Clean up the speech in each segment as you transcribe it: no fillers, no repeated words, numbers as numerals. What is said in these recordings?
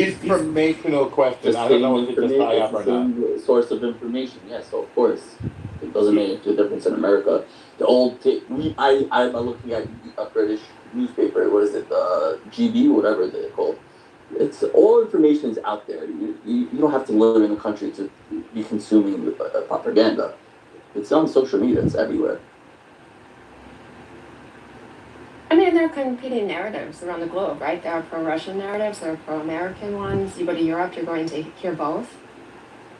informational question. The I don't know same if it's a information, psyop it's the or not. same source of information. Yes, so of course, it doesn't make a difference in America. The old I'm looking at a British newspaper. What is it? The GB, whatever they're called. It's all information is out there. You don't have to live in the country to be consuming propaganda. It's on social media. It's everywhere. I mean, there are competing narratives around the globe, right? There are pro-Russian narratives, there are pro-American ones. You go to Europe, you're going to hear both,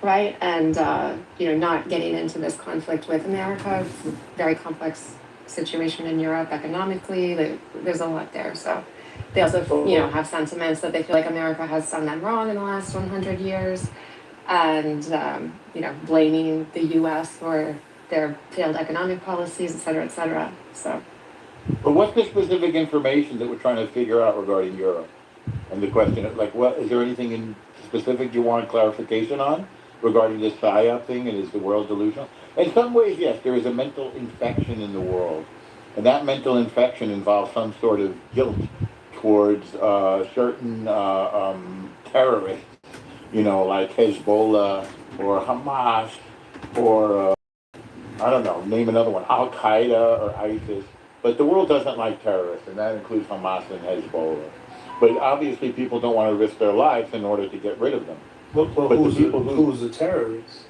right? And, not getting into this conflict with America. It's a very complex situation in Europe economically. There's a lot there. So they also, have sentiments that they feel like America has done them wrong in the last 100 years. And, blaming the U.S. for their failed economic policies, et cetera, et cetera. So. But what's the specific information that we're trying to figure out regarding Europe? And the question, what is there anything in specific you want clarification on regarding this PSYOP thing, and is the world delusional? In some ways, yes, there is a mental infection in the world, and that mental infection involves some sort of guilt towards certain terrorists, like Hezbollah or Hamas or I don't know, name another one, Al Qaeda or ISIS. But the world doesn't like terrorists, and that includes Hamas and Hezbollah. But obviously, people don't want to risk their lives in order to get rid of them. But who's the terrorist?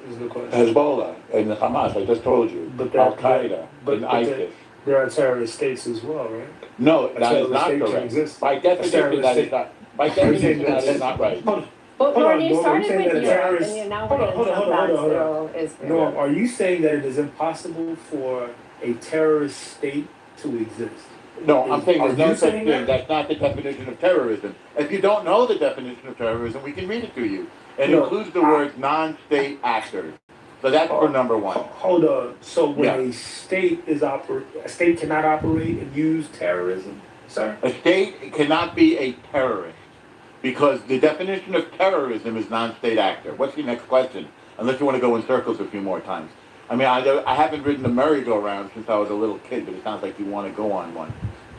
Is the question. Hezbollah and Hamas. I just told you. Al Qaeda and ISIS. There are terrorist states as well, right? No, that is not correct. By definition, that is not. By definition, that is not right. But Lauren, you started with Europe, and you're now going to jump back to Israel. No, are you saying that it is impossible for a terrorist state to exist? No, I'm saying there's no such thing. That's not the definition of terrorism. If you don't know the definition of terrorism, we can read it to you. It includes the words non-state actors. So that's for number one. Hold on. So when a state a state cannot operate and use terrorism, sir? A state cannot be a terrorist because the definition of terrorism is non-state actor. What's your next question? Unless you want to go in circles a few more times. I mean, I haven't ridden a merry-go-round since I was a little kid, but it sounds like you want to go on one.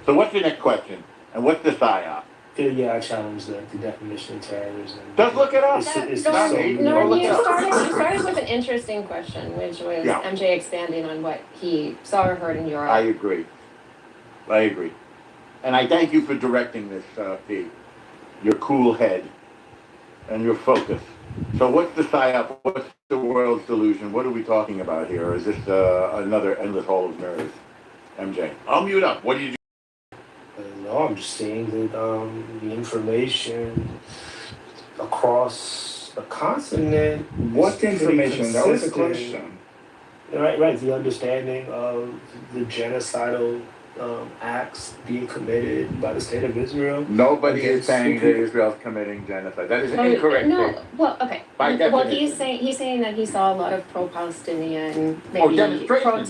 So what's your next question? And what's the PSYOP? Yeah, I challenge the definition of terrorism. Just look it up. You started with an interesting question, which was MJ expanding on what he saw or heard in Europe. I agree. And I thank you for directing this, Pete. Your cool head and your focus. So what's the PSYOP? What's the world's delusion? What are we talking about here? Or is this another endless hall of mirrors? MJ, I'll mute up. What do you do? No, I'm just saying that the information across the continent. What information? That was the question. Right. The understanding of the genocidal acts being committed by the state of Israel. Nobody is saying that Israel's committing genocide. That is incorrect. No, well, okay. By well, definition. he's saying that he saw a lot of pro-Palestinian demonstration,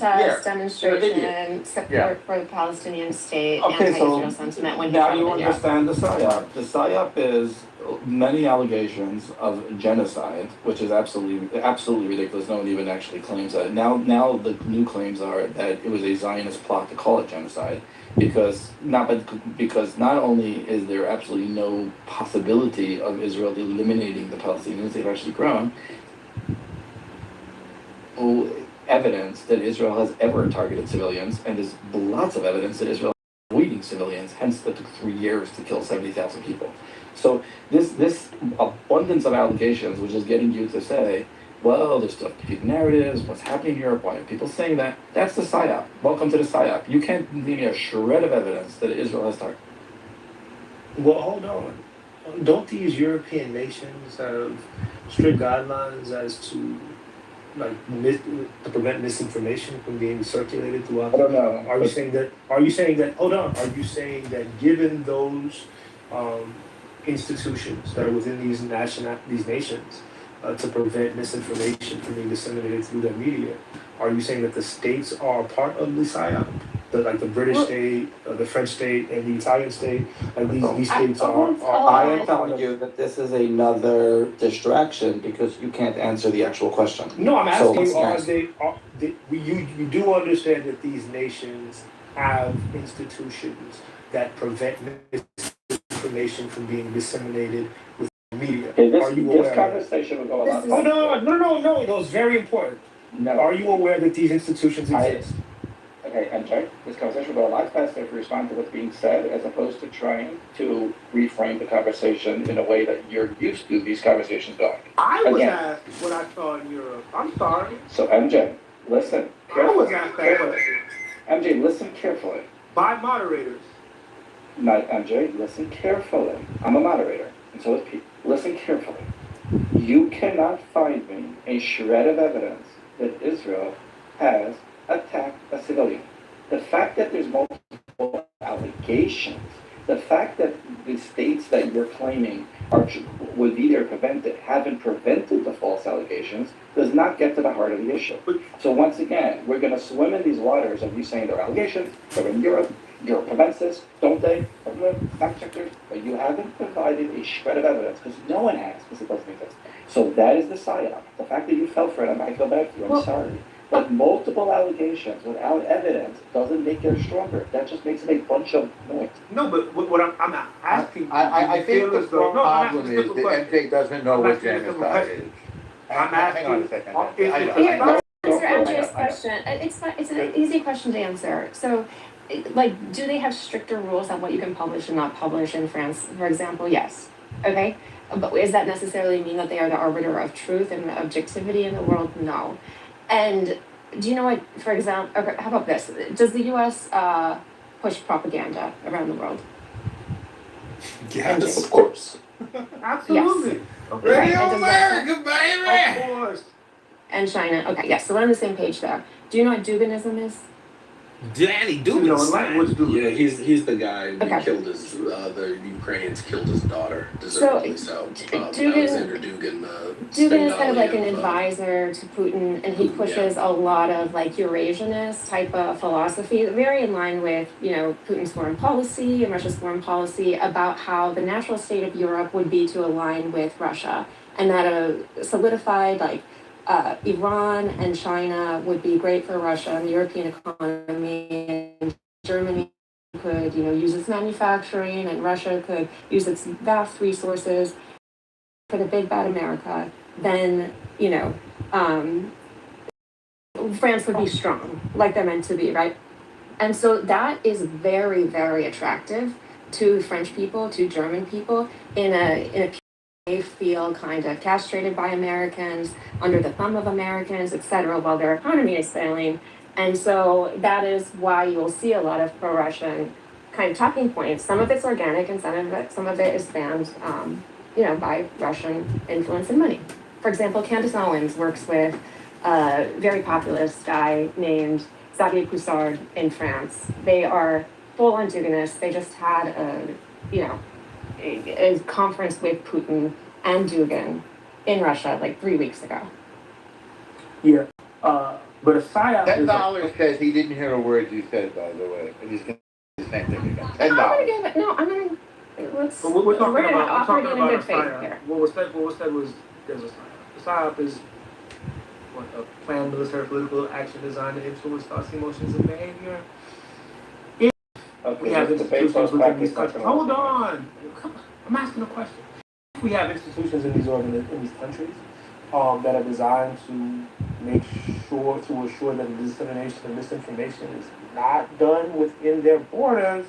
support for the Palestinian state, anti-Israel sentiment when he now you understand the PSYOP. The PSYOP is many allegations of genocide, which is absolutely ridiculous. No one even actually claims that. Now the new claims are that it was a Zionist plot to call it genocide, because not only is there absolutely no possibility of Israel eliminating the Palestinians, they've actually grown. Evidence that Israel has ever targeted civilians, and there's lots of evidence that Israel is avoiding civilians, hence that took 3 years to kill 70,000 people. So this abundance of allegations, which is getting you to say, well, there's still competing narratives, what's happening in Europe, why are people saying that? That's the PSYOP. Welcome to the PSYOP. You can't give me a shred of evidence that Israel has targeted. Well, hold on. Don't these European nations have strict guidelines as to to prevent misinformation from being circulated throughout? I don't know. Are you saying that? Hold on. Are you saying that given those institutions that are within these nations to prevent misinformation from being disseminated through their media, are you saying that the states are part of the PSYOP? The British state, the French state, and the Italian state, these states are. I am telling you that this is another distraction because you can't answer the actual question. No, I'm asking you do understand that these nations have institutions that prevent misinformation misinformation from being disseminated with media. Okay, Are you aware this of that? conversation will go a lot This is- Hold faster. on, no, it's very important. No. Are you aware that these institutions exist? Okay, MJ, this conversation will go a lot faster if you respond to what's being said as opposed to trying to reframe the conversation in a way that you're used to these conversations going. I was Again. asked what I saw in Europe. I'm sorry. So MJ, listen I carefully. was asked that question MJ, listen carefully. by moderators. Not MJ, listen carefully. I'm a moderator, and so is Pete. Listen carefully. You cannot find me a shred of evidence that Israel has attacked a civilian. The fact that there's multiple allegations, the fact that the states that you're claiming would be there to prevent it haven't prevented the false allegations does not get to the heart of the issue. So once again, we're going to swim in these waters of you saying they're allegations, they're in Europe prevents this, don't they? Fact checkers, but you haven't provided a shred of evidence because no one has, because it doesn't exist. So that is the psyop. The fact that you fell for it, I feel bad for you. I'm sorry. But multiple allegations without evidence doesn't make it stronger. That just makes it a bunch of noise. No, but what I'm not asking. I think the as though, no, I'm problem asking a is simple that question. MJ doesn't know I'm what asking a simple genocide question. is. I'm Hang on a asking, second. is I it know- Here, I know. let me answer I know, MJ's I know. question. It's an easy question to answer. So, like, do they have stricter rules on what you can publish and not publish in France, for example? Yes. Okay. But does that necessarily mean that they are the arbiter of truth and objectivity in the world? No. And do you know what, for example, okay, how about this? Does the US push propaganda around the world? yes, Of course. absolutely. Okay. Right, and does Russia? Of course. And China. Okay, yes, so we're on the same page there. Do you know what Duganism is? Danny You know, like what's Dugan. do? Yeah, he's the guy who Okay. killed his the Ukrainians killed his daughter deservedly. So, Dugan- Alexander Dugan. Dugan is kind of like an Svengali of, advisor to Putin, and he Putin, pushes a lot of like Eurasianist type of philosophy, very in line with, you know, Putin's foreign policy and Russia's foreign policy about how the natural state of Europe would be to align with Russia, and that a solidified like Iran and China would be great for Russia and the European economy, and Germany could, you know, use its manufacturing, and Russia could use its vast resources for the big bad America. Then, you know, France would be strong, like they're meant to be, right? And so that is very, very attractive to French people, to German people, in a they feel kind of castrated by Americans, under the thumb of Americans, etc., while their economy is failing. And so that is why you will see a lot of pro-Russian kind of talking points. Some of it's organic, and some of it is spanned, you know, by Russian influence and money. For example, Candace Owens works with a very populist guy named Xavier Poussard in France. They are full on Dugonists. They just had a conference with Putin and Dugin in Russia like 3 weeks ago. Yeah. But a psyop is $10 says he didn't hear a word you said, by the way. And he's going to do the same thing again. I'm gonna $10. give it. No, I'm gonna. Let's. But what we're talking gonna about, operate in a good faith psyop. here. What was said was there's a psyop. The psyop is what, a planned military political action designed to influence thoughts, emotions, and behavior. Okay, We have this debate institutions goes within back these to countries. Hold on. Come on. I'm asking a question. If we have institutions in these countries that are designed to make sure to assure that the dissemination of misinformation is not done within their borders,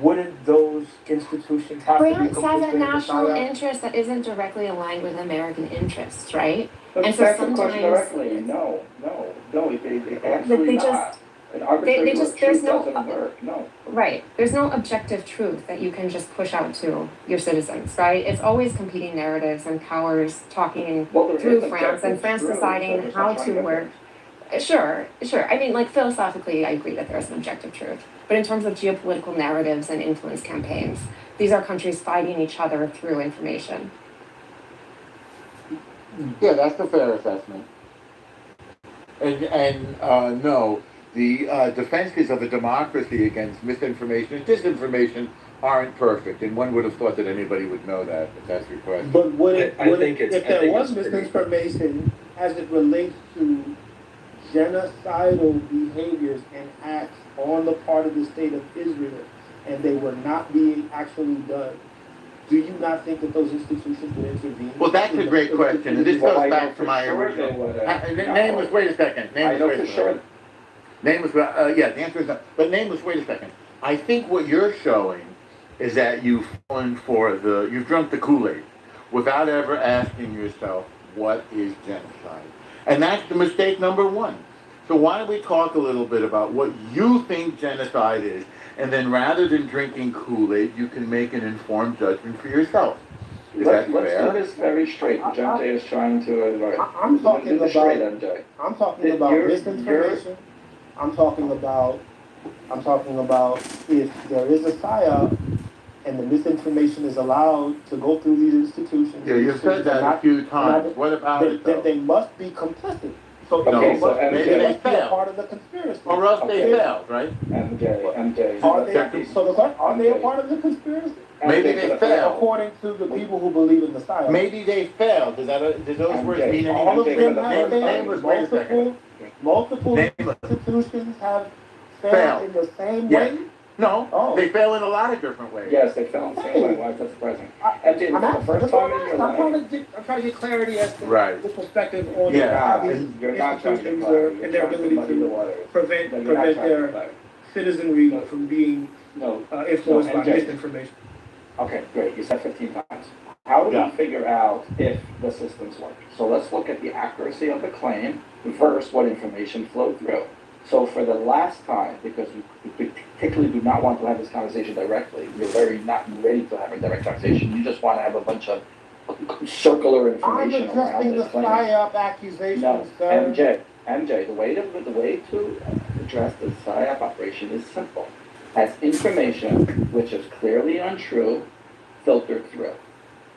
wouldn't those institutions have to be France has a complicit in the national psyop? interest that isn't directly aligned with American interests, right? But And so that's the question sometimes- directly. No, it absolutely just- not. An arbitrary they just- truth there's no- doesn't work. No. Right. There's no objective truth that you can just push out to your citizens, right? It's always competing narratives and powers talking Well, there through is France, and objective France truth, deciding but it's how not to scientific. work. Sure. I mean, like, philosophically, I agree that there's an objective truth. But in terms of geopolitical narratives and influence campaigns, these are countries fighting each other through information. Yeah, that's a fair assessment. And no, the defenses of a democracy against misinformation and disinformation aren't perfect, and one would have thought that anybody would know that, if that's your question. But would it, I would think it, it's- if I there think was it's pretty- misinformation as it relates to genocidal behaviors and acts on the part of the state of Israel, and they were not being actually done, do you not think that those institutions would intervene? Well, that's a great question, and this Well, goes I know back to for my sure they original. would, Nameless, wait a second. I Nameless, know wait for a second. sure. Nameless, yeah, the answer is no. But nameless, wait a second. I think what you're showing is that you've you've drunk the Kool-Aid without ever asking yourself, what is genocide? And that's the mistake number one. So why don't we talk a little bit about what you think genocide is, and then rather than drinking Kool-Aid, you can make an informed judgment for yourself. Is that Let's fair? do this very straight. MJ is trying to. I'm talking do this straight, about. MJ. I'm talking That about you're- misinformation. I'm talking about if there is a PSYOP and the misinformation is allowed to go through these institutions. Yeah, you've said that a few times. What about it, though? Then they must be complicit. So No, they so must, maybe they they must be a failed. part of the conspiracy. Or else they Okay. failed, right? MJ. Are they? So the question: Are they a part of the conspiracy? Maybe they failed. According to the people who believe in the PSYOP. Maybe they failed. Does those words mean All of anything? them have Nameless, failed. wait a second. Multiple Nameless. institutions have Failed. failed in the same Yes. way. No, Oh. they fail in a lot of different ways. Yes, they fell in the same way. Why is that surprising? MJ, I'm this is the asking- first that's what time in your I'm life. I'm trying to get clarity as to Right. the perspective on Yeah. how these You're not trying to get institutions clarity. and their You're trying ability muddy the to waters. prevent No, you're not prevent trying to their get clarity. citizenry No. from being No. influenced by MJ. misinformation. Okay, great. You said 15 times. How do Yeah. we figure out if the systems work? So let's look at the accuracy of the claim versus what information flowed through. So for the last time, because we particularly do not want to have this conversation directly, you're very not ready to have a direct conversation. You just want to have a bunch of circular I'm information around addressing the this claim. PSYOP accusations, No, sir. MJ, the way to address the PSYOP operation is simple. Has information which is clearly untrue filtered through.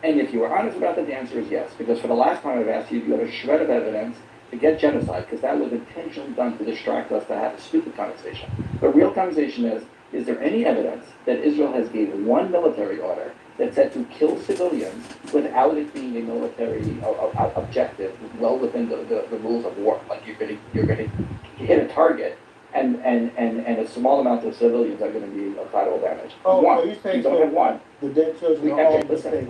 And if you were honest about it, the answer is yes. Because for the last time I've asked you, you had a shred of evidence to get genocide, because that was intentionally done to distract us to have a stupid conversation. The real conversation is there any evidence that Israel has gave one military order that said to kill civilians without it being a military objective, well within the rules of war? Like you're gonna hit a target, and a small amount of civilians are going to be collateral damage. Oh, One, so you're saying you don't have one. the dead children are all Listen mistakes.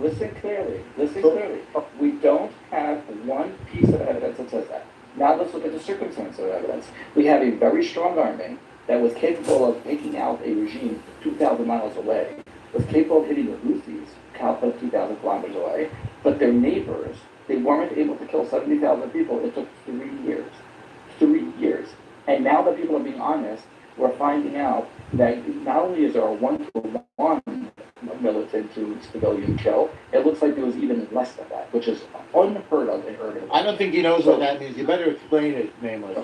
listen clearly. We don't have one piece of evidence that says that. Now let's look at the circumstances of evidence. We have a very strong army that was capable of taking out a regime 2,000 miles away, was capable of hitting the Houthis 2,000 kilometers away, but their neighbors, they weren't able to kill 70,000 people. It took 3 years. 3 years. And now that people are being honest, we're finding out that not only is there a 1-to-1 militant to civilian kill, it looks like there was even less than that, which is unheard of in urban. I don't think he knows what that means. You better explain it, Nameless.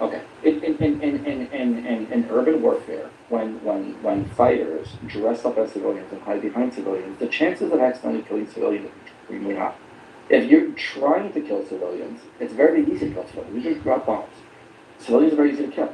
Okay. In urban warfare, when fighters dress up as civilians and hide behind civilians, the chances of accidentally killing civilians is extremely high. If you're trying to kill civilians, it's very easy to kill civilians. You just drop bombs. Civilians are very easy to kill.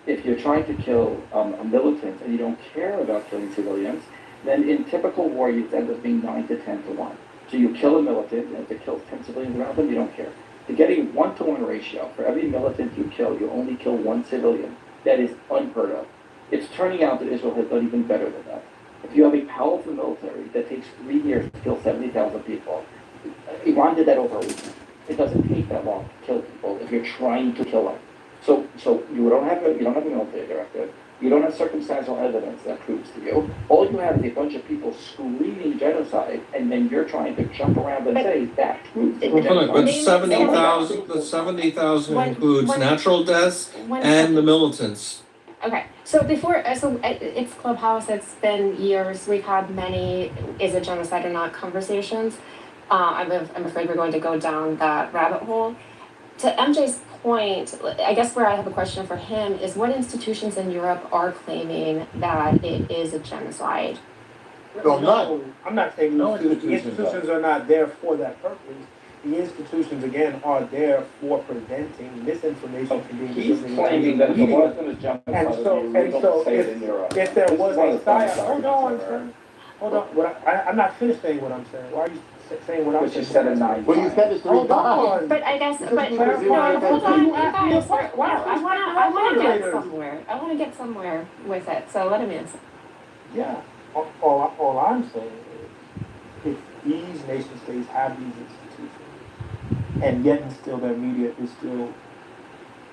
If you're trying to kill a militant and you don't care about killing civilians, then in typical war you end up being 9 to 10 to 1. So you kill a militant, and if it kills 10 civilians around them, you don't care. To get a 1-to-1 ratio, for every militant you kill, you only kill one civilian. That is unheard of. It's turning out that Israel has done even better than that. If you have a powerful military that takes 3 years to kill 70,000 people, Iran did that over a weekend. It doesn't take that long to kill people if you're trying to kill them. So you don't have a military directive. You don't have circumstantial evidence that proves to you. All you have is a bunch of people screaming genocide, and then you're trying to jump around and say that proves But- genocide. But Maybe 70,000, the 70,000 When- includes when- natural deaths One and second. the militants. Okay, so it's Clubhouse, it's been years, we've had many, is it genocide or not conversations. I'm afraid we're going to go down that rabbit hole. To MJ's point, I guess where I have a question for him is what institutions in Europe are claiming that it is a genocide? No, none. I'm not saying No the institutions institutions are not there for that purpose. The institutions, again, are there for preventing misinformation from being He's disseminated claiming that if it wasn't a genocide, And so- it would be and so illegal to say it in Europe. if there This is was one a of the dumbest PSYOP, hold arguments on, ever. sir. Hold on. I'm not finished saying what I'm saying. Why are you saying what I'm But saying? you said it 9 Well, you said it 3 Hold times. on. But I guess, but, you no, were doing hold it. on, you You asked me a guys, question. no, I wanna get Moderators. somewhere, I wanna get somewhere with it, so let him answer. Yeah. All I'm saying is these nation states have these institutions, and yet and still their media is still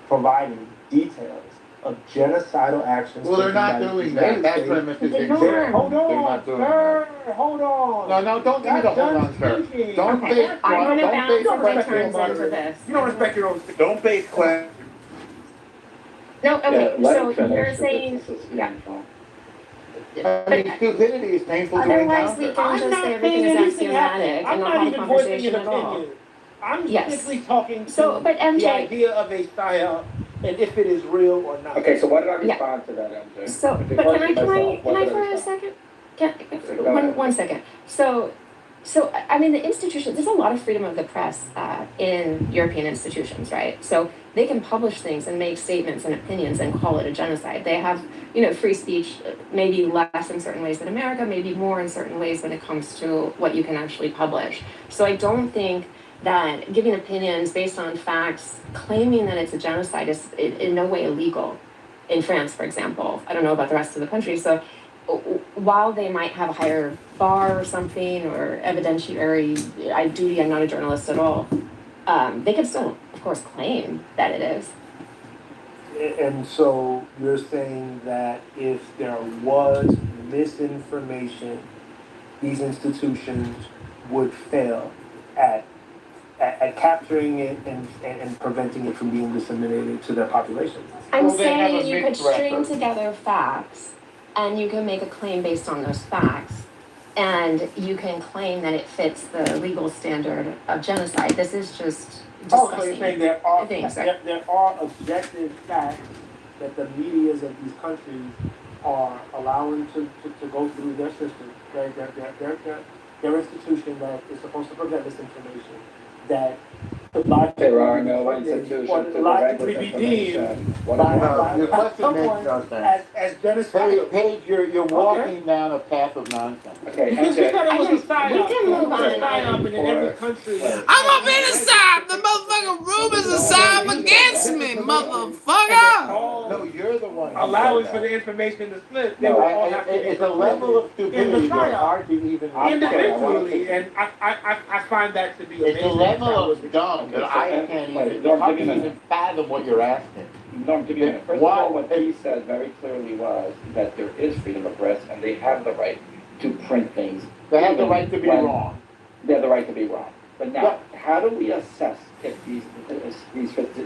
providing details of genocidal actions. Well, they're taken not by the doing that. United That's States. what Mrs. They Dixon don't. said. Hold They're on, not doing sir. that. Hold on. No, don't give me the Not hold done on, sir. speaking. Don't Okay, base, I'm gonna don't bounce base don't my respect your turns own into moderator. this. You don't respect your own. don't base questions. No, okay, let so him finish, you're because saying, this is yeah. painful. I mean, stupidity is painful to Otherwise, we encounter. can I'm just not say everything saying is anything happened. axiomatic I'm and not not have a even voicing an conversation at all. opinion. I'm Yes. strictly talking to So, but the MJ, idea of a psyop and if it is real or not. Okay, so why did I Yeah. respond to that, MJ? so, With the but question can I myself, what did I for a respond? second? Can, Go ahead. one second. So, I mean, the institutions, there's a lot of freedom of the press in European institutions, right? So they can publish things and make statements and opinions and call it a genocide. They have, free speech, maybe less in certain ways than America, maybe more in certain ways when it comes to what you can actually publish. So I don't think that giving opinions based on facts, claiming that it's a genocide is in no way illegal. In France, for example, I don't know about the rest of the country. So while they might have a higher bar or something or evidentiary duty, I'm not a journalist at all. They can still, of course, claim that it is. And so you're saying that if there was misinformation, these institutions would fail at capturing it and preventing it from being disseminated to their population. I'm Well, they have a saying you could mixed string record. together facts and you can make a claim based on those facts. And you can claim that it fits the legal standard of genocide. This is just Oh, so you're saying discussing. there are things, sir. there are objective facts that the medias of these countries are allowing to go through their system, their institution that is supposed to prevent this information, that could logically There are be no funded institutions or to prevent logically this be deemed information. What by, is No, your by question makes someone no sense. as genocidal. Paige, you're walking down a path of nonsense. Okay, Because you MJ. said it was a We psyop. can move It was a on. psyop, and in every country. I'm on the side. The motherfucking room is a side against me, motherfucker. No, you're the one. who Allowing said for that. the information to split, they No, will all have to be It's a level of stupidity that's hard to even. individually, and I find that to be amazing. It's a level That was of dumb that I can't Wait, even, Norm, it's hard give to me a even fathom what you're asking. Norm, give me a minute. First of all, what he said very clearly was that there is freedom of press and they have the right to print things. They have the right to be when wrong. They have the right to be wrong. But now, how do we assess if these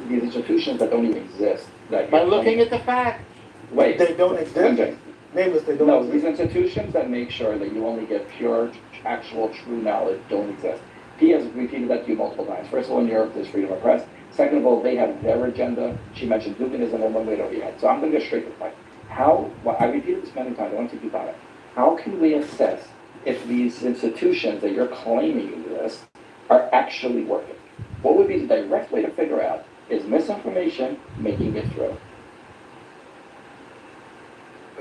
institutions that don't even exist, that By you're looking claiming- at the facts. Wait, They don't exist. MJ. Nameless, they don't No, exist. these institutions that make sure that you only get pure, actual, true knowledge don't exist. He has repeated that to you multiple times. First of all, in Europe, there's freedom of press. Second of all, they have their agenda. She mentioned Duginism and one way over your head. So I'm going to go straight to the point. I repeated this many times, I want to keep on it. How can we assess if these institutions that you're claiming exist are actually working? What would be the direct way to figure out, is misinformation making it through?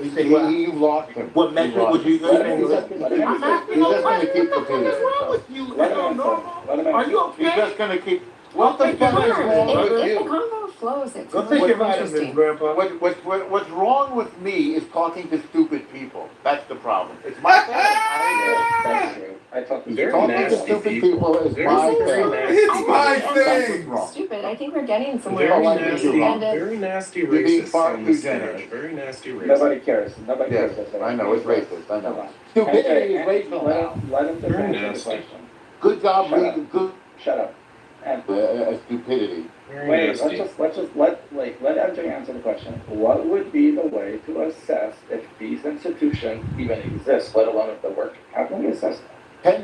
You say what? You've lost him. What metric would you? Let him answer. I'm asking He's no just gonna question. keep What the hell is repeating wrong with you? Let him Hello, answer. normal? Let him Are answer. you He's okay? just gonna keep, what the Take fuck your is vitamins, wrong brother. with If the you? convo flows, it's Go much take more your vitamins, interesting. Grandpa. What's wrong with me is talking to stupid people. That's the problem. It's my thing. That's true. I talked to Very Talking to nasty stupid people. people is Very, my very thing. nasty. It's my I That's thing. what's wrong. Stupid. I think we're getting somewhere. Very like nasty, you, Mom. very nasty You're being racists far on too the stage. generous. Very nasty racists. Nobody cares. Nobody Yes, cares. I know, it's racist, I know. Hold on. Stupidity is MJ, racial let now. him, let him just Very answer the nasty. question. Good job Shut reading, good, Shut up. And stupidity. Very wait, nasty. let MJ answer the question. What would be the way to assess if these institutions even exist, let alone if they're working? How can we assess that?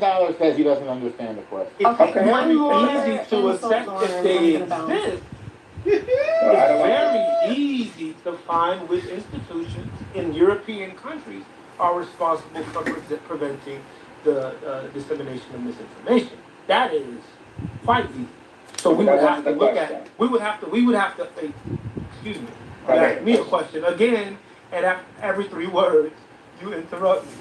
$10 says he doesn't understand the question. It's Okay, very one more easy to insult assess Lauren, if they I'm gonna bounce. exist. No, I It's don't want very easy to find which institutions in European countries are responsible for preventing the dissemination of misinformation. That is quite easy. So we That would have wasn't to the look question. at, we would have to, excuse me, Okay. ask me a question again, and every 3 words, you interrupt me.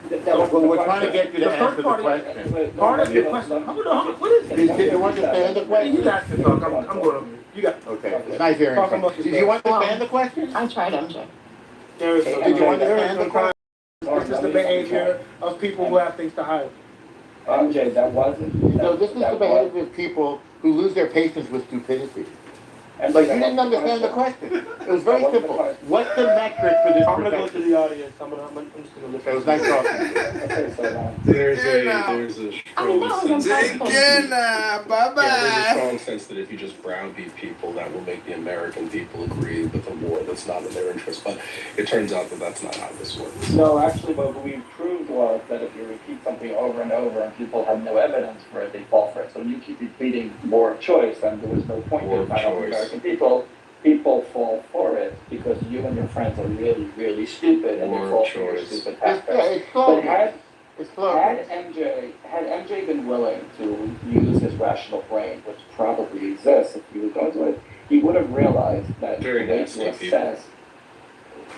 Well, we're trying to get you to The first answer the part- question. Part of the question, hold on, what is Did it? you understand the You question? guys can talk, I'm going over here. You got, Okay, it's nice hearing Talk from you. amongst Did you understand the question? I tried, MJ. there is, Okay, Did you there is understand the no question? crime. This is the behavior of people who have things to hide. MJ, that wasn't. No, this is that the behavior of people who lose their patience with stupidity. MJ, Like, that you didn't wasn't understand the question. It was very That wasn't the simple. question. What's the metric for this I'm gonna go to protection? the audience. I'm just gonna listen. It was nice talking to you. Okay, so There's now. a I mean, that strong was sense. impossible. Take care now. Bye Yeah, there's a bye. strong sense that if you just browbeat people, that will make the American people agree with a war that's not in their interest. But it turns out that that's not how this works. No, actually, what we proved was that if you repeat something over and over and people have no evidence for it, they fall for it. So when you keep repeating war of choice, then there was no point War in of finding out the choice. American people. People fall for it because you and your friends are really, really stupid, and War they of fall for your choice. stupid Yeah, tactics. it's But slogans. It's had slogans. MJ been willing to use his rational brain, which probably exists if he would go into it, he would have realized that Very the way nasty to people. assess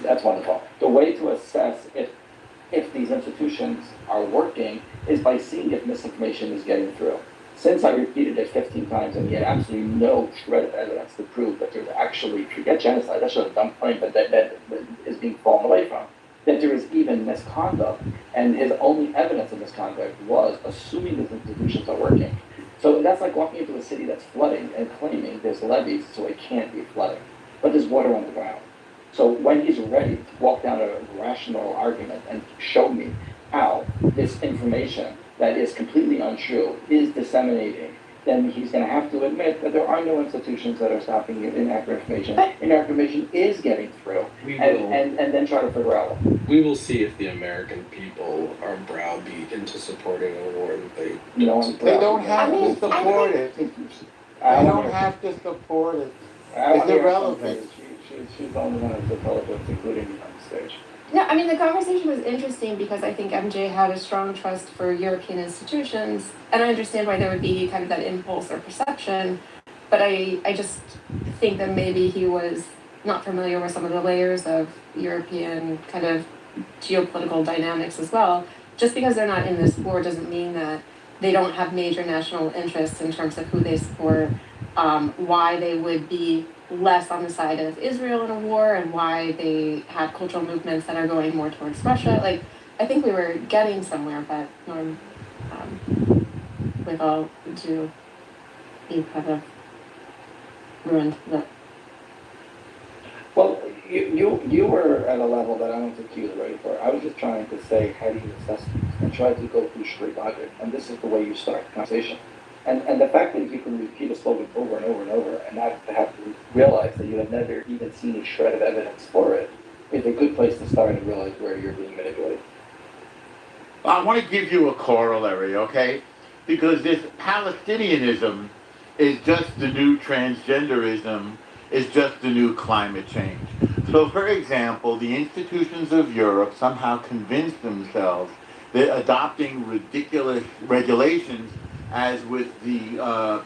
that's wonderful. The way to assess if these institutions are working is by seeing if misinformation is getting through. Since I repeated it 15 times and he had absolutely no shred of evidence to prove that there's actually, forget genocide, that's just a dumb claim, but that is being fallen away from, that there is even misconduct, and his only evidence of misconduct was assuming these institutions are working. So that's like walking into a city that's flooding and claiming there's levees, so it can't be flooding, but there's water on the ground. So when he's ready to walk down a rational argument and show me how this information that is completely untrue is disseminating, then he's going to have to admit that there are no institutions that are stopping inaccurate information. Inaccurate information is getting through, and then try to figure out. We will see if the American people are browbeat into supporting a war that they No don't one's support. They don't have I mean, to support it. They don't have to support it. It's irrelevant. She's the only one who's intelligent, including me on the stage. No, I mean, the conversation was interesting because I think MJ had a strong trust for European institutions, and I understand why there would be kind of that impulse or perception, but I just think that maybe he was not familiar with some of the layers of European kind of geopolitical dynamics as well. Just because they're not in this war doesn't mean that they don't have major national interests in terms of who they support, why they would be less on the side of Israel in a war, and why they have cultural movements that are going more towards Russia. Like, I think we were getting somewhere, but with all due, you kind of ruined the. Well, you were at a level that I don't think he was ready for. I was just trying to say, how do you assess these? And try to go through straight logic. And this is the way you start the conversation. And the fact that you can repeat a slogan over and over and over and not have to realize that you have never even seen a shred of evidence for it is a good place to start and realize where you're being manipulated. I want to give you a corollary, okay? Because this Palestinianism is just the new transgenderism, is just the new climate change. So, for example, the institutions of Europe somehow convinced themselves that adopting ridiculous regulations, as with the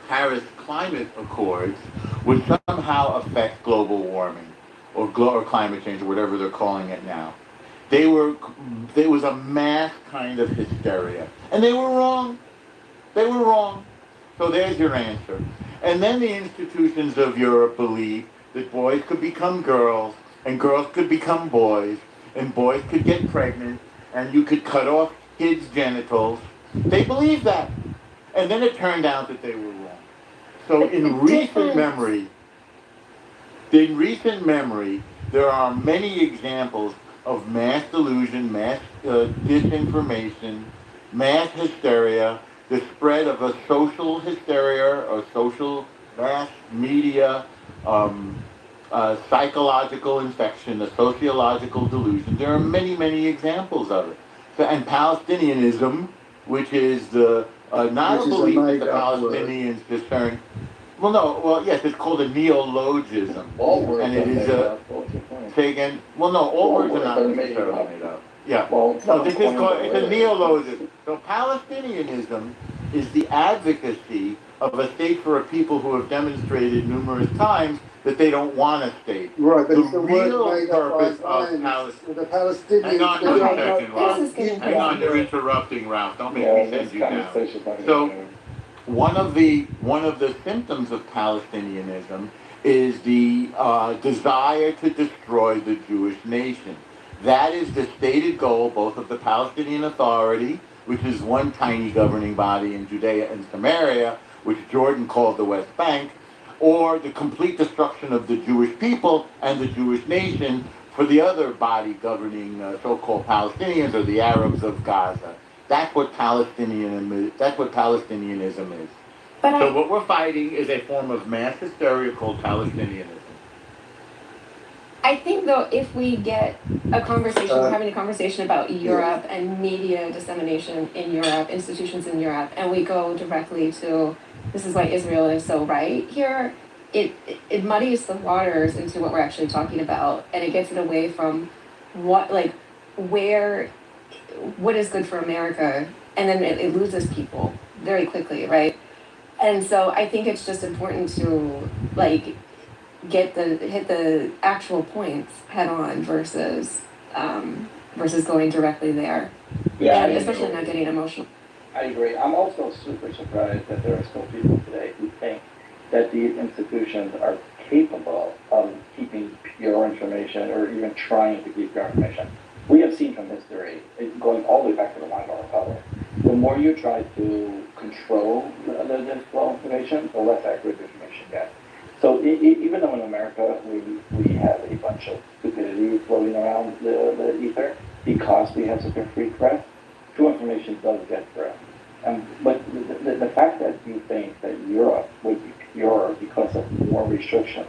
Paris Climate Accords, would somehow affect global warming or climate change or whatever they're calling it now. There was a mass kind of hysteria. And they were wrong. They were wrong. So there's your answer. And then the institutions of Europe believed that boys could become girls, and girls could become boys, and boys could get pregnant, and you could cut off kids' genitals. They believed that. And then it turned out that they were wrong. So in recent memory, there are many examples of mass delusion, mass disinformation, mass hysteria, the spread of a social hysteria or social mass media, psychological infection, a sociological delusion. There are many, many examples of it. So, and Palestinianism, which is the not Which a is a belief that the made-up word. Palestinians discern. Well, yes, it's called a neologism. All words And it are is made a, up. What's your point? say again, well, no, all All words are words not are made necessarily up. made up. Yeah. Well, No, this is someone called, coined it's the a word. neologism. So Palestinianism is the advocacy of a state for a people who have demonstrated numerous times that they don't want a state. Right, but The it's a real word made up by purpose of Zionists. Palestine. The Palestinians. Hang on they just a don't second, know- Ralph. This is getting Hang on, crazy. you're interrupting, Ralph. Don't make Yeah, me this send you down. conversation's not So, even- one of the symptoms of Palestinianism is the desire to destroy the Jewish nation. That is the stated goal both of the Palestinian Authority, which is one tiny governing body in Judea and Samaria, which Jordan called the West Bank, or the complete destruction of the Jewish people and the Jewish nation for the other body governing so-called Palestinians or the Arabs of Gaza. That's what Palestinianism is. That's what Palestinianism is. But So what we're fighting is a form of mass hysteria called Palestinianism. I think though, if we get a conversation, we're having a conversation about Europe and media dissemination in Europe, institutions in Europe, and we go directly to this is why Israel is so right here. It muddies the waters into what we're actually talking about, and it gets it away from what like where what is good for America, and then it loses people very quickly, right? And so I think it's just important to like hit the actual points head on versus going directly there. Yeah, And especially not getting emotional. I agree. I'm also super surprised that there are still people today who think that these institutions are capable of keeping pure information or even trying to keep pure information. We have seen from history, going all the way back to the Weimar Republic, the more you try to control the flow of information, the less accurate the information gets. So even though in America we have a bunch of stupidity floating around the ether because we have such a free press, true information does get through. But the fact that you think that Europe would be pure because of more restrictions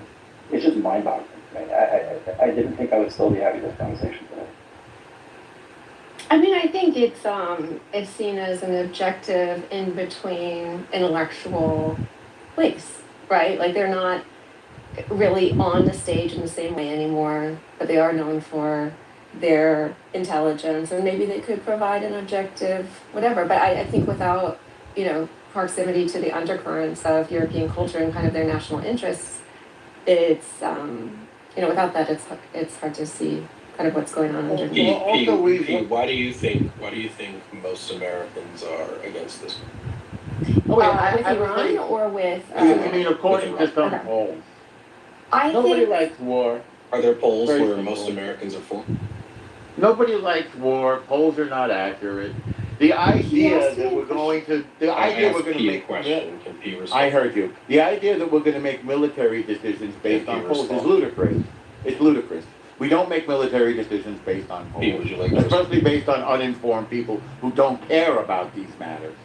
is just mind-boggling to me. I didn't think I would still be having this conversation today. I mean, I think it's seen as an objective in between intellectual place, right? Like they're not really on the stage in the same way anymore, but they are known for their intelligence, and maybe they could provide an objective whatever. But I think without proximity to the undercurrents of European culture and kind of their national interests, it's without that it's hard to see kind of what's going on underneath. Pete, why do you think most Americans are against this? With Iran or with? I mean, according to some polls, nobody likes war. Are there polls Very where simple. most Americans are for? Nobody likes war. Polls are not accurate. The idea that we're going to, make. Question. Can Pete respond? I heard you. The idea that we're going to make military decisions based on polls is ludicrous. It's ludicrous. We don't make military decisions based on polls, Pete, would you like to especially based on uninformed people who don't care about these matters.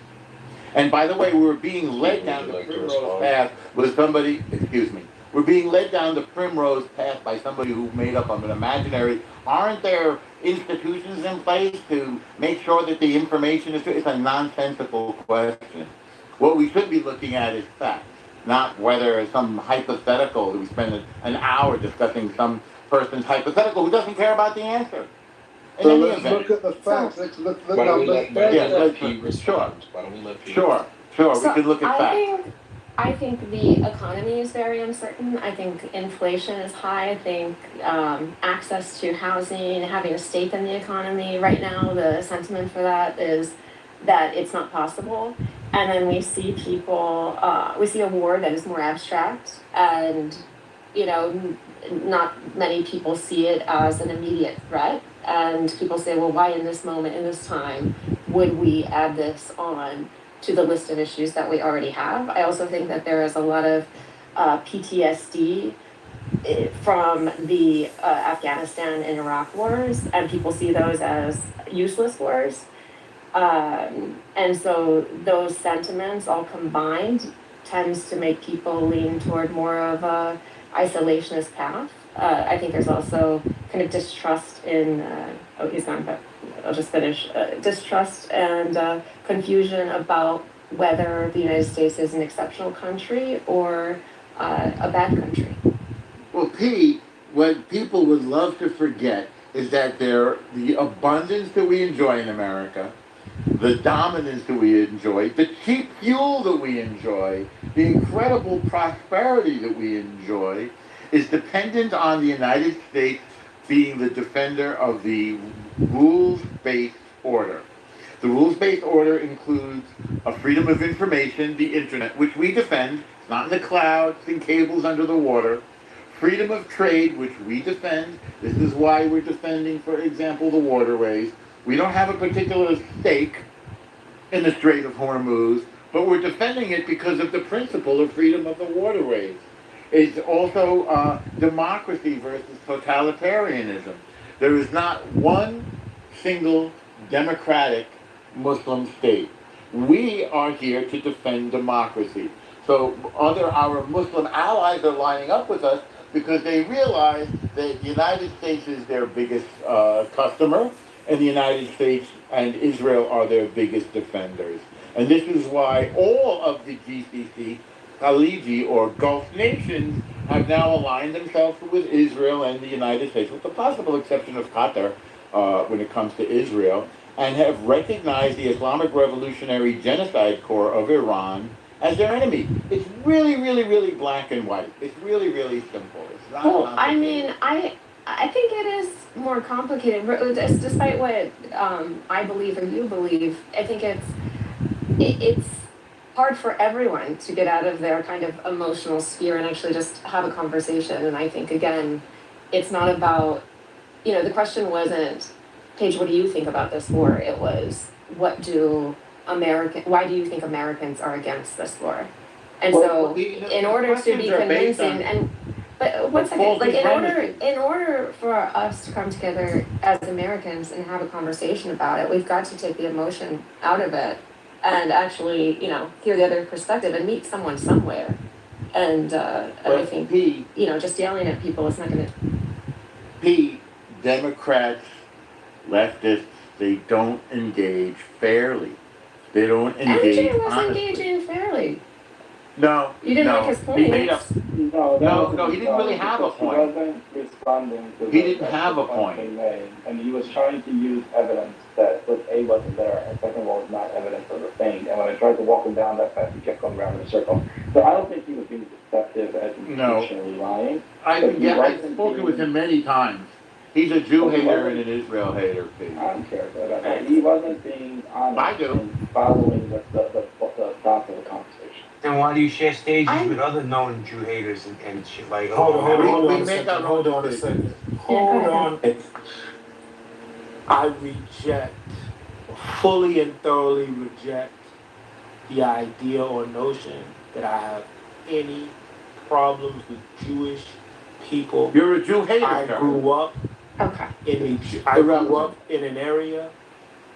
And by the way, we were being led down the primrose path with somebody. Excuse me. We're being led down the primrose path by somebody who made up of an imaginary. Aren't there institutions in place to make sure that the information is true? It's a nonsensical question. What we should be looking at is facts, not whether some hypothetical that we spend an hour discussing some person's hypothetical who doesn't care about the answer. So let's look at the facts. Let's look Why don't we let Pete Sure. respond? Why don't we let Pete? Sure. So We can look at facts. I think the economy is very uncertain. I think inflation is high. I think access to housing, having a stake in the economy right now, the sentiment for that is that it's not possible. And then we see we see a war that is more abstract, and not many people see it as an immediate threat. And people say, well, why in this moment, in this time, would we add this on to the list of issues that we already have? I also think that there is a lot of PTSD from the Afghanistan and Iraq wars, and people see those as useless wars. And so those sentiments all combined tends to make people lean toward more of a isolationist path. I think there's also kind of distrust in, he's gone, but I'll just finish. Distrust and confusion about whether the United States is an exceptional country or a bad country. Well, Pete, what people would love to forget is that the abundance that we enjoy in America, the dominance that we enjoy, the cheap fuel that we enjoy, the incredible prosperity that we enjoy, is dependent on the United States being the defender of the rules-based order. The rules-based order includes a freedom of information, the internet, which we defend. It's not in the clouds and cables under the water. Freedom of trade, which we defend. This is why we're defending, for example, the waterways. We don't have a particular stake in the Strait of Hormuz, but we're defending it because of the principle of freedom of the waterways. It's also democracy versus totalitarianism. There is not one single democratic Muslim state. We are here to defend democracy. So our Muslim allies are lining up with us because they realize that the United States is their biggest customer, and the United States and Israel are their biggest defenders. And this is why all of the GCC, Khaliji or Gulf nations, have now aligned themselves with Israel and the United States, with the possible exception of Qatar when it comes to Israel, and have recognized the Islamic Revolutionary Genocide Corps of Iran as their enemy. It's really, really, really black and white. It's really, really simple. It's not Well, I complicated. mean, I think it is more complicated. Despite what I believe or you believe, I think it's hard for everyone to get out of their kind of emotional sphere and actually just have a conversation. And I think again, it's not about, the question wasn't, Paige, what do you think about this war? It was, why do you think Americans are against this war? And Well, so, in order to be questions are based convincing, but one second, faulty like premises. in order for us to come together as Americans and have a conversation about it, we've got to take the emotion out of it and actually, hear the other perspective and meet someone somewhere. And I think, just yelling at people is not going to. Democrats, leftists, they don't engage fairly. They don't engage MJ was honestly. engaging fairly. No, You didn't no. like his He made points. up. No, he didn't really have a point. He wasn't responding to He didn't have a the point. he made, and he was trying to use evidence that A wasn't there, and second of all, was not evidence of the thing. And when I tried to walk him down that path, he kept going around in a circle. So I don't think he was being deceptive as intentionally lying. I've spoken with him many times. He's a Jew hater and an Israel hater, Pete. I don't care about that. He wasn't being honest. I do. In following the thoughts of the conversation. Then why do you share stages with other known Jew haters and shit like? Hold on a decisions. second. Hold on. I reject, fully and thoroughly reject the idea or notion that I have any problems with Jewish people. You're a Jew hater. I grew up in an area.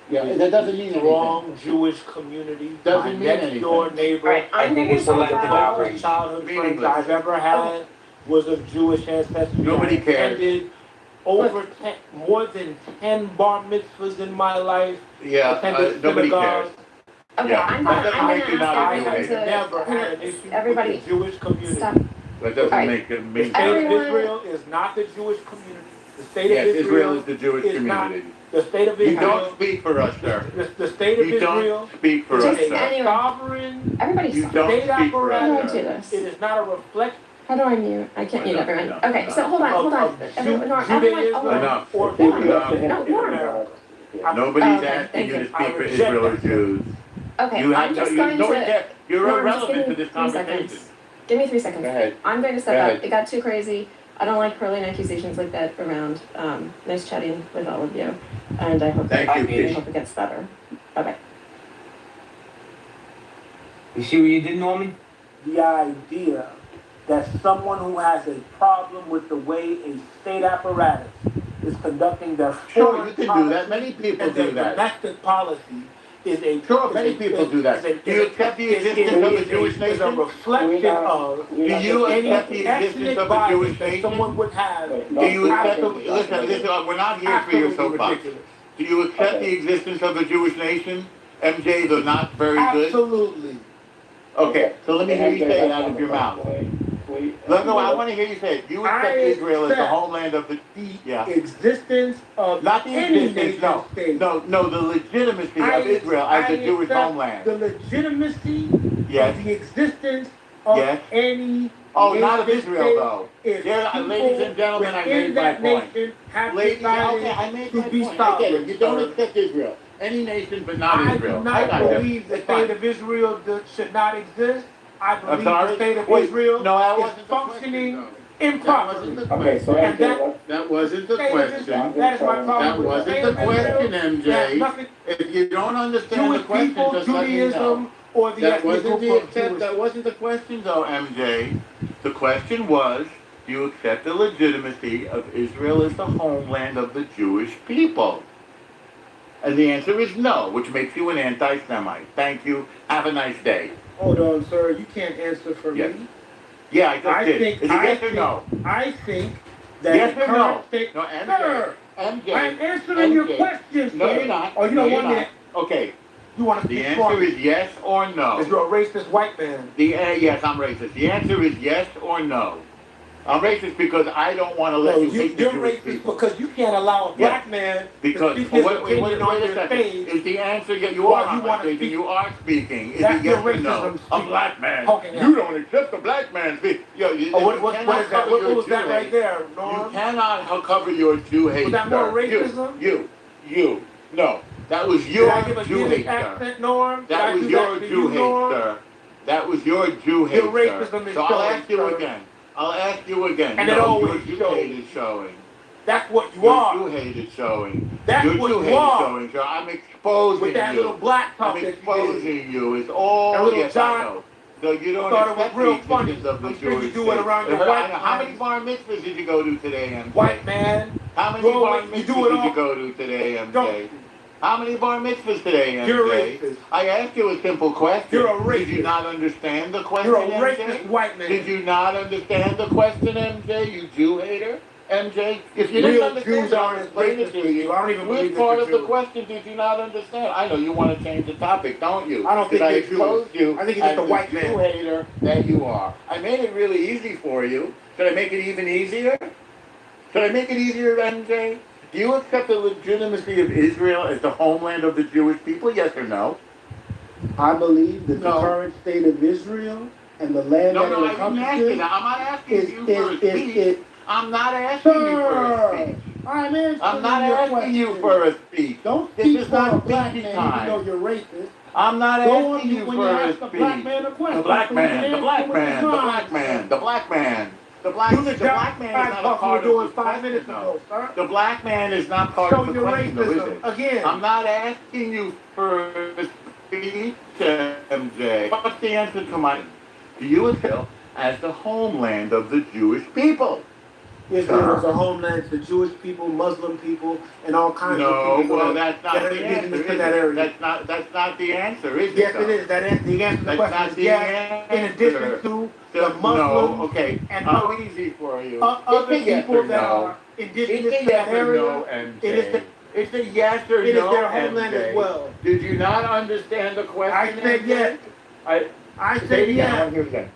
Yeah, that doesn't mean strong Jewish community. Doesn't mean next door neighbor. I think it's selective outrage. Childhood friends I've ever had was of Jewish ancestry. Nobody cares. Attended more than 10 bar mitzvahs in my life. Yeah, nobody cares. Okay, Yeah, I'm that gonna doesn't make you not a Jew I hater. never had an issue everybody, with the Jewish community. stop. That doesn't Right. make it The mean. state of Israel is not the Jewish community. The state Yes, of Israel is the Jewish is not community. the state of You Israel. don't speak for us, sir. The state of You Israel don't speak for is us, a sir. Anyway. sovereign Everybody You stop. don't state speak for How do I us, do sir. this? It is not a reflection How do I mute? I can't mute everyone. No. Okay, so hold on. Everyone, hold on. Enough. or Enough. Judaism No, in Norm. America. Nobody's Okay, asking thank you to you. speak I for reject Israel or that. Jews. Okay, You have I'm just no, going nobody to. cares. You're Norm, just irrelevant to give me this 3 conversation. seconds. Give me 3 seconds. Go ahead. I'm going to step Go up. ahead. It got too crazy. I don't like hurling accusations like that around. Nice chatting with all of you, and I hope Thank you, I Kish. hope it gets better. Bye. You see what you did, Norman? The idea that someone who has a problem with the way a state apparatus is conducting their Sure, foreign you can do policy that. Many people and their do that. domestic policy is a Sure, many people do that. Do you accept the existence of a Jewish is a nation? reflection of Do you any accept the existence ethnic of a Jewish bias that nation? someone would have. Do you accept the, Absolutely. listen, we're not here for your Absolutely soapbox. ridiculous. Do you accept the existence of a Jewish nation? MJ, they're not very good? Absolutely. Okay, so let me hear you say it out of your mouth. No, I want to hear you say it. You accept Israel as the homeland of the existence of not the any existence, nation state. no, the legitimacy of Israel as a Jewish accept homeland. The legitimacy Yes. of the existence of Yes. any Oh, not of nation Israel, state though. if Ladies and gentlemen, I within made my that point. nation have Ladies, decided okay, I made to my be point. I get it. sovereign. You don't sir. accept Israel. Any nation, but not I Israel. do I not got you. believe the It's state fine. of Israel should not exist. I believe sorry? the state of Wait, Israel no, that is wasn't the question, functioning though. improperly. Okay, so And that wasn't the question. that is my problem That with wasn't Israel. the question, That MJ. nothing If you don't understand the Jewish question, people, just let me know. Judaism, or the That ethnic wasn't group of Jewish. that wasn't the question though, MJ. The question was, do you accept the legitimacy of Israel as the homeland of the Jewish people? And the answer is no, which makes you an anti-Semite. Thank you. Have a nice day. Hold on, sir. You can't answer for Yes. me. Yeah, I just did. Think, Is it yes or no? I think that Yes the or no? current state. No, MJ. Sir, MJ. I'm answering your question, sir. No, you're not. Oh, you don't want me to. Okay. You want to The speak answer for me? is yes or no. Because you're a racist white man. Yes, I'm racist. The answer is yes or no. I'm racist because I don't want to let you hate the You're Jewish racist people. because you can't allow a black man Because, to speak his opinion on wait a your second. stage. Is the answer you While are you on my wanna stage and speak- you are speaking? Is That's it yes your or no? racism A speaking. black man. Poking You out. don't accept the black man speak. What is that? What was that right there, Norm? You cannot cover your Jew hate. Was that more sir. racism? You. No. That was your Did I give a Jew Yiddish hate, sir. accent, Norm? That was your Jew hate, sir. That was your Jew hate, Your racism sir. is So I'll showing, ask you sir. again. I'll ask you again. And it no, always your Jew shows. hate is showing. That's what you Your are. Jew hate is showing. That's Your what Jew you hate is are. showing, sir. I'm exposing With that you. little black talk I'm that you did. exposing you. It's all That little yes, John- I know. So you don't thought it was accept real the funny. existence of the I'm sure you Jewish do it state. around your white How many friends. bar mitzvahs did you go to today, MJ? White man. How many You bar always- you do mitzvahs it did all- you go to today, MJ? Don't- How many bar mitzvahs today, MJ? You're racist. I asked you a simple question. You're a Did you racist. not understand the question, You're a MJ? racist white man. Did you not understand the question, MJ? You Jew hater? MJ, if you didn't Real understand Jews it, I'll aren't as explain it racist to as you. you. I don't even Which believe that part you're of the Jewish. question did you not understand? I know you want to change the topic, don't you? I don't think Because you're I exposed Jewish. you I think you're as just a white the man. Jew hater that you are. I made it really easy for you. Should I make it even easier? Should I make it easier, MJ? Do you accept the legitimacy of Israel as the homeland of the Jewish people? Yes or no? I believe that No. the current state of Israel and the land No, that no, it I didn't ask you encompasses that. I'm not asking is you for a speech. is I'm not asking you for a Sir, speech. I'm answering I'm not your asking you question. for a speech. Don't This speak is for a not black speechy man, even though time. you're racist. I'm not Go on asking mute you when for you a ask the black speech. man a question. The black so we can man, the answer black with his man, the mind, black man, sir. the black man. The black, Do the the black man is not a talk you were part of doing the 5 question, minutes though. ago, sir. The black man is not part Show of the your question, though, is racism it? again. I'm not asking you for a speech, MJ. What's the answer to my... Do you accept as the homeland of the Jewish people? Israel is a homeland for Jewish people, Muslim people, and all kinds of No, people well, that that's are not the answer, indigenous is to that it? area. That's not the answer, is it? Yes, though? it is. The answer to the That's question not is the yes. In answer. addition to the No, Muslims okay. and How easy for you? other It's a yes people or that no. are It's indigenous a to yes that or area, no, MJ. it is It's a yes or it is no, their homeland MJ. as well. Did you not understand the question, I said MJ? yes. I Say it said again. I yes. want to hear it again.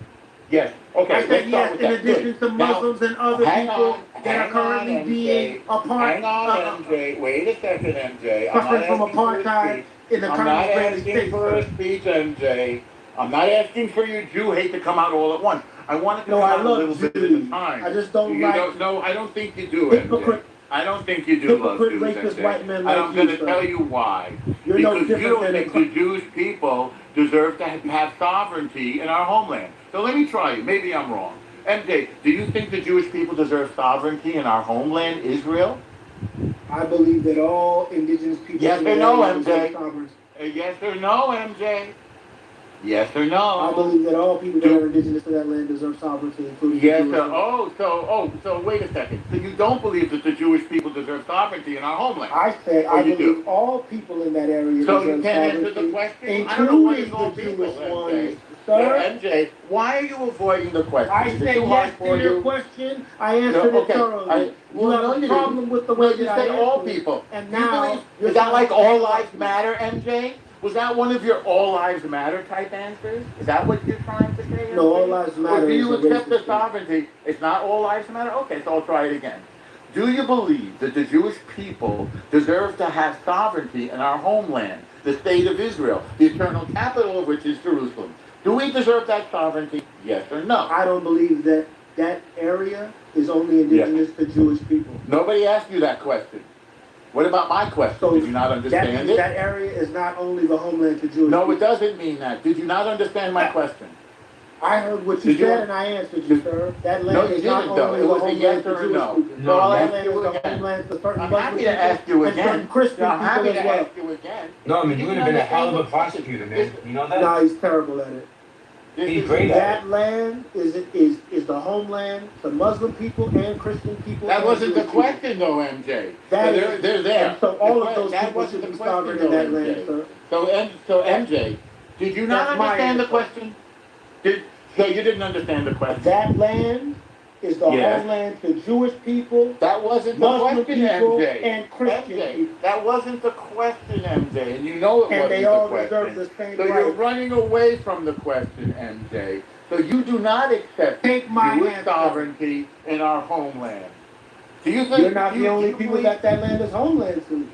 Yes. Okay, I let's said start yes. with In that. addition Good. to Muslims and other hang people on, that are hang currently on, being MJ. a part, Hang on, MJ. Wait a second, MJ. I'm suffering not from asking for a apartheid speech. in the I'm current not Israeli asking state, for a sir. speech, MJ. I'm not asking for your Jew hate to come out all at once. I want it to No, come I out a little love bit at a Jews. time. I just don't You like don't, no, I don't think you do, hypocrite, MJ. I don't think you do love hypocrite Jews, racist MJ. white men And like I'm going you, to sir. tell you why. You're no Because you different don't than think the Jewish people deserve to have sovereignty in our homeland. So let me try you. Maybe I'm wrong. MJ, do you think the Jewish people deserve sovereignty in our homeland, Israel? I believe that all indigenous people Yes in or that no, area deserve MJ? sovereignty. Yes or no, MJ? Yes or no? I believe that all people that are indigenous to that land deserve sovereignty, including the Yes, Jewish sir. land. So wait a second. So you don't believe that the Jewish people deserve sovereignty in our homeland? I said Or I you believe do? all people in that area So you deserve can't answer the sovereignty, question? I don't know what is including all the people, Jewish MJ. ones, sir. MJ, why are you avoiding the question? I Is it said too hard yes for to your you? question. I answered Okay. it thoroughly. Well, you no, have you a problem didn't. with the No, way you that I said all answered it, people. and Do you now believe, you're is that trying like to all interrupt lives me. matter, MJ? Was that one of your all lives matter type answers? Is that what you're trying to say? No, all lives matter. Or do you is a accept the racist thing. sovereignty? It's not all lives matter? Okay, so I'll try it again. Do you believe that the Jewish people deserve to have sovereignty in our homeland, the state of Israel, the eternal capital of which is Jerusalem? Do we deserve that sovereignty? Yes or no? I don't believe that that area is only indigenous to Jewish people. Nobody asked you that question. What about my question? So Did you not that understand means it? that area is not only the homeland to Jewish No, people. it doesn't mean that. Did you not understand my question? I heard what you Did you- said and I answered you, sir. That No, land you is not didn't, though. only It the was a homeland yes for or a Jewish no. people. So I'll That ask land you is the again. homeland for certain I'm Muslim happy people to ask you and certain again. Christian I'm people happy as to well. ask you again. No, I mean, You you would can have been a hell of a understand prosecutor, man. You know that? No, he's terrible at it. He's great at That land is the homeland to Muslim people and Christian people. That and wasn't the Jewish people. question, though, MJ. That So is- they're there. And so all of those That people wasn't should the be sovereign question, in though, that land, MJ. sir. So MJ, did you not That's my understand the answer. question? So you didn't understand the question? That land is the Yes. homeland to Jewish people, That wasn't the Muslim question, people, MJ. and Christian MJ, people. that wasn't the question, MJ, and you know it And wasn't they the all question. deserve the same So you're right. running away from the question, MJ. So you do not accept Take my Jewish answer. sovereignty in our homeland. Do you think You're not the only you people believe- that land is homeland to.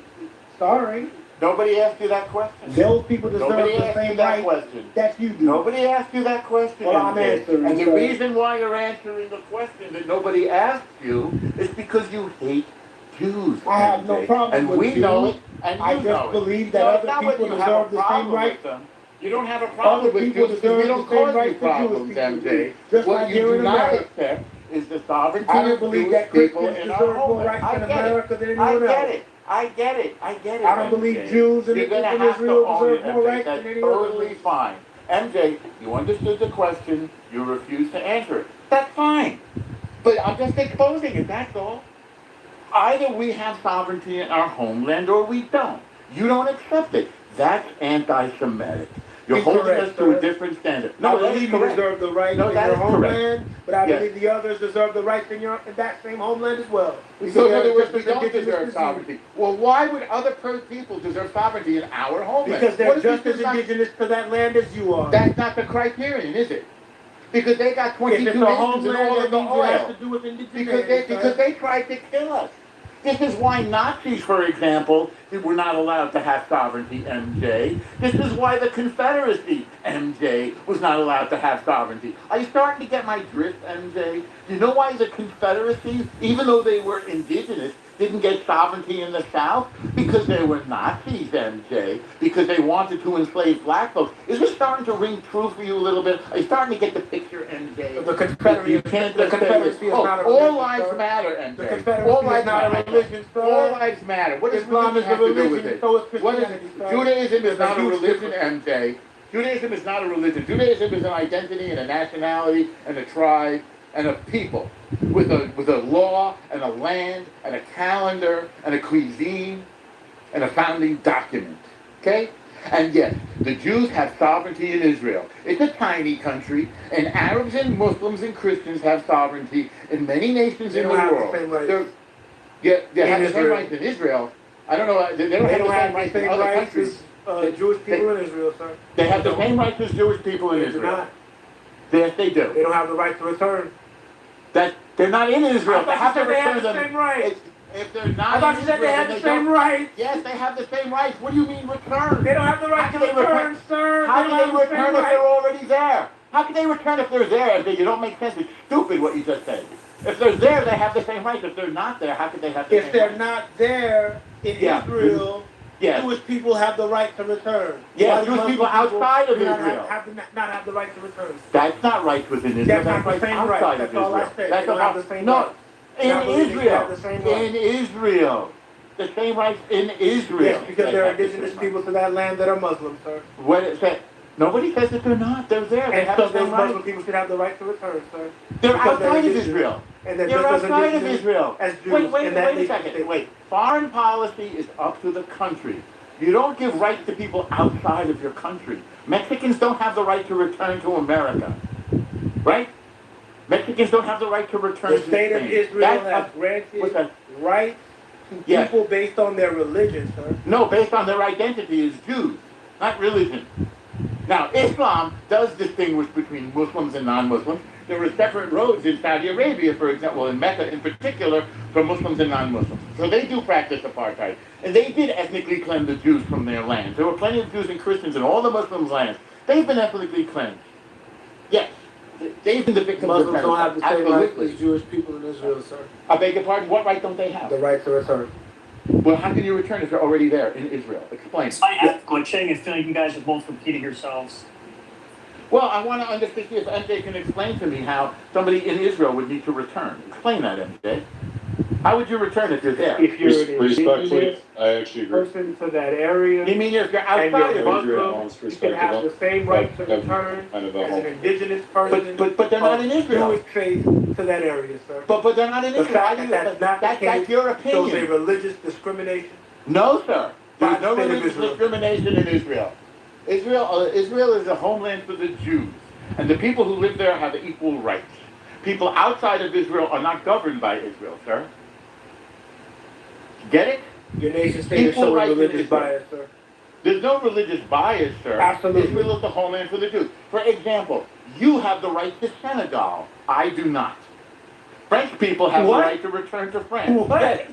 Sorry. Nobody asked you that question. Those people deserve Nobody the asked you same that right question. that you do. Nobody asked you that question. Well, I'm MJ. answering, And the sir. reason why you're answering the question that nobody asked you is because you hate Jews. I have no MJ. problem and with we Jews. know it, and you I know just it. believe that No, it's other not whether people you have a deserve the same problem right. with them. You don't have a problem Other with people Jews because we deserve don't the same cause you rights that Jewish problems, people MJ. do. Just What like you here do in not America. accept is the sovereignty I don't of believe Jewish that people Christians in our deserve more homeland. rights I in get America it. than I anyone get else. it. I get it. I get it. I don't MJ. believe Jews and You're the gonna people in have to Israel own it, deserve more MJ. rights That's than any other totally race. fine. MJ, you understood the question. You refused to answer it. That's fine. But I'm just exposing it. That's all. Either we have sovereignty in our homeland or we don't. You don't accept it. That's anti-Semitic. You're holding us Incorrect, to a sir. different standard. I No, that is believe you correct. deserve the rights No, in that your is correct. homeland, but I Yes. believe the others deserve the rights in that same homeland as well. So in they're other words, just we as don't indigenous deserve as you. sovereignty. Well, why would other people deserve sovereignty in our homeland? Because they're What if just we as decide- indigenous to that land as you are. That's not the criterion, is it? Because they got If 22 it's a nations and homeland, all that of the means it has oil. to do with indigeneity. Because they tried to kill us. This is why Nazis, for example, were not allowed to have sovereignty, MJ. This is why the Confederacy, MJ, was not allowed to have sovereignty. Are you starting to get my drift, MJ? You know why the Confederacy, even though they were indigenous, didn't get sovereignty in the South? Because they were Nazis, MJ. Because they wanted to enslave black folks. Is this starting to ring true for you a little bit? Are you starting to get the picture, MJ? The Confederacy, You can't just say Confederacy this. is not a All religion, lives sir. matter, The MJ. Confederacy All is lives not a matter. religion, sir. All lives matter. What does Islam religion is a have to do with religion, it? so is What Christianity, is, sir. Judaism is There's a not a huge religion, difference. MJ. Judaism is not a religion. Judaism is an identity and a nationality and a tribe and a people with a law and a land and a calendar and a cuisine and a founding document. Okay? And yes, the Jews have sovereignty in Israel. It's a tiny country, and Arabs and Muslims and Christians have sovereignty in many nations They in don't the have the world. same rights. Yeah, they In have the same Israel. rights in Israel. I don't know. They don't They have don't the have same the rights in same other rights countries. as Jewish people in Israel, sir. They have the don't. same rights as Jewish people in They do Israel. not. Yes, they do. They don't have the right to return. That they're not in Israel. I They thought have you to said they had return the them. same rights. If they're not I thought in you said Israel, they had then the same don't- rights. Yes, they have the same rights. What do you mean return? They don't have the right How to can they return, sir. How They can don't they have the same return if they're rights. already there? How can they return if they're there? You don't make sense. It's stupid what you just said. If they're there, they have the same rights. If they're not there, how could they have the If same they're rights? not there in Yeah. Israel, Yes. Jewish people have the right to return. Yes, While Jewish Muslim people outside of do not Israel. not have the right to return. That's not rights within Israel. That's That's not the rights same right. outside That's of all I Israel. said. That's They don't about- have the same no, rights. in I believe they should Israel. have the same rights. In Israel. The same rights in Israel. Yes, because They there are have the indigenous same people to that land that are Muslim, sir. rights. What it said. Nobody says that they're not. They're there. They And have so the those same Muslim rights. people should have the right to return, sir. They're Because outside of indigenous. Israel. And they're You're just as outside of indigenous Israel. as Jews Wait in that a nation second. state. Wait. Foreign policy is up to the country. You don't give rights to people outside of your country. Mexicans don't have the right to return to America. Right? Mexicans don't have the right to return The to state of Spain. Israel That's has what's granted that? rights to Yes. people based on their religion, sir. No, based on their identity as Jews, not religion. Now, Islam does distinguish between Muslims and non-Muslims. There are separate roads in Saudi Arabia, for example, in Mecca in particular, for Muslims and non-Muslims. So they do practice apartheid. And they did ethnically cleanse the Jews from their lands. There were plenty of Jews and Christians in all the Muslims' lands. They've been ethnically cleansed. Yes. They've been the victims of Muslims don't have the same rights Absolutely. as Jewish people in Israel, sir. I beg your pardon, what right don't they have? The right to return. Well, how can you return if they're already there in Israel? Explain. I have glitching. I feel like you guys are both repeating yourselves. Well, I want to understand if MJ can explain to me how somebody in Israel would need to return. Explain that, MJ. How would you return if you're there? If you're an Respectfully, indigenous I actually agree. person to that area, You mean if you're and outside you're of I agree Israel? on Muslim, Alan's you can perspective. have the same right to Kevin, return kind of as a an indigenous person But they're not in of Israel. Jewish faith to that area, sir. But they're not in The Israel. Why fact do you? that that's not the That's case your shows a opinion. religious discrimination. No, sir. By There's the no state of religious Israel. discrimination in Israel. Israel is a homeland for the Jews, and the people who live there have equal rights. People outside of Israel are not governed by Israel, sir. Get it? Your nation state is Equal showing rights in religious Israel. bias, sir. There's no religious bias, sir. Absolutely. Israel is the homeland for the Jews. For example, you have the right to Senegal. I do not. French people have What? the right to return to France. What? Yes.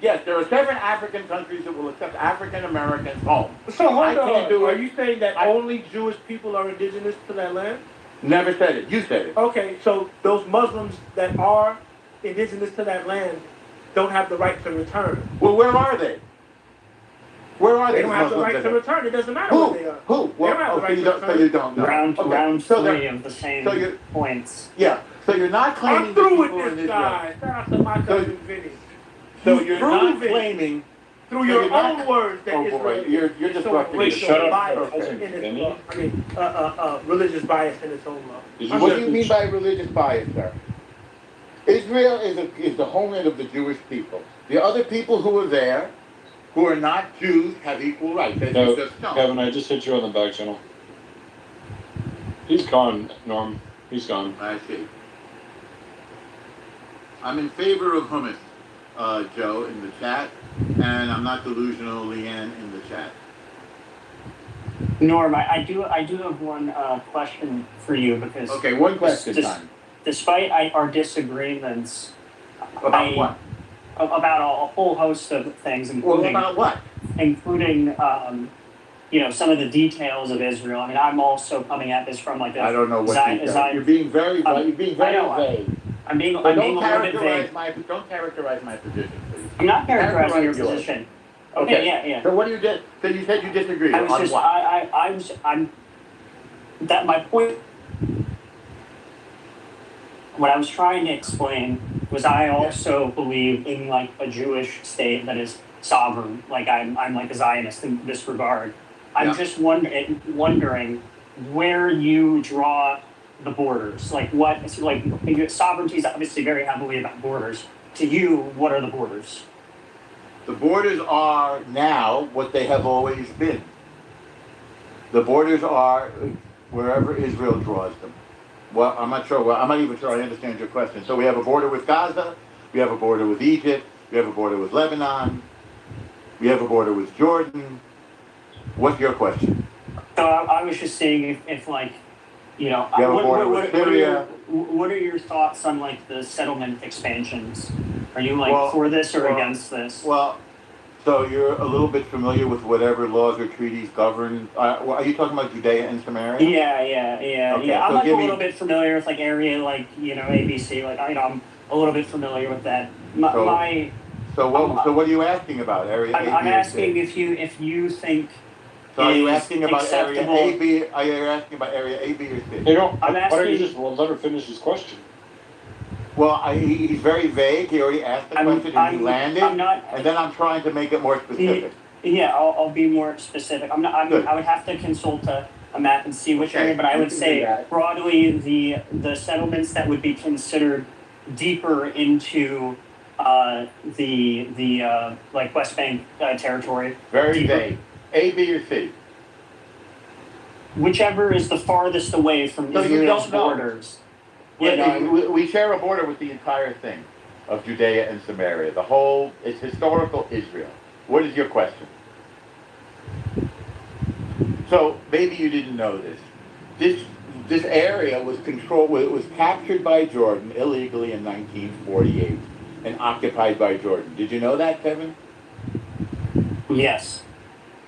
Yes, there are 7 African countries that will accept African Americans home. So hold I can't on. do Are it. you saying that only Jewish people are indigenous to that land? Never said it. You said it. Okay, so those Muslims that are indigenous to that land don't have the right to return. Well, where are they? Where are They these don't have the Muslims right that to return. It doesn't matter Who? where they are. Who? They Well, don't have the so right you to don't, so return. you don't know. Round so three of the same so you're, points. yeah. So you're not claiming I'm through that with people in this Israel. guy. Shout out to my cousin Vinny. So you're not proven claiming through so your you're not- own words that Oh, Israel boy, you're is disrupting showing me. racial Shut up, bias cousin in its Vinny. law. I mean, religious bias in its own law. What do you mean by religious bias, sir? Israel is the homeland of the Jewish people. The other people who are there, who are not Jews, have equal rights. As you just know. Kevin, I just hit you on the back channel. He's gone, Norm. He's gone. I see. I'm in favor of hummus, Joe, in the chat, and I'm not delusional, Leanne, in the chat. Norm, I do have one question for you because Okay, one question time. Despite our disagreements About what? about a whole host of things, Well, about what? including some of the details of Israel. I mean, I'm also coming at this from like a I don't know what details. You're being very vague. I'm being a Don't little bit vague. don't characterize my position, please. I'm not characterizing your Characterize yours. position. Okay, yeah. So what do you did? So you said you disagree I was on just what? I'm that my point. What I was trying to explain was I also believe in like a Jewish state that is sovereign. Like I'm like a Zionist in this regard. I'm just wondering where you draw the borders. Like what? It's like sovereignty is obviously very heavily about borders. To you, what are the borders? The borders are now what they have always been. The borders are wherever Israel draws them. Well, I'm not sure. Well, I'm not even sure I understand your question. So we have a border with Gaza, we have a border with Egypt, we have a border with Lebanon, we have a border with Jordan. What's your question? So I was just saying if like, you have a border with Syria. What are your thoughts on like the settlement expansions? Are you like for this or against this? Well, so you're a little bit familiar with whatever laws or treaties govern. Are you talking about Judea and Samaria? Yeah. Okay, I'm so like a little bit familiar with like area like ABC. Like I'm a little bit familiar with that. So what are you asking about? Area A, B, I'm or asking C? if you think. So are you asking about acceptable. area A, B? Are you asking about area A, B, or C? You know, I'm why don't you asking- just let her finish his question? Well, he's very vague. He already asked the question and he landed. I'm not, and then I'm trying to make it more specific. Yeah, I'll be more specific. Good. I would have to consult a map and see which Okay, area, but I you would can do say that. broadly the settlements that would be considered deeper into the like West Bank territory. Very deeper. vague. A, B, or C? Whichever is the farthest away from So you Israel's don't know. borders. Yeah, we share a border with the entire thing of Judea and Samaria. The whole, it's historical Israel. What is your question? So maybe you didn't know this. This area was controlled. It was captured by Jordan illegally in 1948 and occupied by Jordan. Did you know that, Kevin? Yes.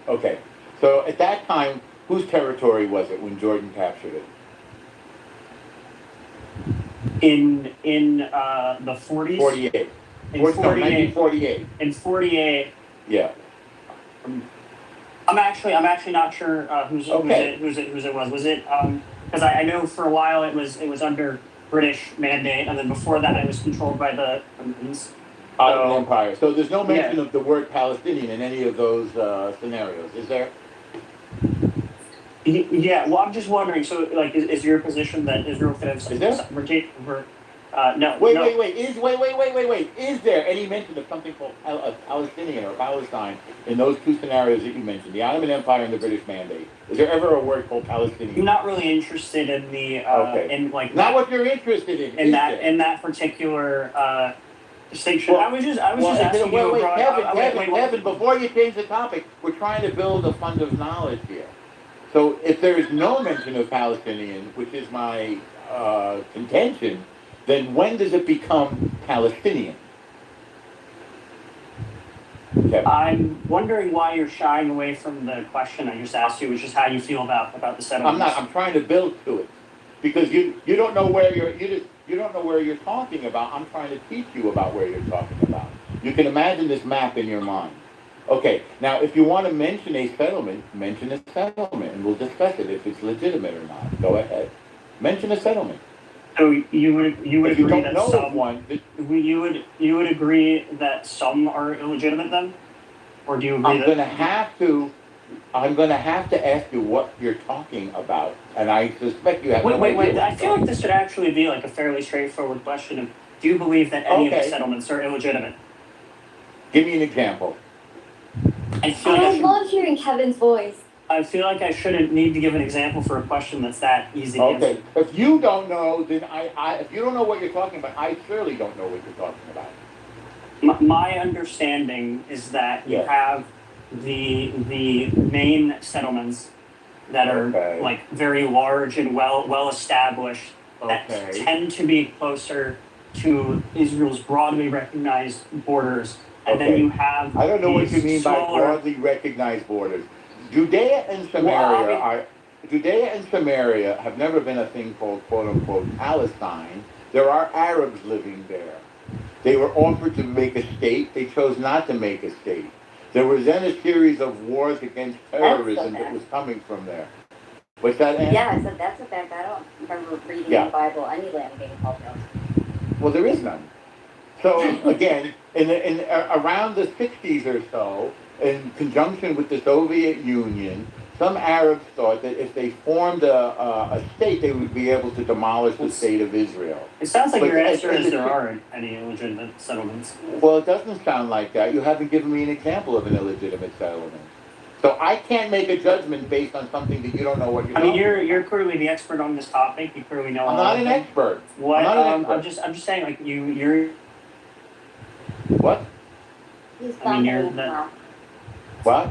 Okay. So at that time, whose territory was it when Jordan captured it? In the 40s. 48. In 1948. In 48. Yeah. I'm actually not sure whose Okay. it was. Was it because I know for a while it was under British mandate, and then before that it was controlled by the Ottomans. Ottoman Empire. So there's no mention of the word Palestinian in any of those scenarios, is there? Yeah, well, I'm just wondering. So, like, is your position that Israel could have sovereignty over? No. Wait. Is there any mention of something called a Palestinian or Palestine in those two scenarios that you mentioned, the Ottoman Empire and the British Mandate? Is there ever a word called Palestinian? I'm not really interested in the in like not what you're interested in that particular distinction. Well, I was just asking you. Kevin, before you change the topic, we're trying to build a fund of knowledge here. So if there is no mention of Palestinian, which is my contention, then when does it become Palestinian? Kevin. I'm wondering why you're shying away from the question I just asked you, which is how you feel about the settlements. I'm not. I'm trying to build to it because you don't know where you don't know where you're talking about. I'm trying to teach you about where you're talking about. You can imagine this map in your mind. Okay, now if you want to mention a settlement, mention a settlement, and we'll discuss it if it's legitimate or not. Go ahead, mention a settlement. So you would if agree you that know some one, you would agree that some are illegitimate then, or do you agree I'm going to have to ask you what you're talking about, and I suspect you have. Wait. I feel like this should actually be like a fairly straightforward question of: do you believe that any of the settlements are illegitimate? Give me an example. I love hearing Kevin's voice. I feel like I shouldn't need to give an example for a question that's that easy to answer. Okay, if you don't know, then if you don't know what you're talking about, I surely don't know what you're talking about. My understanding is that you have the main settlements that are like very large and well established that tend to be closer to Israel's broadly recognized borders. And then you have I don't know what you mean by broadly recognized borders. Judea and Samaria have never been a thing called quote unquote Palestine. There are Arabs living there. They were offered to make a state. They chose not to make a state. There was then a series of wars against terrorism that was coming from there. What's that, Anne? Yeah, I said that's a fact. I don't remember reading in the Bible any land being called Palestine. Well, there is none. So again, in around the 60s or so, in conjunction with the Soviet Union, some Arabs thought that if they formed a state, they would be able to demolish the state of Israel. It sounds like your answer is there aren't any illegitimate settlements. Well, it doesn't sound like that. You haven't given me an example of an illegitimate settlement. So I can't make a judgment based on something that you don't know what you're talking about. You're clearly the expert on this topic. You clearly know. I'm not an expert. What? I'm not an expert. I'm just saying, like you're. What? What?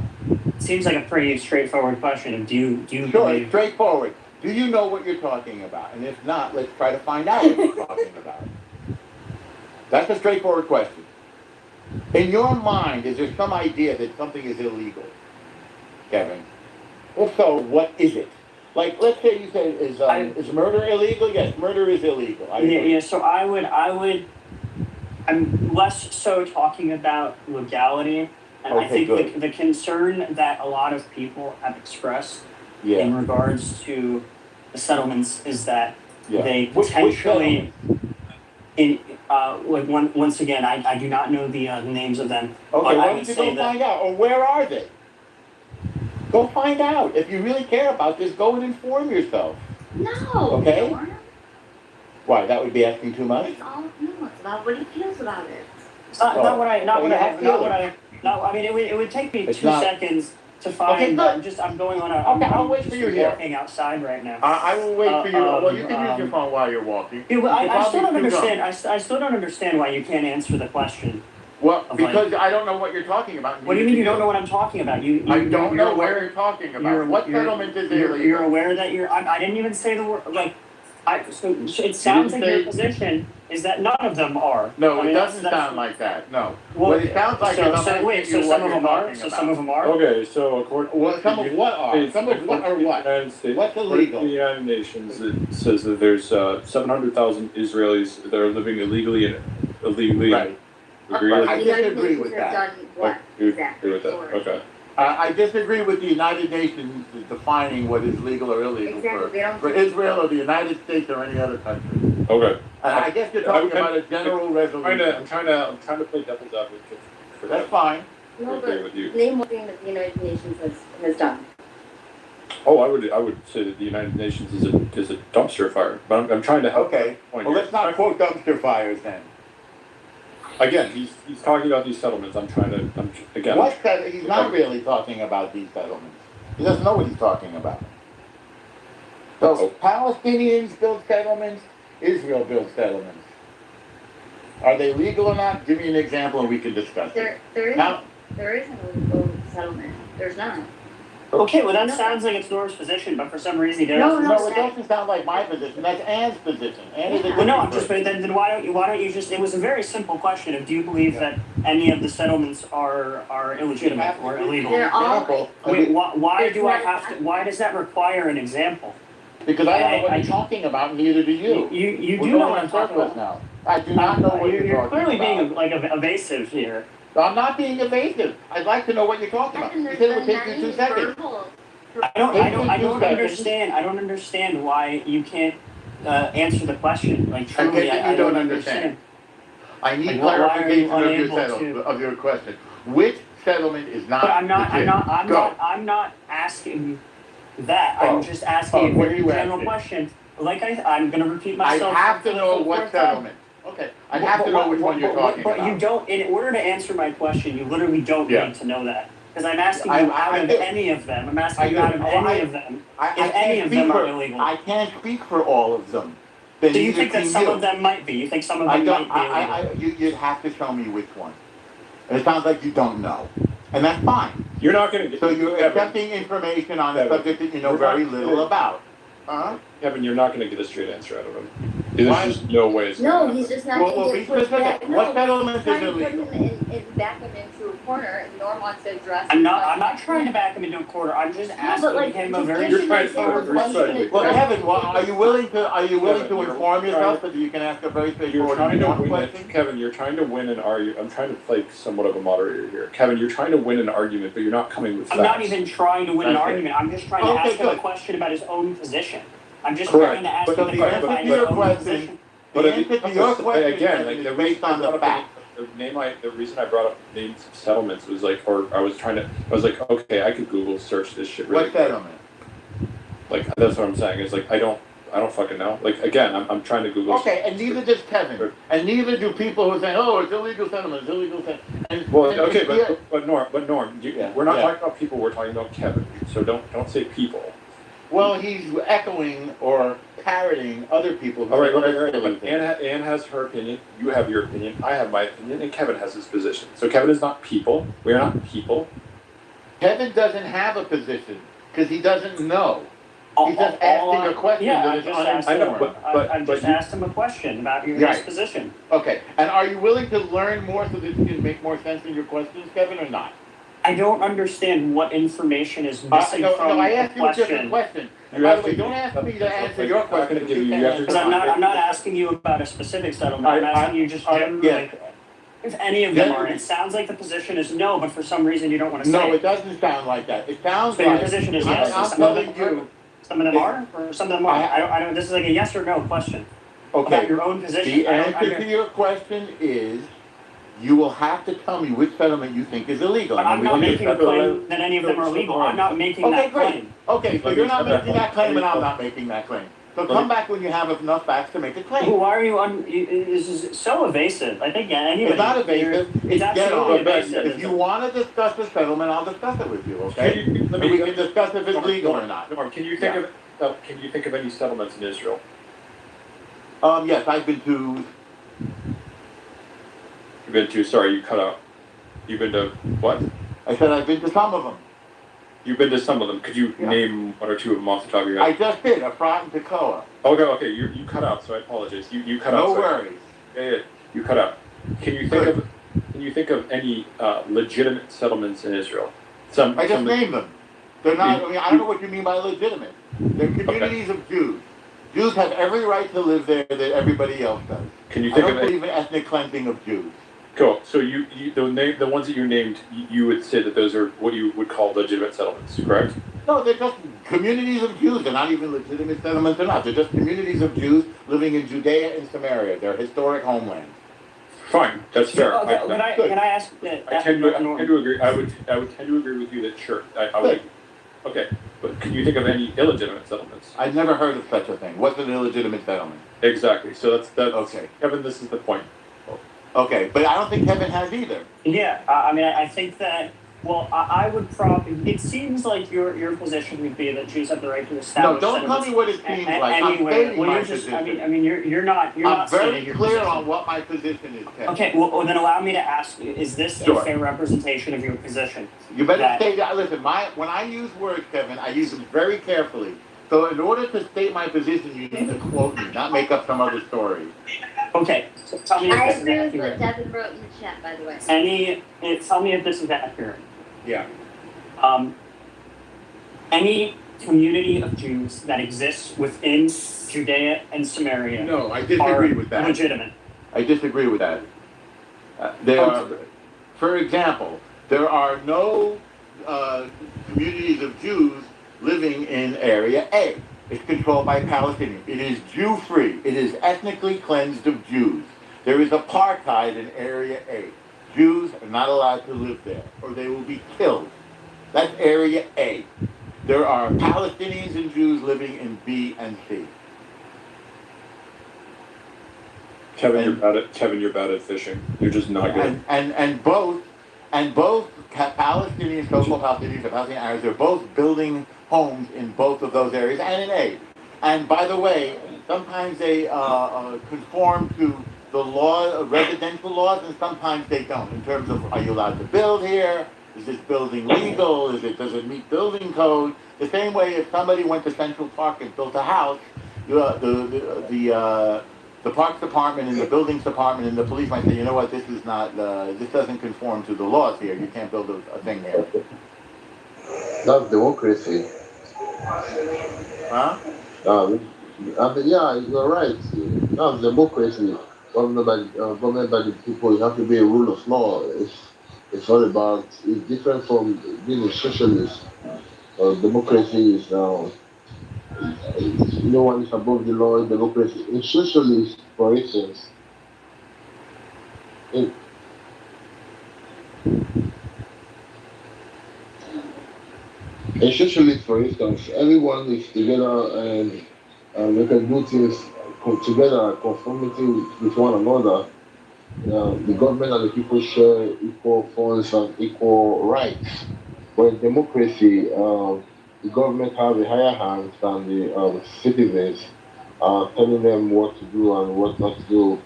Seems like a pretty straightforward question. Do you Sure, believe... it's straightforward. Do you know what you're talking about? And if not, let's try to find out what you're talking about. That's a straightforward question. In your mind, is there some idea that something is illegal, Kevin? If so, what is it? Like, let's say you say, is murder illegal? Yes, murder is illegal. Yeah, so I'm less so talking about legality. And I think the concern that a lot of people have expressed in regards to the settlements is that they potentially, once again, I do not know the names of them. Okay, why don't you go find out? Or where are they? Go find out. If you really care about this, go and inform yourself. No. Okay? Why? That would be asking too much? It's about what he feels about it. I mean, it would take me 2 seconds to find. Okay, I'm going on a. I'll wait for you here. Walking outside right now. I will wait for you. Well, you can use your phone while you're walking. I still don't understand. I still don't understand why you can't answer the question. Well, because I don't know what you're talking about. What do you mean you don't know what I'm talking about? I don't know what you're talking about. What settlement is illegal? You're aware that I didn't even say the word like. So it sounds like your position is that none of them are. No, it doesn't sound like that. No. Well, what it sounds like is some of them are. So some of them are. Okay, so according some of what are? Some of what are what? What's illegal? The United Nations, it says that there's 700,000 Israelis that are living illegally and illegally. Right. I disagree with that. What? You agree with that? Okay. I disagree with the United Nations defining what is legal or illegal Exactly, they don't for Israel or the United States or any other country. Okay. And I guess you're talking about a general resolution. I'm trying to play devil's advocate. That's fine. No, agree but with you. name one thing that the United Nations has done. Oh, I would say that the United Nations is a dumpster fire. But I'm trying to help. Okay. Well, let's not quote dumpster fires then. Again, he's talking about these settlements. He's not really talking about these settlements. He doesn't know what he's talking about. So Palestinians build settlements, Israel builds settlements. Are they legal or not? Give me an example and we can discuss it. There isn't a legal settlement. There's none. Okay, well that sounds like it's Norm's position, but for some reason he doesn't. No, it doesn't sound like my position. That's Ann's position. Ann is a Well, no, I'm different just. But then why don't you just? It was a very simple question of do you believe that any of the settlements are illegitimate or illegal? They're all. Wait, why do I have to? Why does that require an example? Because I don't know what you're talking about, neither do you. You We're do know going what in I'm talking circles about. now. I do not know what you're You're talking clearly about. being evasive here. I'm not being evasive. I'd like to know what you're talking about. You said it would take you 2 seconds. I don't understand. I don't understand why you can't answer the question. Like truly, I don't understand. I need Like, why are you clarification of your question. Which settlement is not? But I'm legit? I'm not asking that. I'm just asking a what are very you general asking? question. Like I'm going to repeat I myself. have to know what settlement. Okay, I have to know which one you're talking about. But you don't. In order to answer my question, you literally don't need to know that. Because I'm asking you out of any of them. I'm asking you out of any of them. If any of them are illegal. I can't speak for all of them. Do you think that some of them might be? You think some of them might be illegal? You'd have to tell me which one. And it sounds like you don't know. And that's fine. You're not going to. So you're accepting information on a subject that you know very little about. Kevin, you're not going to get a straight answer out of him. There's just no way. No, he's just not. Well, be specific. What settlement is illegal? Back him into a corner, and Norm wants to address. I'm not trying to back him into a corner. I'm just asking him a very straightforward question. Well, Kevin, are you willing to inform yourself so that you can ask a very straightforward question? Kevin, you're trying to win an argument. I'm trying to play somewhat of a moderator here. Kevin, you're trying to win an argument, but you're not coming with facts. I'm not even trying to win an argument. I'm just trying to ask him a question about his own position. I'm just trying to ask him to clarify his own position. But the answer to your question again, like is based on the fact. The reason I brought up names of settlements was like, I was like, okay, I could Google search this shit. Really what settlement? Like that's what I'm saying. It's like I don't fucking know. Like again, I'm trying to Google. Okay, and neither does Kevin, and neither do people who say, "Oh, it's illegal settlement, it's illegal settlement." But Norm, we're not talking about people. We're talking about Kevin. So don't say people. Well, he's echoing or parroting other people. All right. Anne has her opinion. You have your opinion. I have my opinion, and Kevin has his position. So Kevin is not people. We are not people. Kevin doesn't have a position because he doesn't know. He's just asking a question. Yeah, I just asked him a question about his position. Okay, and are you willing to learn more so that you can make more sense in your questions, Kevin, or not? I don't understand what information is missing from I the asked you a different question. And by the way, don't ask me to answer your question. Because I'm not asking you about a specific settlement. I'm asking you just generally if any of them are. And it sounds like the position is no, but for some reason you don't want to say. No, it doesn't sound like that. It sounds like your position is yes. I'm telling you. Some of them are, or some of them aren't. I don't. This is like a yes or no question. Okay. About your own position. The answer to your question is. You will have to tell me which settlement you think is illegal. But I'm not making a claim that any of them are illegal. I'm not making that claim. Okay, so you're not making that claim and I'm not making that claim. So come back when you have enough facts to make a claim. Why are you this is so evasive. I think anybody... It's not evasive. It's absolutely evasive. If you want to discuss the settlement, I'll discuss it with you, okay? And we can discuss if it's legal or not. Can you think of any settlements in Israel? Yes, I've been to... Sorry, you cut out. You've been to what? I said I've been to some of them. You've been to some of them. Could you name one or two of them off the top of your head? I just did, Efrat and Tekoa. Okay, you cut out, so I apologize. You cut out. No worries. Yeah, you cut out. Can you think of any legitimate settlements in Israel? I just named them. They're not. I don't know what you mean by legitimate. They're communities of Jews. Jews have every right to live there that everybody else does. Can you think I don't believe in ethnic cleansing of Jews. Cool. So the ones that you named, you would say that those are what you would call legitimate settlements, correct? No, they're just communities of Jews. They're not even legitimate settlements or not. They're just communities of Jews living in Judea and Samaria, their historic homeland. Fine, that's fair. Okay, can I ask that? I tend to agree. I would tend to agree with you that sure. I would. Okay, but can you think of any illegitimate settlements? I've never heard of such a thing. What's an illegitimate settlement? Exactly. So that's okay. Kevin, this is the point. Okay, but I don't think Kevin has either. Yeah, I mean, I think that. Well, I would probably. It seems like your position would be that Jews have the right to establish. No, don't tell me what it seems like. Anyway, well, you're just. I mean, you're not. I'm very clear on what my position is, Kevin. Okay, well, then allow me to ask you: is this Sure. a fair representation of your position? You better say that. Listen, when I use words, Kevin, I use them very carefully. So in order to state my position, you need to quote me, not make up some other story. Okay, so tell me if I this is agree with accurate. what Devin wrote in the chat, by the way. Tell me if this is accurate. Yeah. Any community of Jews that exists within Judea and Samaria. No, I disagree with that. Legitimate. I disagree with that. For example, there are no communities of Jews living in Area A. It's controlled by Palestinians. It is Jew-free. It is ethnically cleansed of Jews. There is apartheid in Area A. Jews are not allowed to live there, or they will be killed. That's Area A. There are Palestinians and Jews living in B and C. Kevin, you're bad at fishing. You're just not good. And both Palestinians, so-called Palestinians, and Palestinian Arabs, they're both building homes in both of those areas and in A. And by the way, sometimes they conform to the law, residential laws, and sometimes they don't. In terms of, are you allowed to build here? Is this building legal? Does it meet building code? The same way, if somebody went to Central Park and built a house, the Parks Department and the Buildings Department and the police might say, you know what, this is not, this doesn't conform to the laws here. You can't build a thing here. That's democracy. Huh? Yeah, you're right. That's democracy. Government by the people. You have to be a rule of law. It's all about. It's different from being a socialist. Democracy is no one is above the law in democracy. In socialist, for instance, in socialist, for instance, everyone is together and we can do things together, conformity with one another. The government and the people share equal funds and equal rights. But in democracy, the government has a higher hand than the citizens, telling them what to do and what not to do.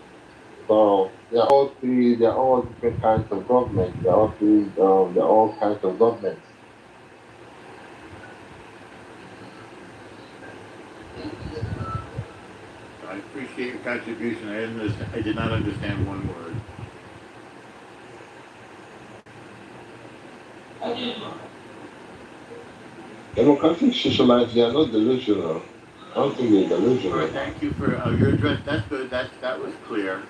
So they're all different kinds of government. They're all kinds of governments. I appreciate your contribution. I did not understand one word. Democratic socialites, they are not delusional. I don't think they're delusional. Right, thank you for your address. That's good. That was clear.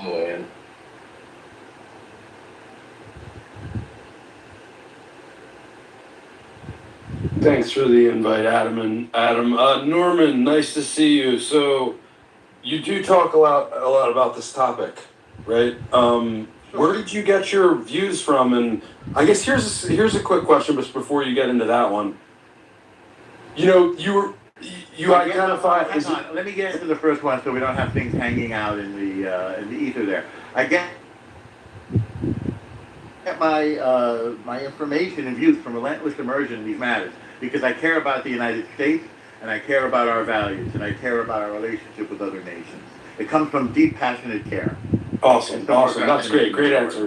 Man. Thanks for the invite, Adam and Adam. Norman, nice to see you. So, you do talk a lot about this topic, right? Where did you get your views from? And I guess here's a quick question, just before you get into that one. You know, you identify Hang on, let me get into the first one so we don't have things hanging out in the ether there. I get my information and views from relentless immersion in these matters because I care about the United States and I care about our values and I care about our relationship with other nations. It comes from deep, passionate care. Awesome. That's great. Great answer.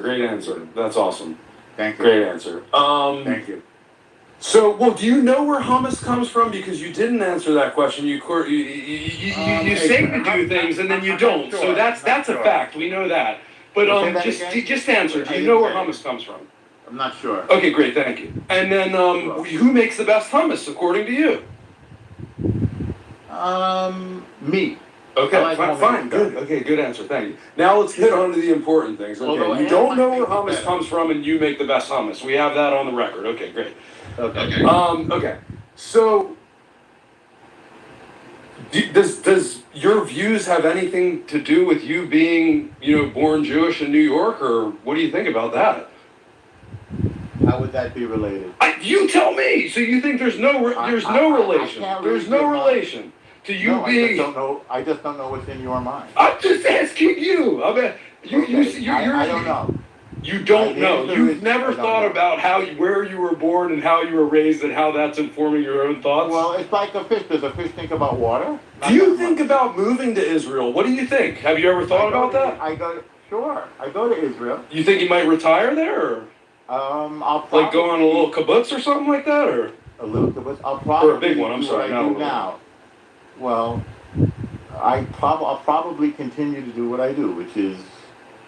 That's awesome. Thank you. Great answer. Thank you. So, well, do you know where hummus comes from? Because you didn't answer that question. You say to do things and then you don't. So that's a fact. We know that. But just answer. Do you know where hummus comes from? I'm not sure. Okay, great. Thank you. And then, who makes the best hummus according to you? Me. Okay, fine, good. Okay, good answer. Thank you. Now let's get on to the important things. Okay, you don't know where hummus comes from, and you make the best hummus. We have that on the record. Okay, great. Okay. Okay. So, does your views have anything to do with you being, born Jewish in New York, or what do you think about that? How would that be related? You tell me. So you think there's no relation? There's no relation to you being. I just don't know what's in your mind. I'm just asking you. I mean, I don't know. You don't know. You've never thought about where you were born and how you were raised and how that's informing your own thoughts? Well, it's like a fish. Does a fish think about water? Do you think about moving to Israel? What do you think? Have you ever thought about that? Sure. I go to Israel. You think you might retire there, or I'll probably like go on a little kibbutz or something like that, or a little kibbutz. I'll probably or a big one. I'm sorry. What I do now. Well, I'll probably continue to do what I do, which is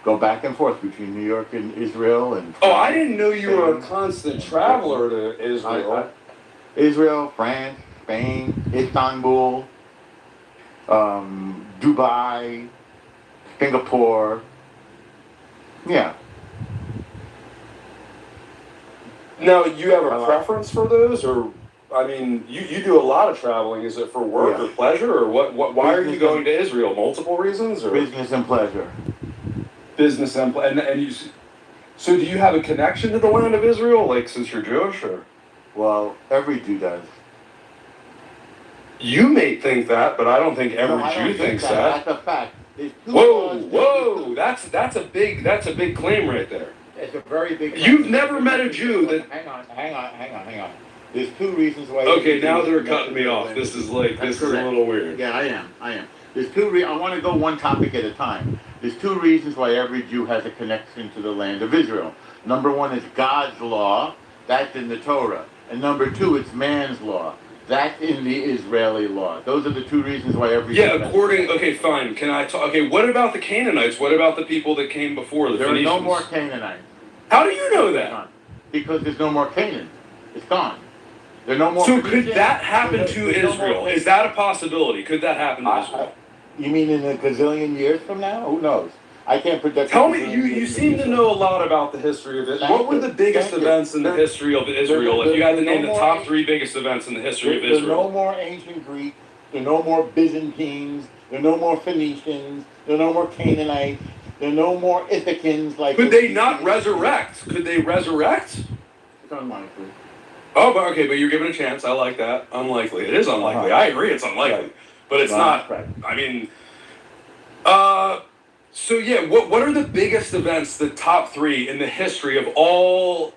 go back and forth between New York and Israel and. Oh, I didn't know you were a constant traveler to Israel. Israel, France, Spain, Istanbul, Dubai, Singapore. Yeah. Now, you have a preference for those, or I mean, you do a lot of traveling. Is it for work or pleasure, or what? Why are you going to Israel? Multiple reasons, or business and pleasure. Business and you. So, do you have a connection to the land of Israel, like since you're Jewish, or? Well, every Jew does. You may think that, but I don't think every Jew thinks that. That's a fact. Whoa! That's a big claim right there. It's a very big claim. You've never met a Jew that. Hang on. There's two reasons why. Okay, now they're cutting me off. This is a little weird. Yeah, I am. There's two. I want to go one topic at a time. There's two reasons why every Jew has a connection to the land of Israel. Number one is God's law. That's in the Torah. And number two, it's man's law. That's in the Israeli law. Those are the two reasons why every Jew has okay, fine. Can I talk? Okay, what about the Canaanites? What about the people that came before the Phoenicians? There are no more Canaanites. How do you know that? Because there's no more Canaan. It's gone. There are no more. So could that happen to Israel? Is that a possibility? Could that happen to Israel? You mean in a gazillion years from now? Who knows? I can't predict. Tell me, you seem to know a lot about the history of it. What were the biggest events in the history of Israel? If you had to name the top three biggest events in the history of Israel. There are no more ancient Greeks. There are no more Byzantines. There are no more Phoenicians. There are no more Canaanites. There are no more Ithacans. Could they not resurrect? Could they resurrect? It's unlikely. Oh, but okay, but you're given a chance. I like that. Unlikely. It is unlikely. I agree. It's unlikely, but it's not. Right. I mean, So yeah, what are the biggest events, the top three in the history of all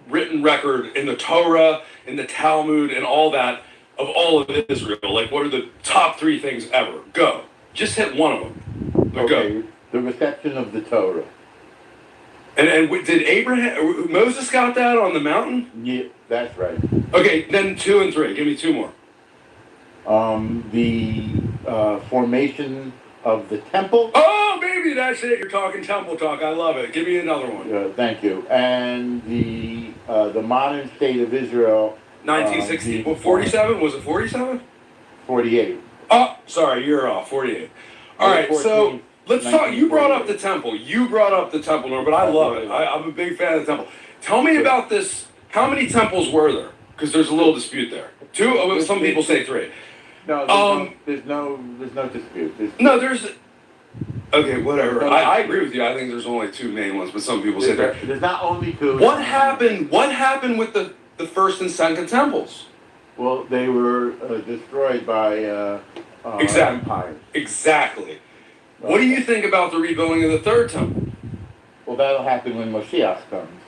written record in the Torah, in the Talmud, and all that of all of Israel? Like, what are the top three things ever? Go. Just hit one of them. But okay. Go. The reception of the Torah. And did Moses got that on the mountain? Yeah, that's right. Okay, then 2 and 3. Give me two more. The formation of the temple. Oh, baby, that's it. You're talking temple talk. I love it. Give me another one. Thank you. And the modern state of Israel. 1960. 47? Was it 47? 48. Oh, sorry, you're off. 48. All right, so let's talk. You brought up the temple. Norm, but I love it. I'm a big fan of the temple. Tell me about this. How many temples were there? Because there's a little dispute there. 2? Some people say 3. No, there's no dispute. There's. Okay, whatever. I agree with you. I think there's only 2 main ones, but some people say 3. There's not only 2. What happened with the first and second temples? Well, they were destroyed by Exactly. empires. Exactly. What do you think about the rebuilding of the third temple? Well, that'll happen when Moshiach comes.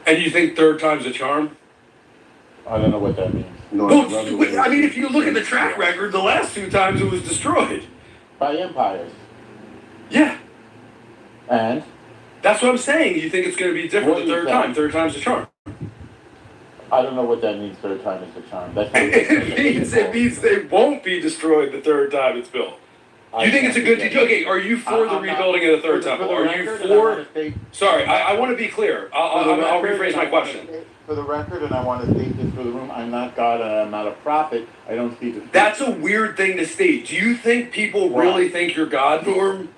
And you think third time's a charm? I don't know what that means. Well, I mean, if you look at the track record, the last 2 times it was destroyed. By empires. Yeah. And? That's what I'm saying. You think it's going to be different the third time? Third time's a charm. I don't know what that means, third time is a charm. That's it means they won't be destroyed the third time it's built. You think it's a good deal? Okay, are you for the rebuilding of the third temple? Are you for... Sorry, I want to be clear. I'll rephrase my question. For the record, and I want to state this for the room, I'm not God and I'm not a prophet. I don't see the... That's a weird thing to state. Do you think people really think you're God, Norm?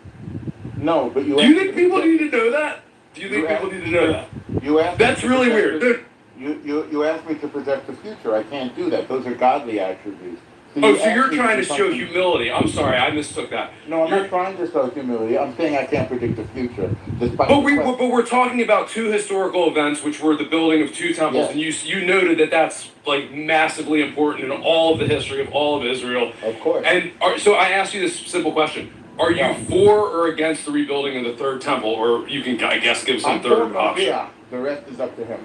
No, but you... Do you think people need to know that? Do you think people need to know that? You asked That's really weird. Dude. You asked me to project the future. I can't do that. Those are godly attributes. So you're trying to show humility. I'm sorry, I mistook that. No, I'm not trying to show humility. I'm saying I can't predict the future. But we're talking about 2 historical events, which were the building of 2 temples, and you noted that that's like massively important in all of the history of all of Israel. Of course. And so I asked you this simple question: are you for or against the rebuilding of the third temple, or you can, I guess, give some third option? Yeah, the rest is up to him.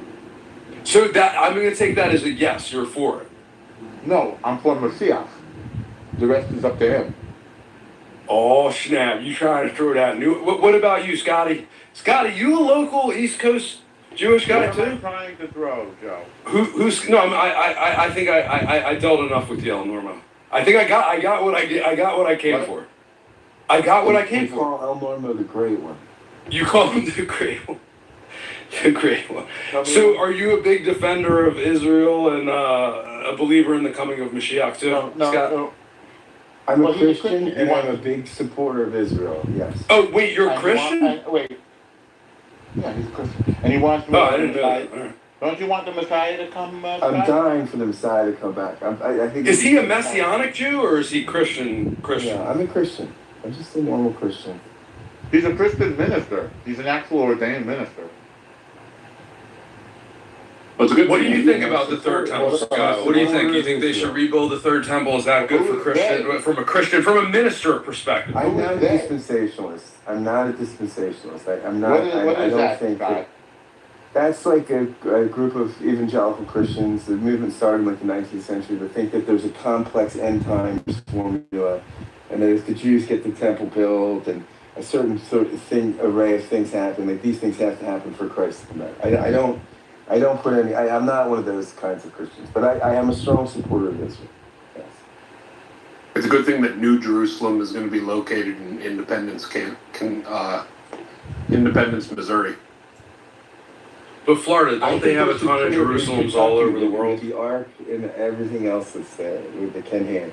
So that I'm going to take that as a yes. You're for it. No, I'm for Messiah. The rest is up to him. Oh, snap. You trying to throw that new... What about you, Scotty? Scotty, you a local East Coast Jewish guy, too? What am I trying to throw, Joe? Who's... No, I think I dealt enough with you, Norma. I think I got what I came for. I got what I came for. You call El Norma the Great One. You call him the Great One. The Great One. So, are you a big defender of Israel and a believer in the coming of Mashiach, too, Scott? No. I'm a Christian and I'm a big supporter of Israel, yes. Oh, wait, you're a Christian? Wait. Yeah, he's Christian. And he wants I didn't know that. Right. Don't you want the Messiah to come I'm dying for the Messiah to come back. I think. Is he a Messianic Jew or is he Christian? Yeah, I'm a Christian. I'm just a normal Christian. He's a Christian minister. He's an actual ordained minister. What do you think about the third temple, Scott? What do you think? You think they should rebuild the third temple? Is that good for from a minister perspective? I'm not a dispensationalist. I'm not a dispensationalist. I'm not. I don't think that. That's like a group of evangelical Christians. The movement started in like the 19th century. That think that there's a complex end times formula, and that if the Jews get the temple built and a certain sort of array of things happen, like these things have to happen for Christ to come back. I don't put any. I'm not one of those kinds of Christians, but I am a strong supporter of Israel. Yes. It's a good thing that New Jerusalem is going to be located in Independence, Independence, Missouri. But Florida, don't they have a ton of Jerusalems all over the world? The Ark and everything else that's there with the Ken Ham.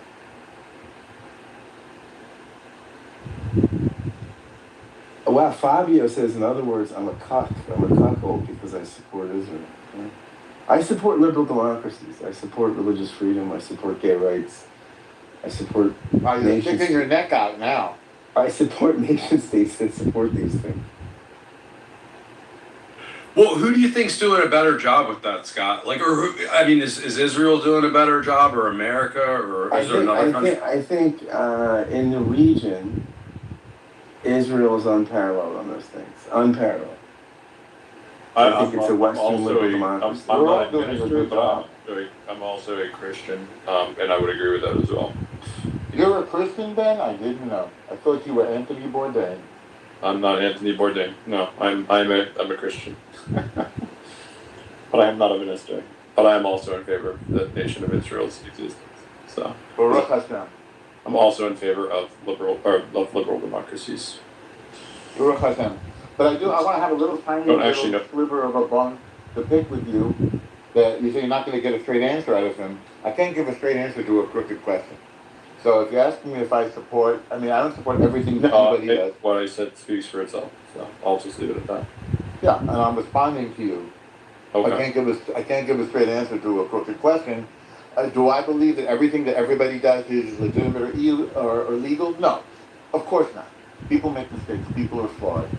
Wow, Fabio says, in other words, I'm a cuckold because I support Israel. I support liberal democracies. I support religious freedom. I support gay rights. I support You're sticking your neck out now. I support nation states that support these things. Well, who do you think's doing a better job with that, Scott? Like, or who, I mean, is Israel doing a better job, or America, or is there another country? I think in the region, Israel is unparalleled on those things. Unparalleled. I think it's a Western liberal democracy. I'm not a minister, but I'm also a Christian, and I would agree with that as well. You're a Christian, Ben? I didn't know. I thought you were Anthony Bourdain. I'm not Anthony Bourdain. No, I'm a Christian. But I am not a minister. But I am also in favor of the nation of Israel's existence. So Baruch Hashem. I'm also in favor of liberal democracies. Baruch Hashem. But I want to have a little tiny sliver of a bone to pick with you that you say you're not going to get a straight answer out of him. I can't give a straight answer to a crooked question. So if you're asking me if I support, I don't support everything that anybody does. What I said speaks for itself. So I'll just leave it at that. Yeah, and I'm responding to you. Okay. I can't give a straight answer to a crooked question. Do I believe that everything that everybody does is legitimate or legal? No, of course not. People make mistakes. People are flawed.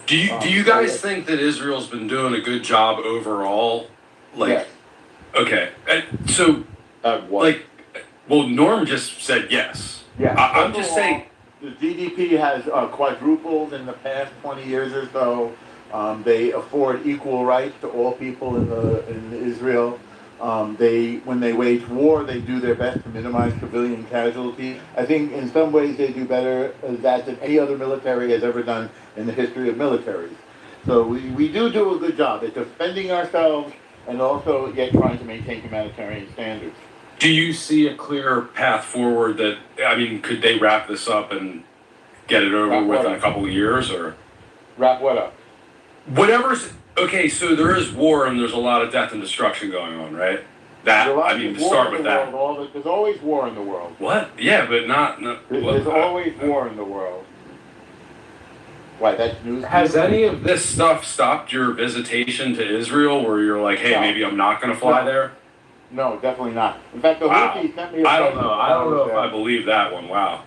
Do you guys think that Israel's been doing a good job overall Like, Yes. okay, so what? like, well, Norm just said yes. Yeah. I'm First just of saying. all, the GDP has quadrupled in the past 20 years or so. They afford equal rights to all people in Israel. When they wage war, they do their best to minimize civilian casualties. I think in some ways they do better that than any other military has ever done in the history of militaries. So we do a good job at defending ourselves and also yet trying to maintain humanitarian standards. Do you see a clear path forward that, I mean, could they wrap this up and get it over with in a couple of years, or? Wrap what up? Whatever's, okay, so there is war and there's a lot of death and destruction going on, right? That, I mean, to start with that. There's always war in the world. What? Yeah, but not there's always war in the world. Why, that's news? Has any of this stuff stopped your visitation to Israel where you're like, hey, maybe I'm not going to fly there? No, definitely not. In fact, the Houthis sent me I don't know if I believe that one. Wow.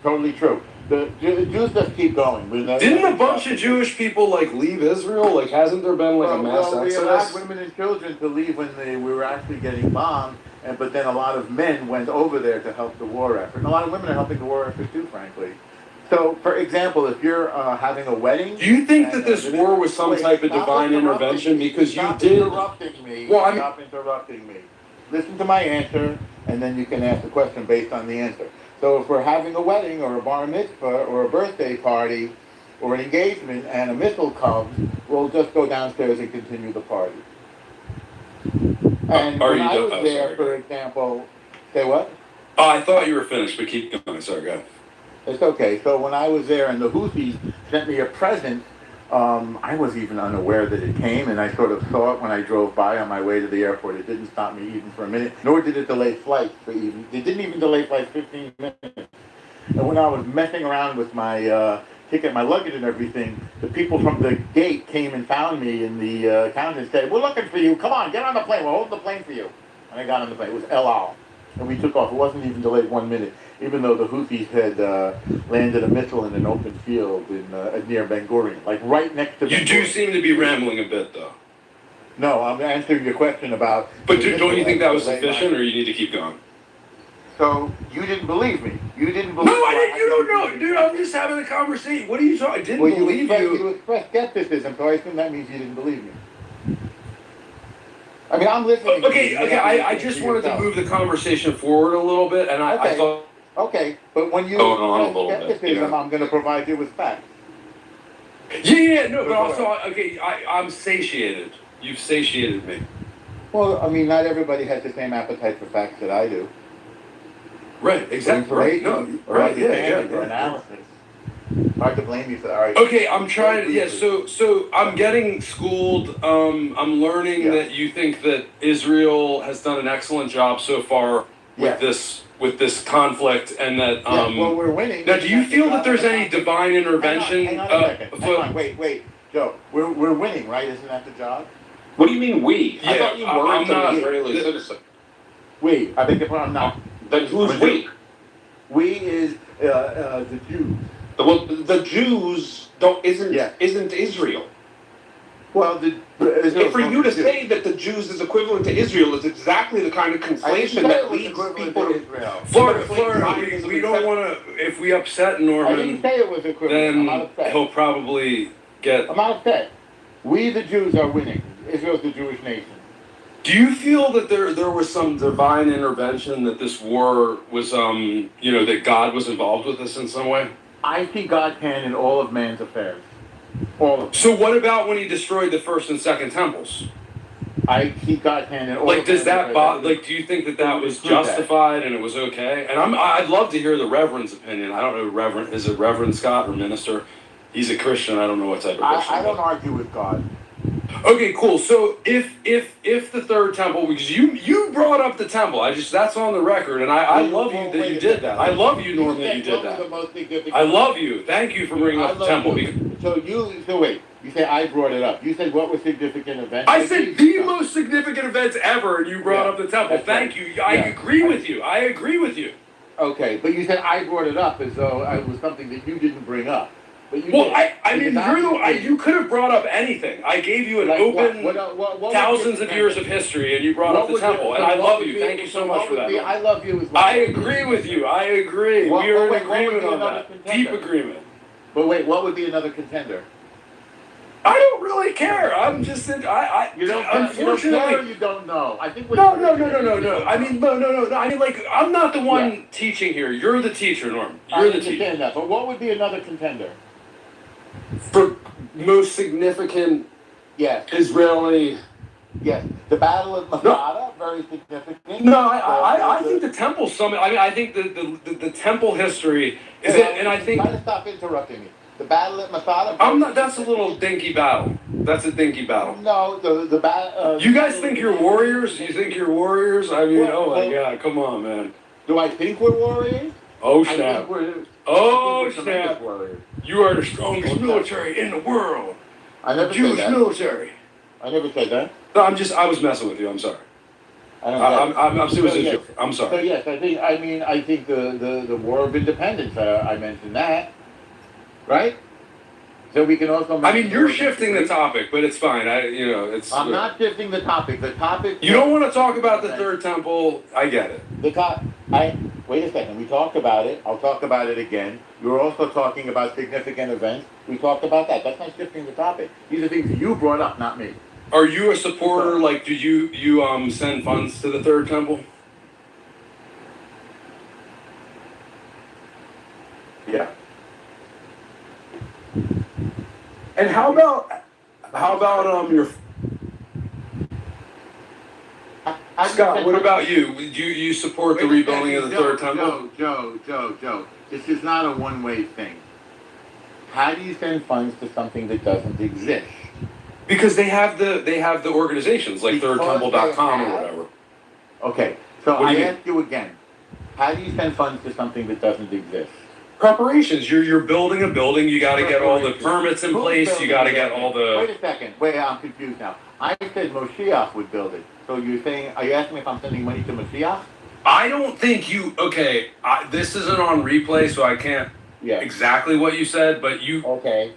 Totally true. The Jews just keep going. Didn't a bunch of Jewish people like leave Israel? Like, hasn't there been like a mass exodus? We allowed women and children to leave when we were actually getting bombed, but then a lot of men went over there to help the war effort. And a lot of women are helping the war effort too, frankly. So, for example, if you're having a wedding... Do you think that this war was some type of divine intervention? Because you did... Stop interrupting me. Listen to my answer, and then you can ask the question based on the answer. So if we're having a wedding or a bar mitzvah or a birthday party or an engagement and a missile comes, we'll just go downstairs and continue the party. And when I was there, for example... Say what? Oh, I thought you were finished, but keep going. Sorry, go ahead. It's okay. So when I was there and the Houthis sent me a present, I was even unaware that it came, and I sort of saw it when I drove by on my way to the airport. It didn't stop me even for a minute, nor did it delay flights for even. It didn't even delay flights 15 minutes. And when I was messing around with my ticket, my luggage and everything, the people from the gate came and found me in the counter and said, "We're looking for you. Come on, get on the plane. We're holding the plane for you." And I got on the plane. It was El Al. And we took off. It wasn't even delayed 1 minute, even though the Houthis had landed a missile in an open field near Ben Gurion, like right next to. You do seem to be rambling a bit, though. No, I'm answering your question about. But don't you think that was sufficient, or you need to keep going? So you didn't believe me. You didn't believe. No, I didn't. You don't know, dude. I'm just having a conversation. What are you talking? I didn't believe you. You expressed skepticism, so I assume that means you didn't believe me. I mean, I'm listening. Okay. I just wanted to move the conversation forward a little bit, and I thought. Okay, but when you express skepticism, I'm going to provide you with facts. Yeah, no, but also, okay, I'm satiated. You've satiated me. Well, I mean, not everybody has the same appetite for facts that I do. Right, exactly. Right, no, right, yeah. Analysis. Hard to blame you for that. All right. Okay, I'm trying to, yeah, so I'm getting schooled. I'm learning that you think that Israel has done an excellent job so far with this conflict, and that well, we're winning. Now, do you feel that there's any divine intervention? Hang on a second. Hang on, wait, Joe. We're winning, right? Isn't that the job? What do you mean we? Yeah, I thought you weren't an Israeli citizen. We. I beg your pardon. I'm not. Then who's we? We is the Jews. Well, the Jews isn't Israel. Well, for you to say that the Jews is equivalent to Israel is exactly the kind of conflation that leads people to Israel. Florida, we don't want to. If we upset Norman, I didn't say it was equivalent. Then he'll probably get. I'm not upset. We, the Jews, are winning. Israel's the Jewish nation. Do you feel that there was some divine intervention, that this war was, that God was involved with this in some way? I see God's hand in all of man's affairs. All of them. So what about when he destroyed the first and second temples? I see God's hand in all like, of does man's that do you think that was justified and it was okay? And I'd love to hear the Reverend's opinion. I don't know, is it Reverend Scott or minister? He's a Christian. I don't know what type of Christian. I don't argue with God. Okay, cool. So if the third temple, because you brought up the temple, that's on the record, and I love you that you did that. I love you, Norm, that you did that. I love you. Thank you for bringing up the temple. So wait. You say I brought it up. You said what was significant event? I said the most significant events ever, and you brought up the temple. Thank you. I agree with you. I agree with you. Okay, but you said I brought it up as though it was something that you didn't bring up. But you Well, did. I mean, you could have brought up anything. I gave you an open what thousands of years of history, and you brought up the temple, and I love you. Thank you so much for that. I love you as well. I agree with you. I agree. We are in agreement on that. Deep agreement. But wait, what would be another contender? I don't really care. I'm just, You don't unfortunately. care or you don't know. I think. No. I mean, no. I mean, like, I'm not the one teaching here. You're the teacher, Norm. You're the teacher. That. But what would be another contender? For most significant Israeli. Yes, the Battle of Masada, very significant. No, I think the Temple Summit. I mean, I think the Temple history is it, and I think. Try to stop interrupting me. The Battle at Masada. I'm not. That's a little dinky battle. That's a dinky battle. No, the battle. You guys think you're warriors? You think you're warriors? I mean, oh my God, come on, man. Do I think we're warriors? Oh snap! Oh snap! You are the strongest military in the world. I never Jewish said that. military. I never said that. No, I was messing with you. I'm sorry. I'm serious. I'm sorry. So yes, I think the War of Independence. I mentioned that, right? So we can also. I mean, you're shifting the topic, but it's fine. I'm not shifting the topic. The topic. You don't want to talk about the third temple. I get it. Wait a second. We talked about it. I'll talk about it again. You were also talking about significant events. We talked about that. That's not shifting the topic. These are things you brought up, not me. Are you a supporter? Like, did you send funds to the third temple? Yeah. And how about your Scott? What about you? Do you support the rebuilding of the third temple? Joe. This is not a one-way thing. How do you send funds to something that doesn't exist? Because they have the organizations like thirdtemple.com or whatever. Okay, so I ask you again. How do you send funds to something that doesn't exist? Preparations. You're building a building. You got to get all the permits in place. You got to get all the. Wait a second. Wait, I'm confused now. I said Moshiach would build it. So are you asking me if I'm sending money to Moshiach? I don't think you. Okay, this isn't on replay, so I can't. Exactly what you said, but you. Okay.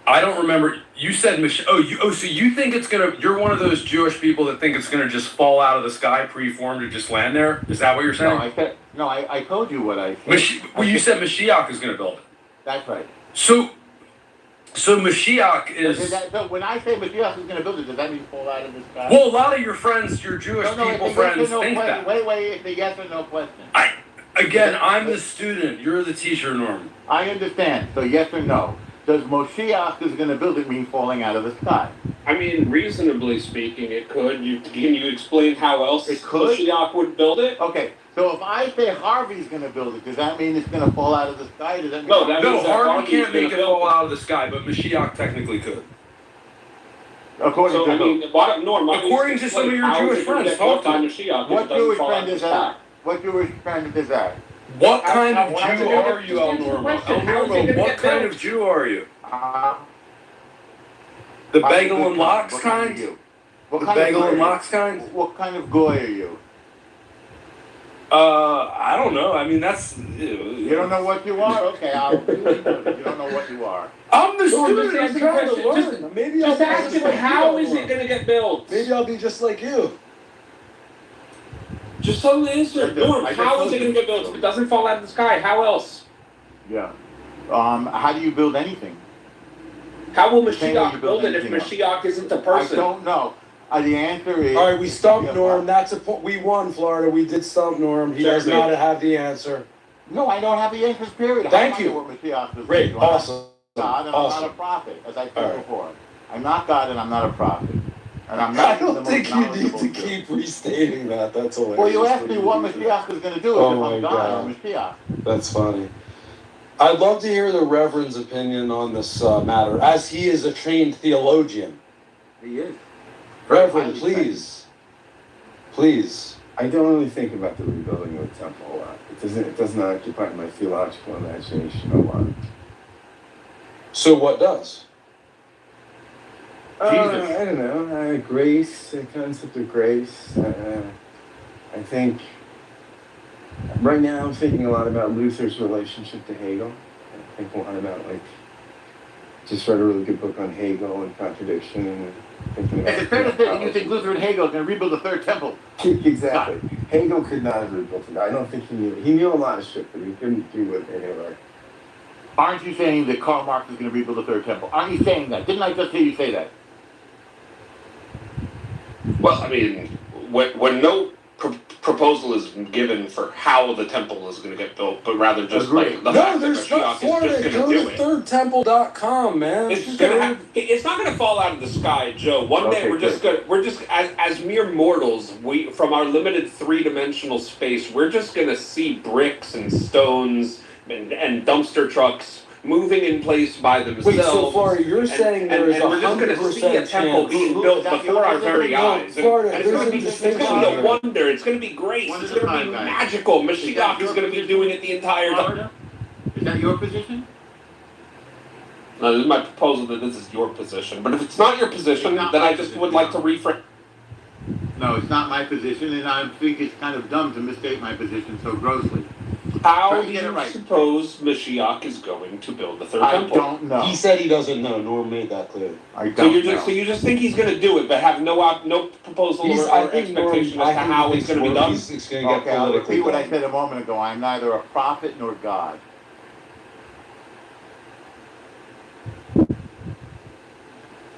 I don't remember. You said so you think it's gonna? You're one of those Jewish people that think it's gonna just fall out of the sky, pre-formed, and just land there. Is that what you're saying? I told you what I said. You said Mashiach is gonna build it. That's right. So Mashiach is. So when I say Mashiach is gonna build it, does that mean fall out of the sky? Well, a lot of your friends, your Jewish people friends, think that. Wait, it's a yes or no question. I'm the student. You're the teacher, Norm. I understand. So yes or no. Does Moshiach is going to build it mean falling out of the sky? I mean, reasonably speaking, it could. Can you explain how else Moshiach would build it? Okay, so if I say Harvey's going to build it, does that mean it's going to fall out of the sky? Does that mean no, Harvey can't make it fall out of the sky, but Mashiach technically could. According to some of your Jewish friends, what Jewish friend is that? What Jewish friend is that? What kind of Jew are you, El Normo? El Normo, what kind of Jew are you? The bagel and lox kind? The bagel and lox kind? What kind of goy are you? I don't know. I mean, that's... You don't know what you are? Okay, I'll do it. You don't know what you are. I'm the student. I'm trying to learn. Maybe just ask him, how is it going to get built? Maybe I'll be just like you. Just tell the answer. Norm, how is it going to get built if it doesn't fall out of the sky? How else? Yeah. How do you build anything? How will Mashiach build it if Mashiach isn't the person? I don't know. The answer is... All right, we stumped Norm. That's a point. We won, Florida. We did stump Norm. He does not have the answer. No, I don't have the answer, period. Thank you. What Mashiach is. Great. Awesome. God, and I'm not a prophet, as I said before. I'm not God and I'm not a prophet. And I'm not I don't think you need to keep restating that. That's hilarious. Well, you asked me what Mashiach is going to do if I'm God or Mashiach. That's funny. I'd love to hear the Reverend's opinion on this matter, as he is a trained theologian. He is. Reverend, please. Please. I don't really think about the rebuilding of the temple a lot. It doesn't occupy my theological imagination a lot. So what does? I don't know. Grace, the concept of grace. I think right now I'm thinking a lot about Luther's relationship to Hegel. I think a lot about just read a really good book on Hegel and contradiction and thinking about. Is it fair to say that you think Luther and Hegel are going to rebuild the third temple? Exactly. Hegel could not have rebuilt it. I don't think he knew. He knew a lot of shit, but he couldn't do what Hegel are. Aren't you saying that Karl Marx is going to rebuild the third temple? Aren't you saying that? Didn't I just hear you say that? Well, I mean, when no proposal is given for how the temple is going to get built, but rather just like the fact that there's not. Mashiach is Florida, just go going to to do it. thirdtemple.com, man. It's just gonna it's not gonna fall out of the sky, Joe. One day we're just as mere mortals, we from our limited 3-dimensional space, we're just gonna see bricks and stones and dumpster trucks moving in place by themselves. Wait, so Florida, you're saying there is and we're just gonna see a temple being built before our very eyes. Florida, and it's gonna be a wonder. It's gonna be grace. It's gonna be magical. Mashiach is gonna be doing it the entire time. Is that your position? No, this is my proposal that this is your position. But if it's not your position, then I just would like to rephrase. No, it's not my position, and I think it's kind of dumb to misstate my position so grossly. How do you suppose Mashiach is going to build the third temple? I don't know. He said he doesn't know. Norm made that clear. I don't know. So you just think he's going to do it, but have no proposal or expectation as to how it's going to be done? It's going to get Okay, I'll repeat what I done. said a moment ago. I'm neither a prophet nor God.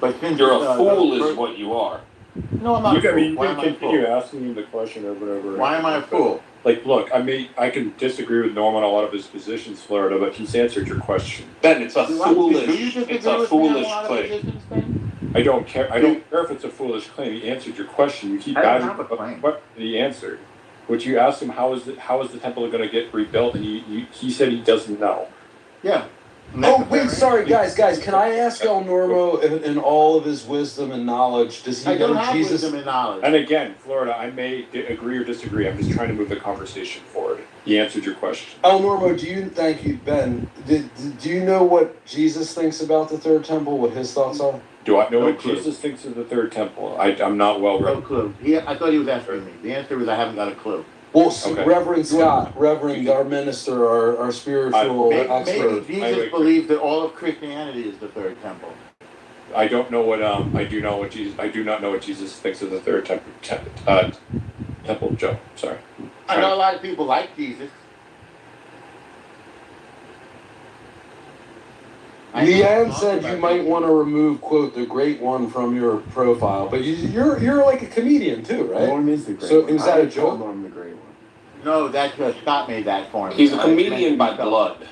But since you're a fool, is what you are. No, I'm not a fool. I mean, you Why can am I a continue fool? asking him the question or whatever. Why am I a fool? Like, look, I can disagree with Norm on a lot of his positions, Florida, but he's answered your question. Ben, it's a foolish claim. I don't care. I don't care if it's a foolish claim. He answered your question. You keep I don't adding have a claim. what he answered. What you asked him, how is the temple going to get rebuilt, and he said he doesn't know. Yeah. Oh, wait, sorry, guys, can I ask El Normo, in all of his wisdom and knowledge, does he know Jesus? Wisdom and knowledge. And again, Florida, I may agree or disagree. I'm just trying to move the conversation forward. He answered your question. El Normo, thank you, Ben. Do you know what Jesus thinks about the third temple, what his thoughts are? Do I know what Jesus thinks of the third temple? I'm not well read. No clue. I thought he was asking me. The answer was I haven't got a clue. Well, Reverend Scott, our minister, our spiritual expert. Maybe Jesus believes that all of Christianity is the third temple. I don't know what I do not know what Jesus thinks of the third temple. Joe, sorry. I know a lot of people like Jesus. Leanne said you might want to remove, quote, the great one from your profile, but you're like a comedian too, right? Norm is the great so one. Is that a joke? Norm the great one. No, that's Scott made that for me. He's a comedian by blood.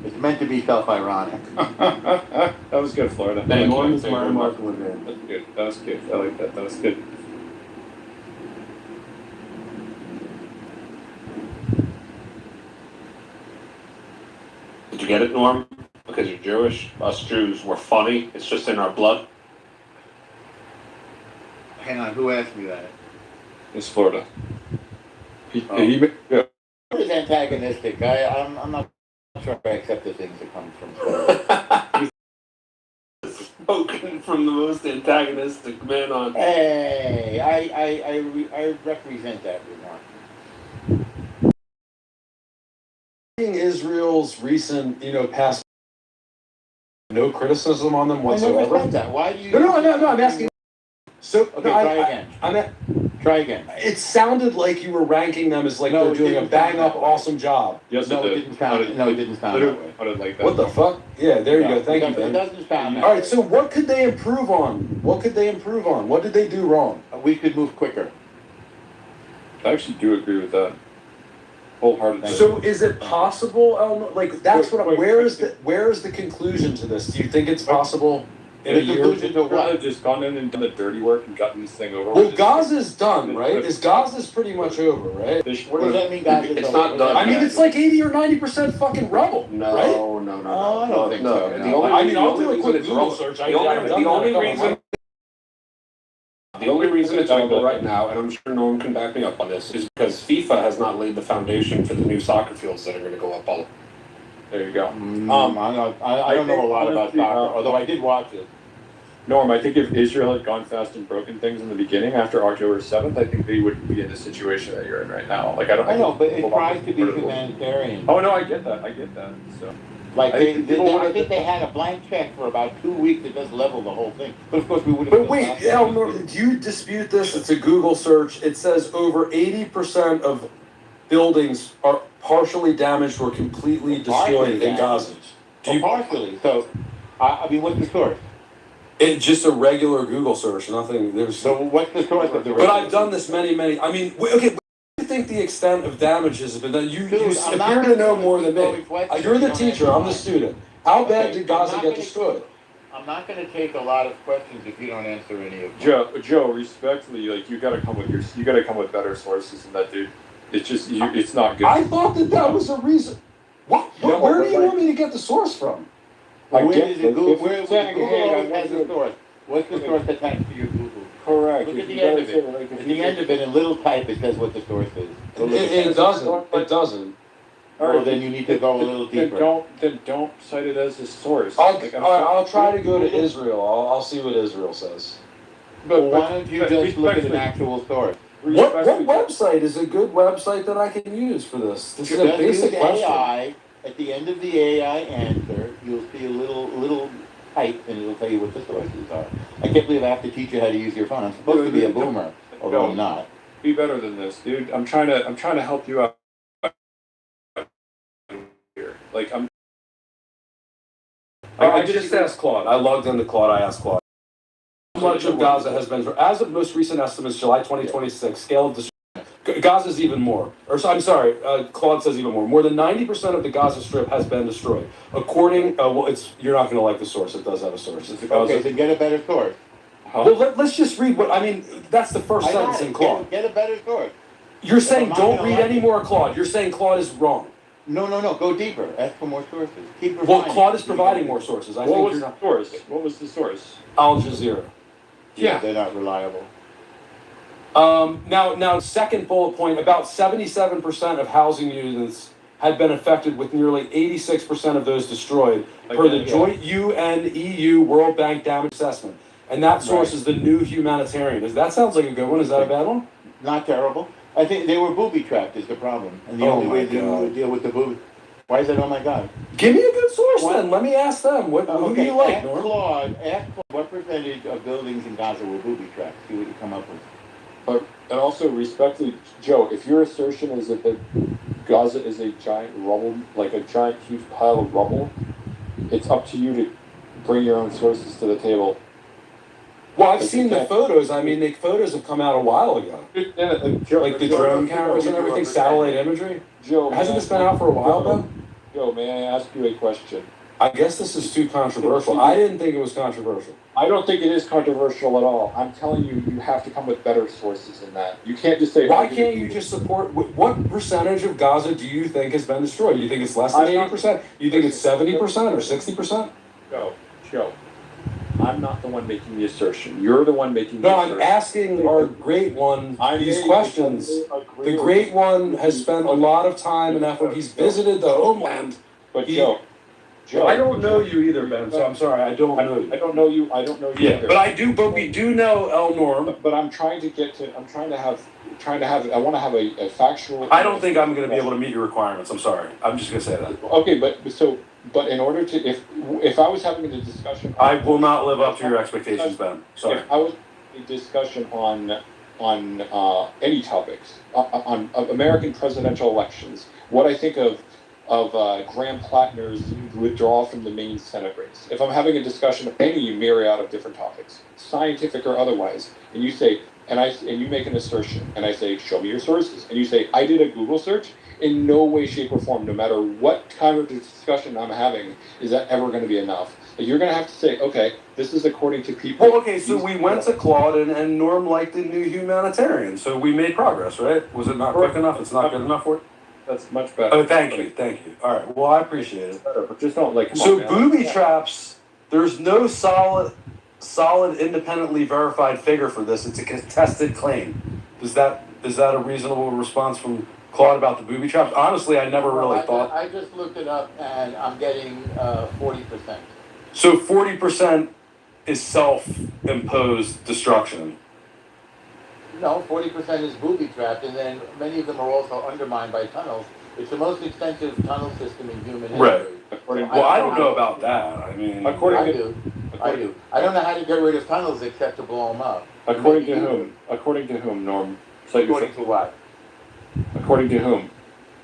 It's meant to be self-ironic. That was good, Florida. Norm is my remarkable man. That's good. That was good. I like that. That was good. Did you get it, Norm? Because you're Jewish. Us Jews, we're funny. It's just in our blood. Hang on, who asked me that? It's Florida. He He's antagonistic. I'm not sure I accept the things that come from Florida. Spoken from the most antagonistic man on. Hey, I represent that remark. Israel's recent, past, no criticism on them whatsoever. I never said that. Why do you? No, I'm asking. So okay, try again. Try again. It sounded like you were ranking them as like they're doing a bang-up, awesome job. Yes, no, it didn't sound that way. Like that. What the fuck? Yeah, there you go. Thank you, Ben. It doesn't sound that All way. right, so what could they improve on? What did they do wrong? We could move quicker. I actually do agree with that. Wholeheartedly. So is it possible, that's where is the conclusion to this? Do you think it's possible in a year? I've just gone in and done the dirty work and gotten this thing over. Well, Gaza's done, right? Gaza's pretty much over, right? What does that mean, Gaza's It's not done. I mean, it's like 80 or 90% fucking rubble, right? No, I don't think so. I'll do a quick Google search. The only reason it's over right now, and I'm sure Norm can back me up on this, is because FIFA has not laid the foundation for the new soccer fields that are going to go up all. There you go. I don't know a lot about soccer, although I did watch it. Norm, I think if Israel had gone fast and broken things in the beginning after October 7th, I think they wouldn't be in the situation that you're in right now. I know, but it tries to be humanitarian. Oh no, I get that. So Like I think people I think they had a blank check for about 2 weeks to just level the whole thing. But of course, we would have. But wait, Elmer, do you dispute this? It's a Google search. It says over 80% of buildings are partially damaged or completely destroyed in Gaza. Partially. So, I mean, what's the source? It's just a regular Google search. Nothing. There's. So what's the source of the? But I've done this many. I mean, okay. What do you think the extent of damage has been done? You appear to know more than me. You're the teacher. I'm the student. How bad did Gaza get destroyed? I'm not going to take a lot of questions if you don't answer any of them. Joe, respectfully, like you got to come with better sources than that, dude. It's just it's not good. I thought that was a reason. What? Where do you want me to get the source from? Where has the source? What's the source attached to your Google? Correct. Look at the end of it. At the end of it, in little type, it says what the source is. It doesn't. It doesn't. Well, then you need to go a little deeper. Then don't cite it as a source. I'll try to go to Israel. I'll see what Israel says. But why don't you just look at an actual source? What website is a good website that I can use for this? This is a basic question. AI. At the end of the AI answer, you'll see a little type, and it'll tell you what the sources are. I can't believe I have to teach you how to use your phone. I'm supposed to be a boomer, although I'm not. Be better than this, dude. I'm trying to help you out here. Like I just asked Claude. I logged into Claude. I asked Claude. How much of Gaza has been, as of most recent estimates, July 2026, scale of destruction. Gaza's even more. I'm sorry, Claude says even more. More than 90% of the Gaza Strip has been destroyed. According, you're not going to like the source. It does have a source. Okay, then get a better source. Well, let's just read what, that's the first sentence in Claude. Get a better source. You're saying don't read any more Claude. You're saying Claude is wrong. No, go deeper. Ask for more sources. Well, Claude is providing more sources. What was the source? Al Jazeera. Yeah, they're not reliable. Now, second bullet point, about 77% of housing units had been affected, with nearly 86% of those destroyed, per the joint UN-EU World Bank damage assessment. And that source is the New Humanitarian. That sounds like a good one. Is that a bad one? Not terrible. I think they were booby-trapped is the problem. And the only way to deal with the booby... Why is that, oh my God? Give me a good source then. Let me ask them. Who do you like, Norm? Ask Claude, what percentage of buildings in Gaza were booby-trapped? See what you come up with. And also, respectfully, Joe, if your assertion is that Gaza is a giant rubble, like a giant huge pile of rubble, it's up to you to bring your own sources to the table. Well, I've seen the photos. The photos have come out a while ago. Like the drone cameras and everything, satellite imagery. Joe, hasn't this been out for a while, Ben? Joe, may I ask you a question? I guess this is too controversial. I didn't think it was controversial. I don't think it is controversial at all. I'm telling you, you have to come with better sources than that. You can't just say... Why can't you just support... What percentage of Gaza do you think has been destroyed? Do you think it's less than 80%? Do you think it's 70% or 60%? Joe, I'm not the one making the assertion. You're the one making the assertion. No, I'm asking our great one these questions. The great one has spent a lot of time and effort. He's visited the homeland. But Joe, I don't know you either, Ben, so I'm sorry, I don't know you. I don't know you either. But we do know El Norm. But I want to have a factual... I don't think I'm going to be able to meet your requirements, I'm sorry. I'm just going to say that. Okay, but in order to, if I was having a discussion... I will not live up to your expectations, Ben, sorry. If I was having a discussion on any topics, on American presidential elections, what I think of Graham Plattner's withdrawal from the main Senate race. If I'm having a discussion of any myriad of different topics, scientific or otherwise, and you say, and you make an assertion, and I say, show me your sources, and you say, I did a Google search, in no way, shape, or form, no matter what kind of discussion I'm having, is that ever going to be enough? You're going to have to say, okay, this is according to people. Well, okay, so we went to Claude and Norm liked the New Humanitarian, so we made progress, right? Was it not quick enough? It's not good enough for it? That's much better. Oh, thank you. All right, well, I appreciate it. But just don't booby traps, there's no solid, independently verified figure for this. It's a contested claim. Is that a reasonable response from Claude about the booby traps? Honestly, I never really thought. I just looked it up, and I'm getting 40%. So 40% is self-imposed destruction. No, 40% is booby trapped, and then many of them are also undermined by tunnels. It's the most extensive tunnel system in human history. Right. According, Well, I don't know about that. I mean, according I to do. I do. I don't know how to get rid of tunnels except to blow them up. according to Maybe you whom? do. According to whom, Norm? So According to what? according to whom?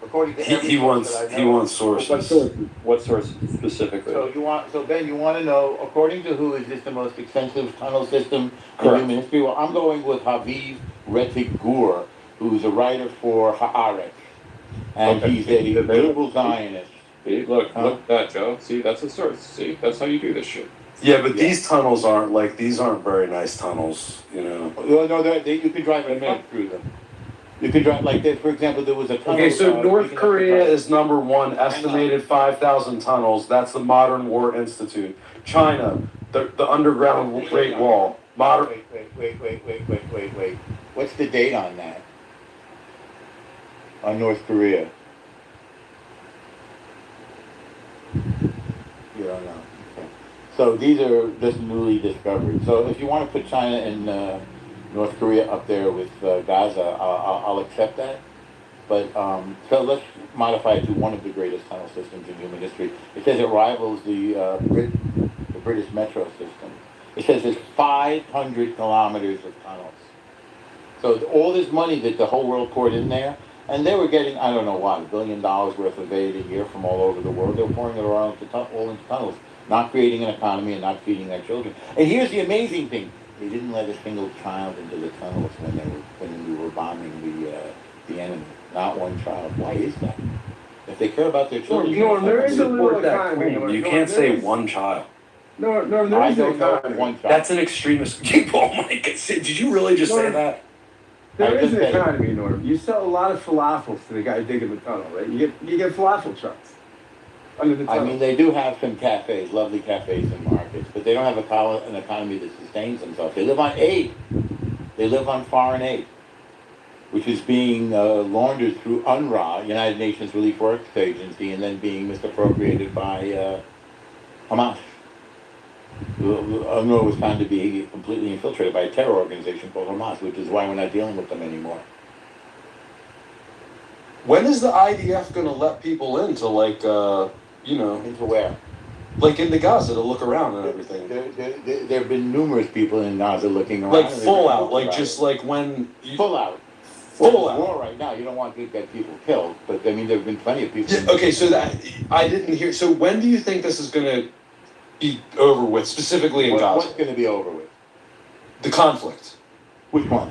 According to he every source that I know. wants sources. What source? What source specifically? So Ben, you want to know, according to who is this the most extensive tunnel system in Correct. human history? Well, I'm going with Haviv Rettig Gur, who's a writer for Haaretz, and Okay. he's a liberal Zionist. See, look at that, Joe. See, that's a source. See, that's how you do this shit. Yeah, but these tunnels aren't very nice tunnels, you know. Well, no, you can drive a truck through them. You can drive, like, for example, there was a tunnel. Okay, so North Korea is number one, estimated 5,000 tunnels. That's the Modern War Institute. China, the underground Great Wall. Wait. What's the date on that? On North Korea? You don't know. Okay. So these are just newly discovered. So if you want to put China and North Korea up there with Gaza, I'll accept that. But so let's modify it to one of the greatest tunnel systems in human history. It says it rivals the British metro system. It says there's 500 kilometers of tunnels. So all this money that the whole world poured in there, and they were getting, I don't know what, $1 billion worth of aid a year from all over the world. They were pouring it all into tunnels, not creating an economy and not feeding their children. And here's the amazing thing. They didn't let a single child into the tunnels when we were bombing the enemy. Not one child. Why is that? If they care about their children, There is a little economy. You can't say one child. No, there I is don't an know economy. one child. That's an extremist. Oh my God! Did you really just say that? There is an economy, Norm. You sell a lot of falafels to the guy digging the tunnel, right? You get falafel trucks under the tunnel. I mean, they do have some cafes, lovely cafes and markets, but they don't have an economy that sustains themselves. They live on aid. They live on foreign aid, which is being laundered through UNRWA, United Nations Relief Works Agency, and then being misappropriated by Hamas. UNRWA was found to be completely infiltrated by a terror organization called Hamas, which is why we're not dealing with them anymore. When is the IDF going to let people into, like, Into where? like into Gaza to look around and everything? There have been numerous people in Gaza looking around. Like full out, like just like when you... Full out. Full out. War right now. You don't want to get people killed, but I mean, there have been plenty of people. Yeah, okay, so that I didn't hear. So when do you think this is going to be over with, specifically in Gaza? What's going to be over with? The conflict. Which one?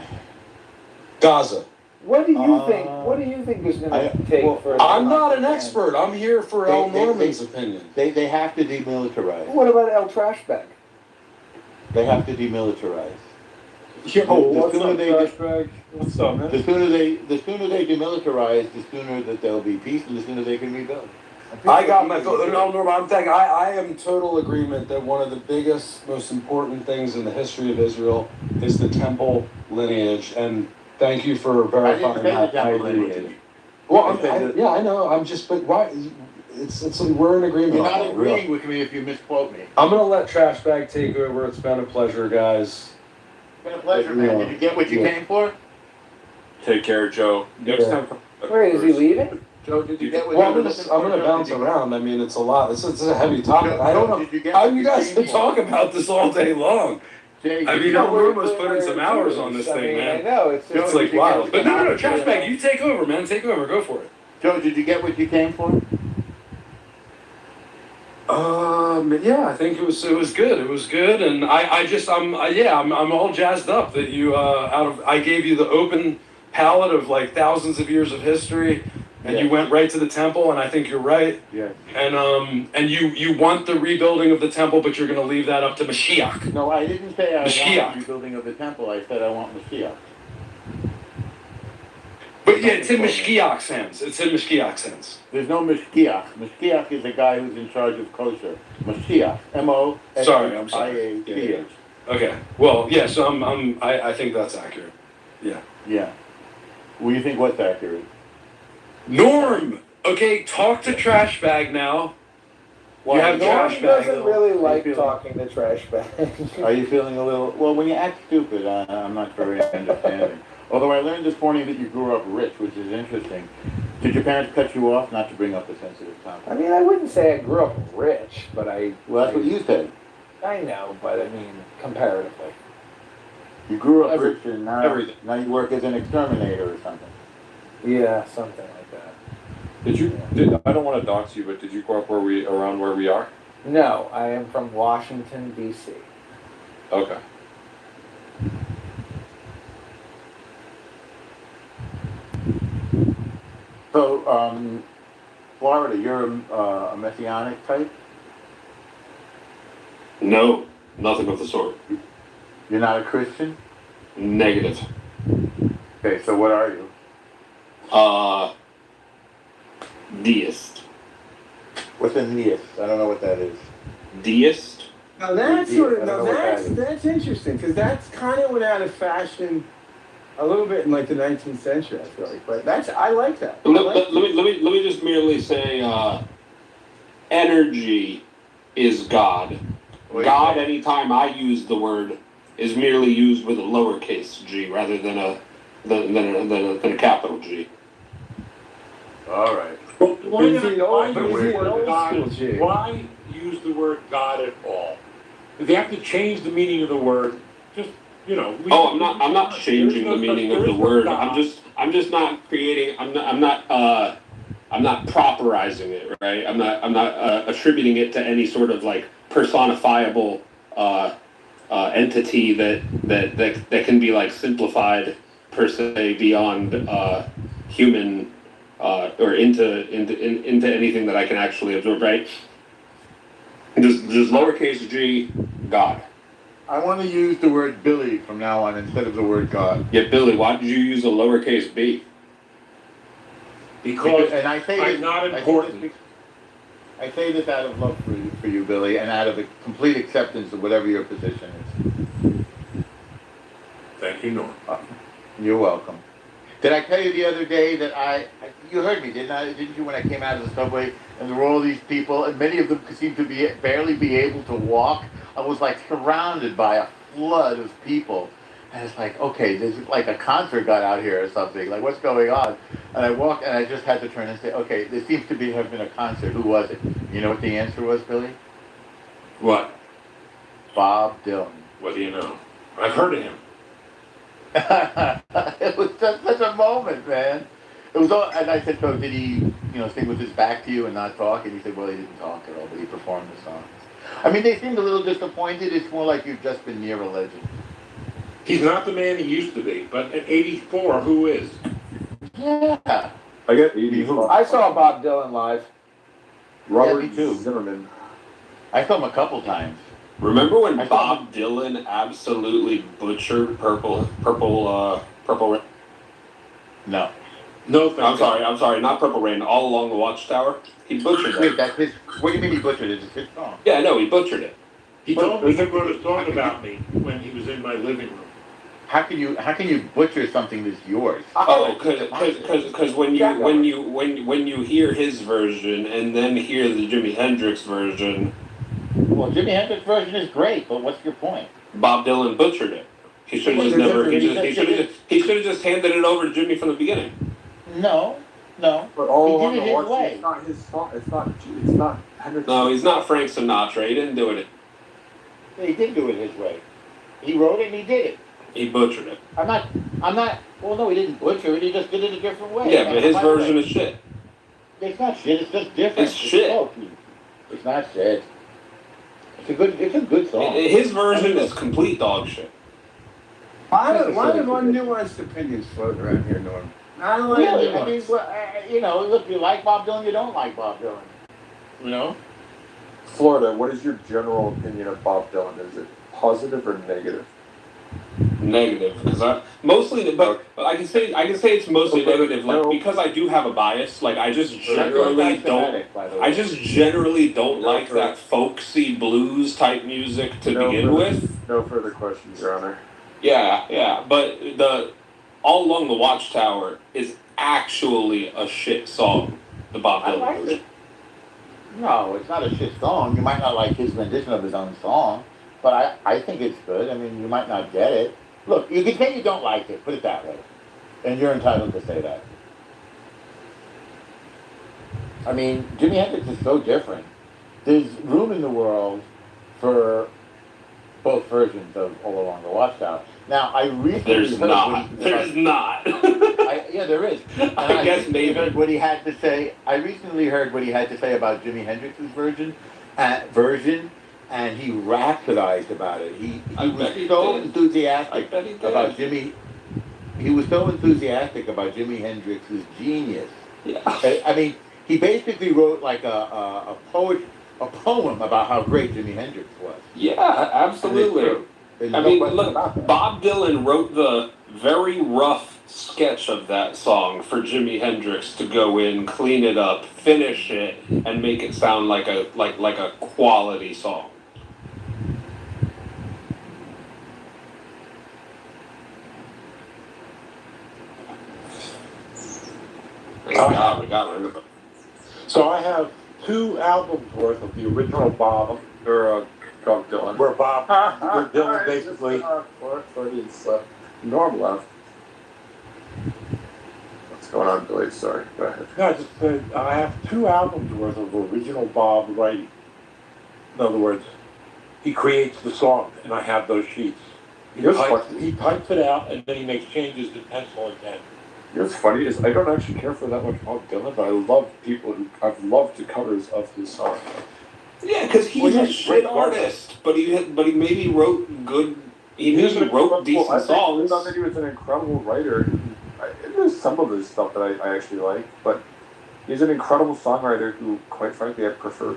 Gaza. What do you think? What do you think is going to take for? I'm not an expert. I'm here for Al Norman's opinion. They have to demilitarize. What about El Trash Bag? They have to demilitarize. What's up, man? The sooner they demilitarize, the sooner that there'll be peace, and the sooner they can rebuild. I got my no, Norman. I'm thinking. I am in total agreement that one of the biggest, most important things in the history of Israel is the temple lineage, and thank you for verifying that. I agree. Well, I know. I'm just, but why? It's we're in agreement. You're not agreeing with me if you misquote me. I'm gonna let Trash Bag take over. It's been a pleasure, guys. It's been a pleasure, man. Did you get what you came for? Take care, Joe. Next time. Wait, is he leaving? Joe, did you get what Well, you were looking for? I'm gonna bounce around. I mean, it's a lot. It's a heavy topic. I don't know how you guys can talk about this all day long. I mean, Al Norman's putting some hours on this thing, man. I know it's like wild. But no, Trash Bag, you take over, man. Take over. Go for it. Joe, did you get what you came for? Yeah, I think it was good. It was good, and I'm all jazzed up that you I gave you the open palette of like thousands of years of history, and you went right to the temple, and I think you're right. Yeah. And you want the rebuilding of the temple, but you're going to leave that up to Mashiach. No, I didn't say I Mashiach. want the rebuilding of the temple. I said I want Mashiach. But yeah, it's in Mashiach's hands. It's in Mashiach's hands. There's no Mashkiach. Mashkiach is a guy who's in charge of kosher. Mashiach, M-O-S-H-I-A-C-H. Sorry, I'm sorry. Yeah. Okay. Well, yeah. So I think that's accurate. Yeah. Yeah. Well, you think what's accurate? Norm. Okay, talk to Trash Bag now. Well, you have Norm Trash Bag. doesn't really like talking to Trash Bag. Are you feeling a little? Well, when you act stupid, I'm not very understanding. Although I learned this morning that you grew up rich, which is interesting. Did your parents cut you off not to bring up a sensitive topic? I mean, I wouldn't say I grew up rich, but Well, that's what you said. I know, but I mean, comparatively. You grew up rich and now you work as an exterminator or something. Yeah, something like that. I don't want to dox you, but did you grow up around where we are? No, I am from Washington, D.C. Okay. So, Florida, you're a messianic type? No, nothing of the sort. You're not a Christian? Negative. Okay, so what are you? Deist. What's a deist? I don't know what that is. Deist? Now that's that's interesting because that's kind of went out of fashion a little bit in like the 19th century. I feel like, but I like that. Let me just merely say, energy is God. God, anytime I use the word, is merely used with a lowercase g rather than a capital G. All right. Well, why use the word Why use the word God at all? If they have to change the meaning of the word, just I'm not changing the meaning of the word. I'm just not creating. I'm not properizing it, right? I'm not attributing it to any sort of like personifiable entity that can be like simplified per se beyond human or into anything that I can actually absorb, right? Just lowercase g, God. I want to use the word Billy from now on instead of the word God. Yeah, Billy, why did you use a lowercase b? Because and I say I'm not important. I say this out of love for you, Billy, and out of a complete acceptance of whatever your position is. Thank you, Norm. You're welcome. Did I tell you the other day that you heard me, didn't you, when I came out of the subway and there were all these people and many of them seemed to barely be able to walk. I was like surrounded by a flood of people. And it's like, okay, there's like a concert got out here or something. Like, what's going on? And I walked and I just had to turn and say, okay, there seems to have been a concert. Who was it? You know what the answer was, Billy? What? Bob Dylan. What do you know? I've heard of him. It was just such a moment, man. It was all, and I said, so did he, sing with his back to you and not talk? And he said, well, he didn't talk at all, but he performed the songs. I mean, they seemed a little disappointed. It's more like you've just been near a legend. He's not the man he used to be, but at 84, who is? Yeah. I get 84. I saw Bob Dylan live. Robert me too. Zimmerman. I saw him a couple times. Remember when Bob Dylan absolutely butchered Purple Rain? No. No, I'm sorry, not Purple Rain. All Along the Watchtower. He butchered it. That's his. What do you mean he butchered it? It's his song. Yeah, no, he butchered it. He told me he wrote a song about me when he was in my living room. How can you butcher something that's yours? Oh, because when you hear his version and then hear the Jimi Hendrix version. Well, Jimi Hendrix version is great, but what's your point? Bob Dylan butchered it. He should have just never. He should have just handed it over to Jimmy from the beginning. No. But all he along did it the his watch, way. it's not his song. It's not Hendrix. No, he's not Frank Sinatra. He didn't do it. He did do it his way. He wrote it and he did it. He butchered it. I'm not. Well, no, he didn't butcher it. He just did it a different way. Yeah, but his version is shit. It's not shit. It's just different. It's shit. It's not shit. It's a good song. His version is complete dog shit. A lot of unnuanced opinions floating around here, Norm. Not a lot Really? of I mean, look, you like Bob Dylan, you don't like Bob Dylan. Florida, what is your general opinion of Bob Dylan? Is it positive or negative? Negative, because I can say it's mostly negative, like because I do have a bias. Like I just generally don't like that folksy blues type music to begin with. No further questions, Your Honor. Yeah, but the All Along the Watchtower is actually a shit song. The Bob Dylan version. No, it's not a shit song. You might not like his rendition of his own song, but I think it's good. I mean, you might not get it. Look, you can say you don't like it, put it that way. And you're entitled to say that. I mean, Jimi Hendrix is so different. There's room in the world for both versions of All Along the Watchtower. Now, I recently There's heard not. There's not. yeah, there is. And I guess recently maybe. heard what he had to say. I recently heard what he had to say about Jimi Hendrix's version, and he rhapsodized about it. He was so enthusiastic about Jimmy. He was so enthusiastic about Jimi Hendrix's genius. Yeah. I mean, he basically wrote like a poem about how great Jimi Hendrix was. Yeah, absolutely. I mean, look, Bob Dylan wrote the very rough sketch of that song for Jimi Hendrix to go in, clean it up, finish it, and make it sound like a quality song. We got rid of it. So I have 2 albums worth of the original Bob Or Dylan. where Dylan basically. It's Norm left. What's going on, Billy? Sorry, go ahead. No, I have 2 albums worth of original Bob writing. In other words, he creates the song, and I have those sheets. He types it out, and then he makes changes to pencil and pen. You know what's funny is I don't actually care for that much Bob Dylan, but I love I've loved the covers of his songs. Yeah, because he's a shit artist, but he maybe wrote good. He maybe wrote decent songs. I thought that he was an incredible writer. There's some of his stuff that I actually like, but he's an incredible songwriter who, quite frankly, I prefer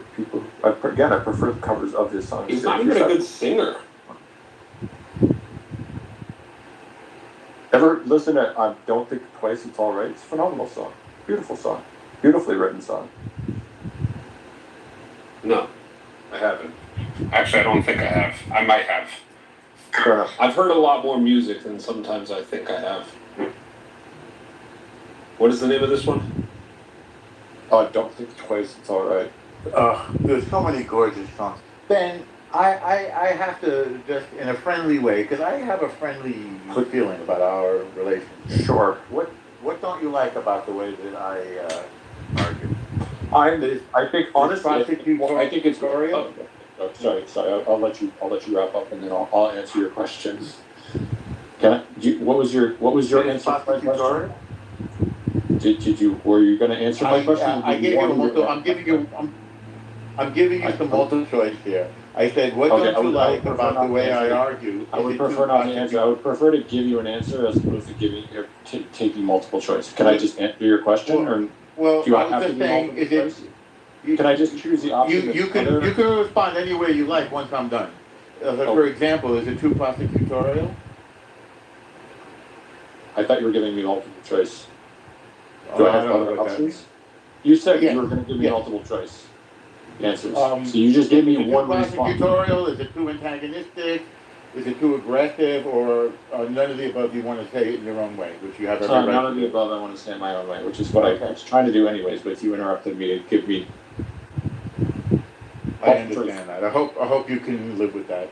I prefer the covers of his songs. He's not even a good singer. Ever listen to Don't Think Twice, It's All Right? It's a phenomenal song. Beautiful song. Beautifully written song. No, I haven't. Actually, I don't think I have. I might have. Fair enough. I've heard a lot more music than sometimes I think I have. What is the name of this one? Don't Think Twice, It's All Right. There's so many gorgeous songs. Ben, I have to just, in a friendly way, because I have a friendly feeling about our relationship. Sure. What don't you like about the way that I argue? I think honestly, I think it's sorry. I'll let you wrap up, and then I'll answer your questions. What was your answer to my question? Were you going to answer my question? I'm giving you some multiple choice here. I said, what don't you like about the way I argue? I would prefer not to answer. I would prefer to give you an answer as opposed to taking multiple choice. Can I just answer your question, Well, do I was have to just be saying, multiple choice? Can I just choose the option? You can respond any way you like once I'm done. For example, is it too prosecutorial? I thought you were giving me multiple choice. Do I have other options? You said you were going to give me multiple choice answers. So you just gave me one response. Prosecutorial? Is it too antagonistic? Is it too aggressive? Or none of the above? You want to say it in your own way, which you have every right to do? None of the above. I want to say it my own way, which is what I was trying to do anyways. But you interrupted me to give me. I understand that. I hope you can live with that.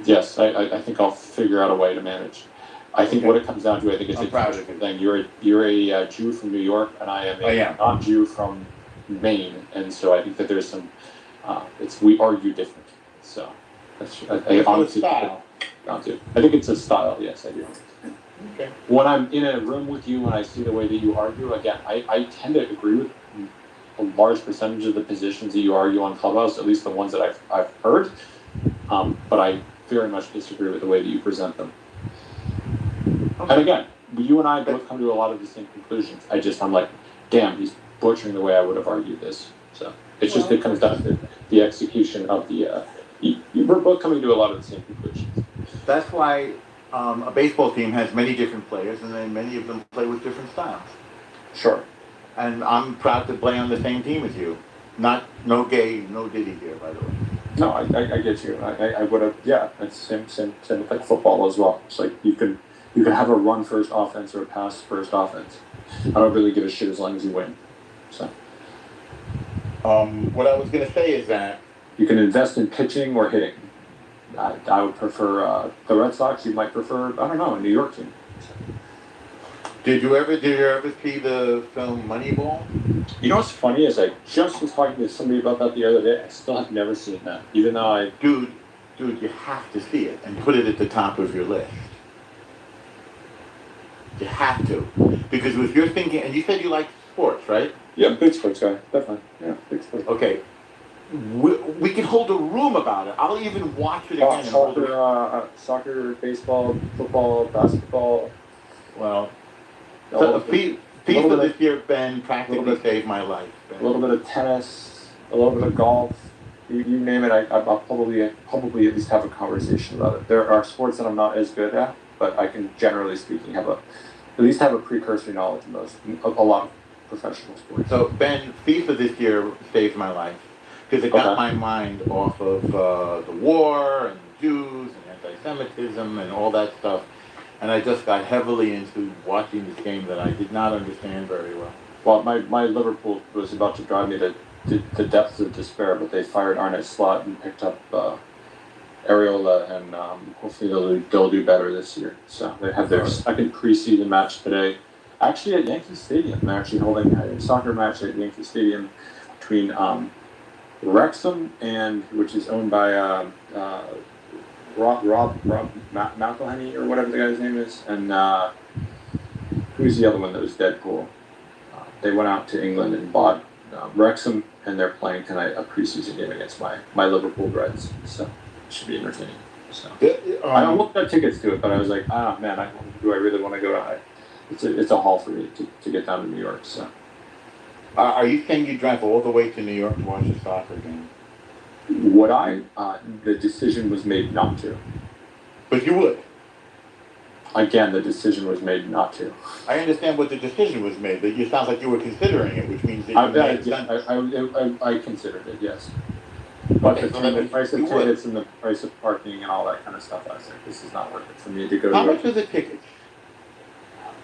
Yes, I think I'll figure out a way to manage. I think what it comes down to, I think it's a different thing. You're a Jew from New York, and I am a non-Jew from Maine, and so I think that there's some. We argue different. So I honestly style. I think it's a style. Yes, I do. Okay. When I'm in a room with you, when I see the way that you argue, again, I tend to agree with a large percentage of the positions that you argue on Clubhouse, at least the ones that I've heard. But I very much disagree with the way that you present them. Okay. And again, you and I both come to a lot of the same conclusions. I'm like, damn, he's butchering the way I would have argued this. So it comes down to the execution of the. We're both coming to a lot of the same conclusions. That's why a baseball team has many different players, and then many of them play with different styles. Sure. And I'm proud to play on the same team as you. No gay, no Diddy here, by the way. No, I get you. I would have. Yeah, it's same with like football as well. It's like you can have a run first offense or a pass first offense. I don't really give a shit as long as you win. So. What I was going to say is that you can invest in pitching or hitting. I would prefer the Red Sox. You might prefer, I don't know, a New York team. Did you ever see the film Moneyball? You know what's funny is I just was talking to somebody about that the other day. I still have never seen that, even though I. Dude, you have to see it and put it at the top of your list. You have to, because if you're thinking, and you said you like sports, right? Yeah, big sports guy, definitely. Yeah, big sports. Okay, we can hold a room about it. I'll even watch it again. Soccer, baseball, football, basketball. Well, FIFA this year, Ben, practically saved my life. Ben. A little bit of tennis, a little bit of golf. You name it, I'll probably at least have a conversation about it. There are sports that I'm not as good at, but I can, generally speaking, at least have a precursory knowledge in those. A lot of professional sports. So Ben, FIFA this year saved my life because it got my mind off of the war and the Jews and anti-Semitism and all that stuff, and I just got heavily into watching this game that I did not understand very well. Well, my Liverpool was about to drive me to the depths of despair, but they fired Arne Slot and picked up Areola, and hopefully they'll do better this year. So they have their second preseason match today, actually at Yankee Stadium. They're actually holding a soccer match at Yankee Stadium between Wrexham, which is owned by Rob McElhenney or whatever the guy's name is, and who's the other one that was Deadpool? They went out to England and bought Wrexham, and they're playing tonight a preseason game against my Liverpool Reds. So it should be entertaining. So I looked at tickets to it, but I was like, man, do I really want to go to? It's a haul for me to get down to New York. So are you saying you drive all the way to New York to watch a soccer game? Would I? The decision was made not to. But you would. Again, the decision was made not to. I understand what the decision was made, but it sounds like you were considering it, which means that you I considered it, yes. But the price of tickets and the price of parking and all that kind of stuff, I was like, this is not worth it for me to go. How much are the tickets?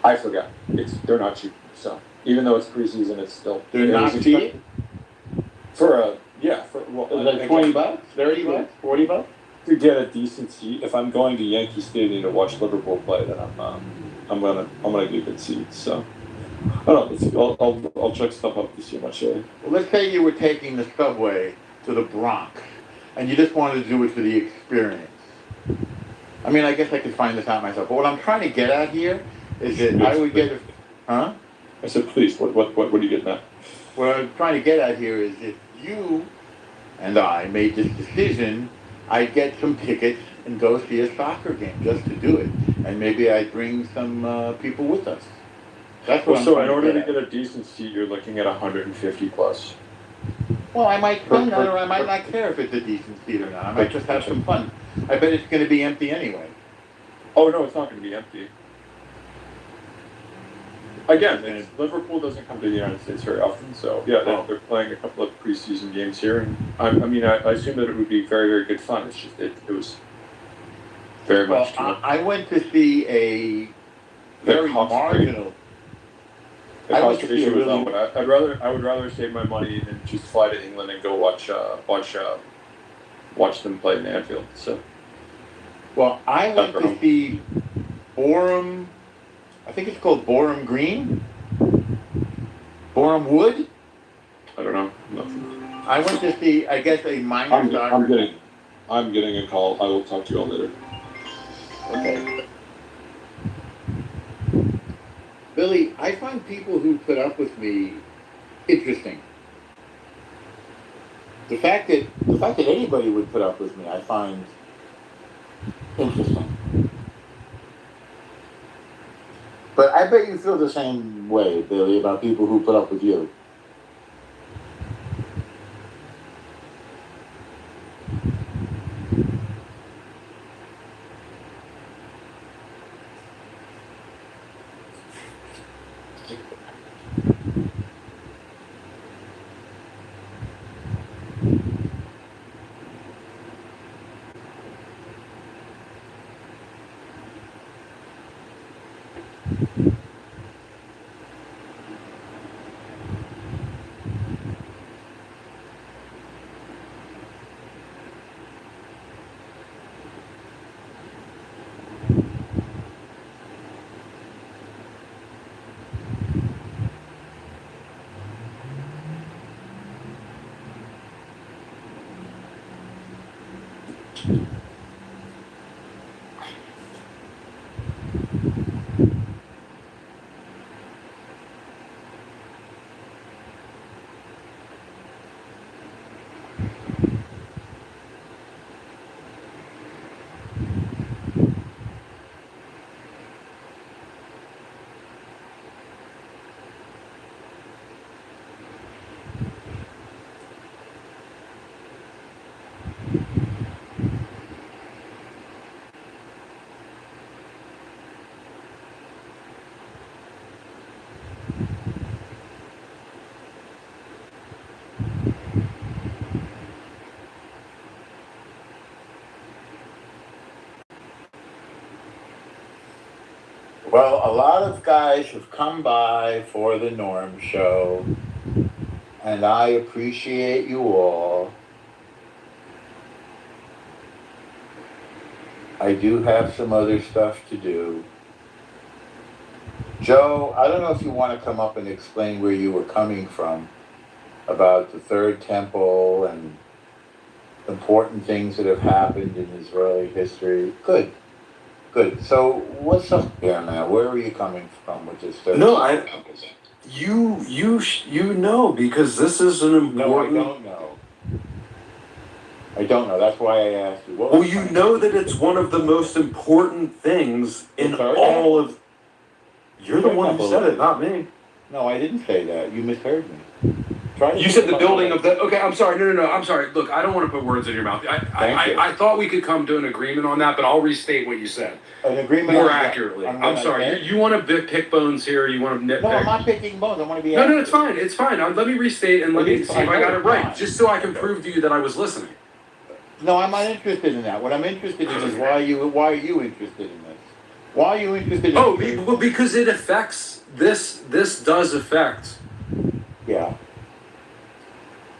I forgot. They're not cheap. So even though it's preseason, it's still they're not cheap. For like $20, $30, $40 to get a decent seat. If I'm going to Yankee Stadium to watch Liverpool play, then I'm gonna get good seats. So I don't know. I'll check stuff up to see how much. Well, let's say you were taking the subway to the Bronx, and you just wanted to do it for the experience. I mean, I guess I could find this out myself. But what I'm trying to get at here is that I would get I said, please. What are you getting at? What I'm trying to get at here is if you and I made this decision, I'd get some tickets and go see a soccer game just to do it, and maybe I'd bring some people with us. That's what So in order to get a decent seat, you're looking at 150 plus. Well, I might spend that, or I might not care if it's a decent seat or not. I might just have some fun. I bet it's going to be empty anyway. Oh no, it's not going to be empty. Again, Liverpool doesn't come to the United States very often, so yeah, they're playing a couple of preseason games here, and I assume that it would be very, very good fun. It's just it was very much. I went to see a very marginal. I would rather save my money than just fly to England and go watch them play in Anfield. So, well, I went to see Boreham. I think it's called Boreham Green? Boreham Wood? I don't know. I went to see, I guess, a minor soccer. I'm getting a call. I will talk to you all later. Okay. Billy, I find people who put up with me interesting. The fact that anybody would put up with me, I find interesting. But I bet you feel the same way, Billy, about people who put up with you. Well, a lot of guys have come by for the Norm Show, and I appreciate you all. I do have some other stuff to do. Joe, I don't know if you want to come up and explain where you were coming from about the Third Temple and important things that have happened in Israeli history. Good. So what's up here now? Where are you coming from with this Third No, Temple? You know, because this is an important. No, I don't know. I don't know. That's why I asked you. Well, you know that it's one of the most important things in all of. You're the one who said it, not me. No, I didn't say that. You misheard me. You said the building of the. Okay, I'm sorry. No. I'm sorry. Look, I don't want to put words in your mouth. I thought we could come to an agreement on that, but I'll restate what you said. An agreement more accurately. I'm sorry. You want to pick bones here. You want to nitpick. No, I'm not picking bones. I want to be. No, it's fine. It's fine. Let me restate and let me see if I got it right, just so I can prove to you that I was listening. No, I'm not interested in that. What I'm interested in is why are you interested in this? Why are you interested in well, because it affects this does affect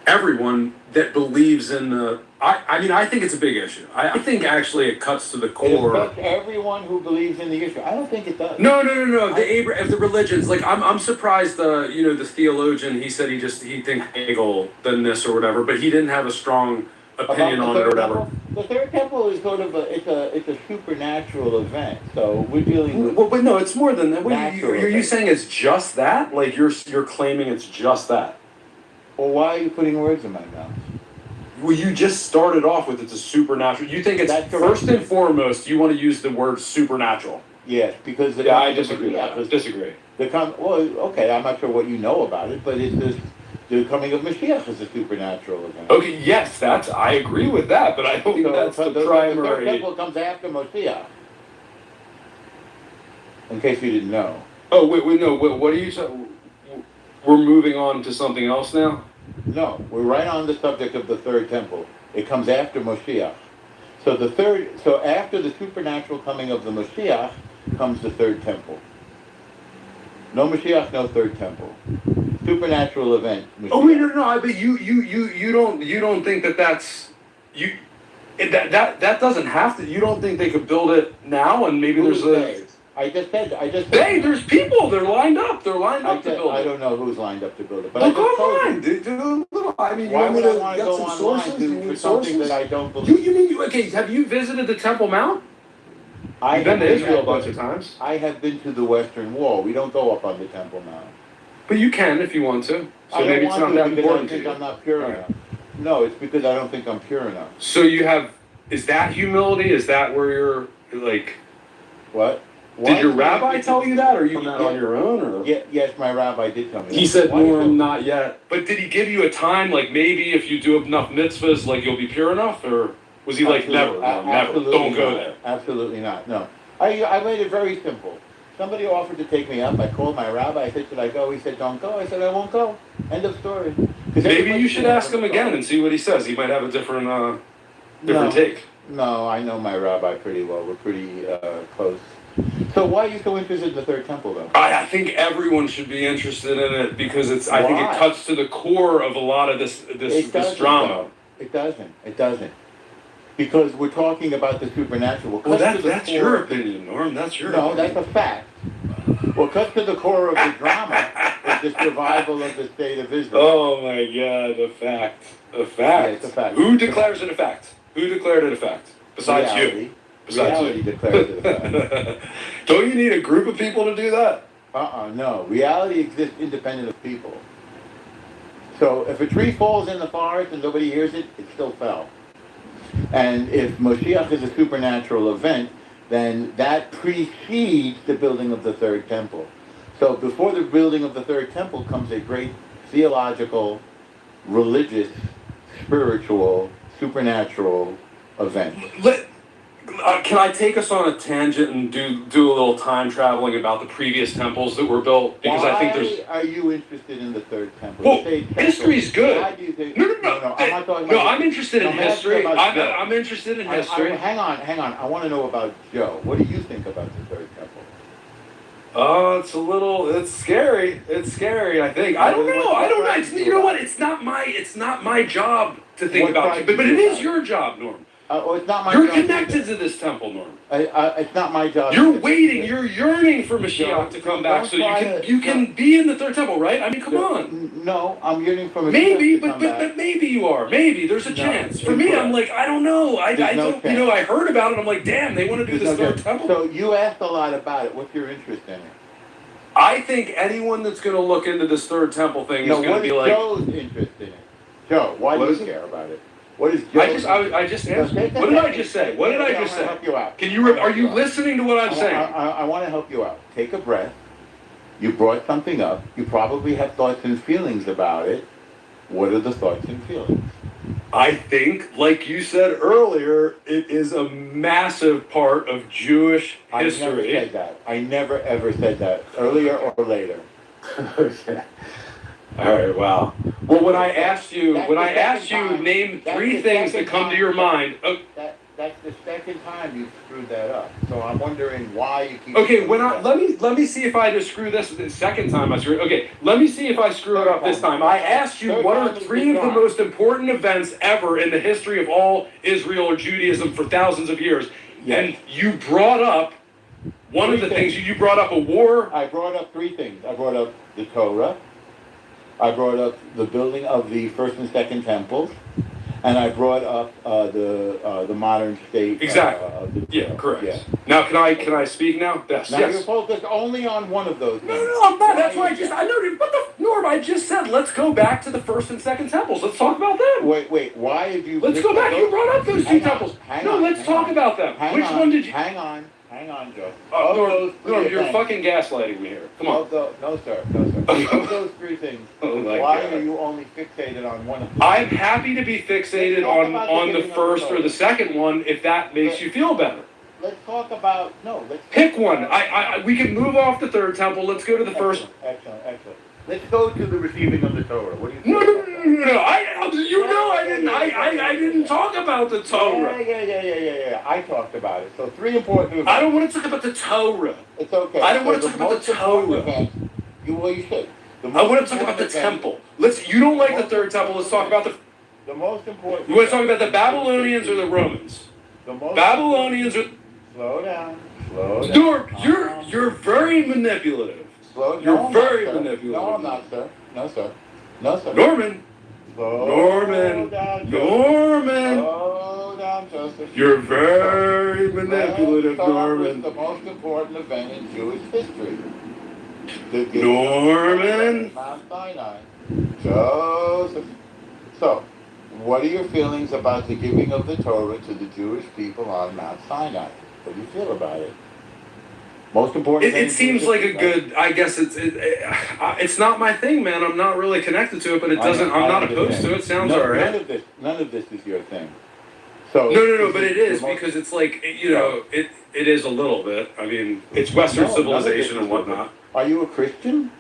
everyone that believes in the I mean I think it's a big issue. I think actually it cuts to the core. It affects everyone who believes in the issue. I don't think it does. No. The religions, like I'm surprised the theologian, he said he thinks Hegel than this or whatever, but he didn't have a strong opinion on it or whatever. The Third Temple is sort of it's a supernatural event. So we're dealing with. Well, but no, it's more than that. Are you saying it's just that? Like you're claiming it's just that? Well, why are you putting words in my mouth? Well, you just started off with it's a supernatural. You think it's first and foremost. You want to use the word supernatural. Yes, because I disagree. Disagree. Okay, I'm not sure what you know about it, but it's the coming of Mashiach is a supernatural event. Okay, yes, I agree with that, but I don't think that's the primary. The Third Temple comes after Mashiach. In case you didn't know. Oh wait, no. What are you saying? We're moving on to something else now? No, we're right on the subject of the Third Temple. It comes after Moshiach. So after the supernatural coming of the Moshiach comes the Third Temple. No Moshiach, no Third Temple. Supernatural event. Mashiach. Oh wait, no. But you don't think that's you. That doesn't have to. You don't think they could build it now and maybe there's a. I just said. Hey, there's people. They're lined up. They're lined up to build it. I don't know who's lined up to build it, but go online. I mean, why would I want to go online for something that I don't believe? Okay? Have you visited the Temple Mount? I've been to Israel a bunch of times. I have been to the Western Wall. We don't go up on the Temple Mount. But you can if you want to. So maybe it's not that important to you. I'm not pure enough. No, it's because I don't think I'm pure enough. So you have. Is that humility? Is that where you're like? What? Did your rabbi tell you that, or you that on your own? Or? Yes, my rabbi did tell me that. He said, Norm, not yet. But did he give you a time, like maybe if you do enough mitzvahs, like you'll be pure enough? Or was he like, never, never, don't go there? Absolutely not, no. I made it very simple. Somebody offered to take me up. I called my rabbi. I said, should I go? He said, don't go. I said, I won't go. End of story. Maybe you should ask him again and see what he says. He might have a different take. No, I know my rabbi pretty well. We're pretty close. So why are you so interested in the Third Temple, though? I think everyone should be interested in it because I think it cuts to the core of a lot of this drama. It doesn't. Because we're talking about the supernatural. Well, that's your opinion, Norm. That's your opinion. No, that's a fact. What cuts to the core of the drama is the survival of the state of Israel. Oh, my God, a fact. A fact. Yeah, it's a fact. Who declares it a fact? Who declared it a fact? Besides reality. You. Besides reality you. Declares it a fact. Don't you need a group of people to do that? No. Reality exists independent of people. So if a tree falls in the forest and nobody hears it, it still fell. And if Moshiach is a supernatural event, then that precedes the building of the Third Temple. So before the building of the Third Temple comes a great theological, religious, spiritual, supernatural event. Can I take us on a tangent and do a little time traveling about the previous temples that were built? Because I think there's. Why are you interested in the Third Temple? Well, history's good. Why do you think? No. I'm not talking about. I'm interested in history. I'm interested in history. Hang on. I want to know about Joe. What do you think about the Third Temple? Oh, it's scary. It's scary. I think. I don't know. I don't know. You know what? It's not my job to think about it. But it is your job, Norm. It's not my You're job connected either. to this temple, Norm. It's not my job. You're either. waiting. You're yearning for Mashiach to come back, so you can be in the third temple, right? I mean, come on. No, I'm yearning for Mashiach Maybe, to come but back. maybe you are. Maybe there's a chance. For me, I'm like, I don't know. I don't. You know, I heard about it. I'm like, damn, they want to do this third temple. So you asked a lot about it. What's your interest in it? I think anyone that's going to look into this third temple thing is going to be like. Joe's interest in it? Joe, why do you care about it? What is Joe's I just answered. What did I just say? What did I just say? Help you out. Are you listening to what I'm saying? I want to help you out. Take a breath. You brought something up. You probably have thoughts and feelings about it. What are the thoughts and feelings? I think, like you said earlier, it is a massive part of Jewish history. I never said that. I never ever said that, earlier or later. Okay. All right. Wow. Well, when I asked you, name three things that come to your mind. That's the second time you've screwed that up. So I'm wondering why you keep. Okay. Let me see if I just screw this the second time I screw. Okay. Let me see if I screw it up this time. I asked you what are three of the most important events ever in the history of all Israel or Judaism for thousands of years, and you brought up one of the things. You brought up a war. I brought up three things. I brought up the Torah. I brought up the building of the first and second temples, and I brought up the modern state. Exactly. Correct. Yeah. Now, can I speak now? Yes. Now you're focused only on one of those. No, I'm not. That's why I know. Norm, I just said let's go back to the first and second temples. Let's talk about them. Wait. Why did you? Let's go back. You brought up those two temples. Let's talk about them. Which one did you? Hang on, Joe. Norm, you're fucking gaslighting me here. Come on. No, sir. Of those three things, why are you only fixated on one of them? I'm happy to be fixated on the first or the second one if that makes you feel better. Let's talk about pick one. We can move off the third temple. Let's go to the first. Excellent. Let's go to the receiving of the Torah. What do you think? No. I didn't talk about the Torah. Yeah. I talked about it. So three important events. I don't want to talk about the Torah. It's okay. I don't want to talk about the Torah. You should. I want to talk about the temple. You don't like the third temple. Let's talk about the most important. You want to talk about the Babylonians or the Romans? Babylonians are. Slow down. You're very manipulative. You're very manipulative. No, I'm not, sir. No, sir. Norman. Slow down, Joseph. You're very manipulative, Norman. The most important event in Jewish history. Norman. Mount Sinai. Joseph. So, what are your feelings about the giving of the Torah to the Jewish people on Mount Sinai? What do you feel about it? Most important. It seems like a good. I guess it's not my thing, man. I'm not really connected to it, but it doesn't. I'm not opposed to it. Sounds alright. None of this is your thing. So no. But it is because it's like it is a little bit. I mean, it's Western civilization and whatnot. Are you a Christian?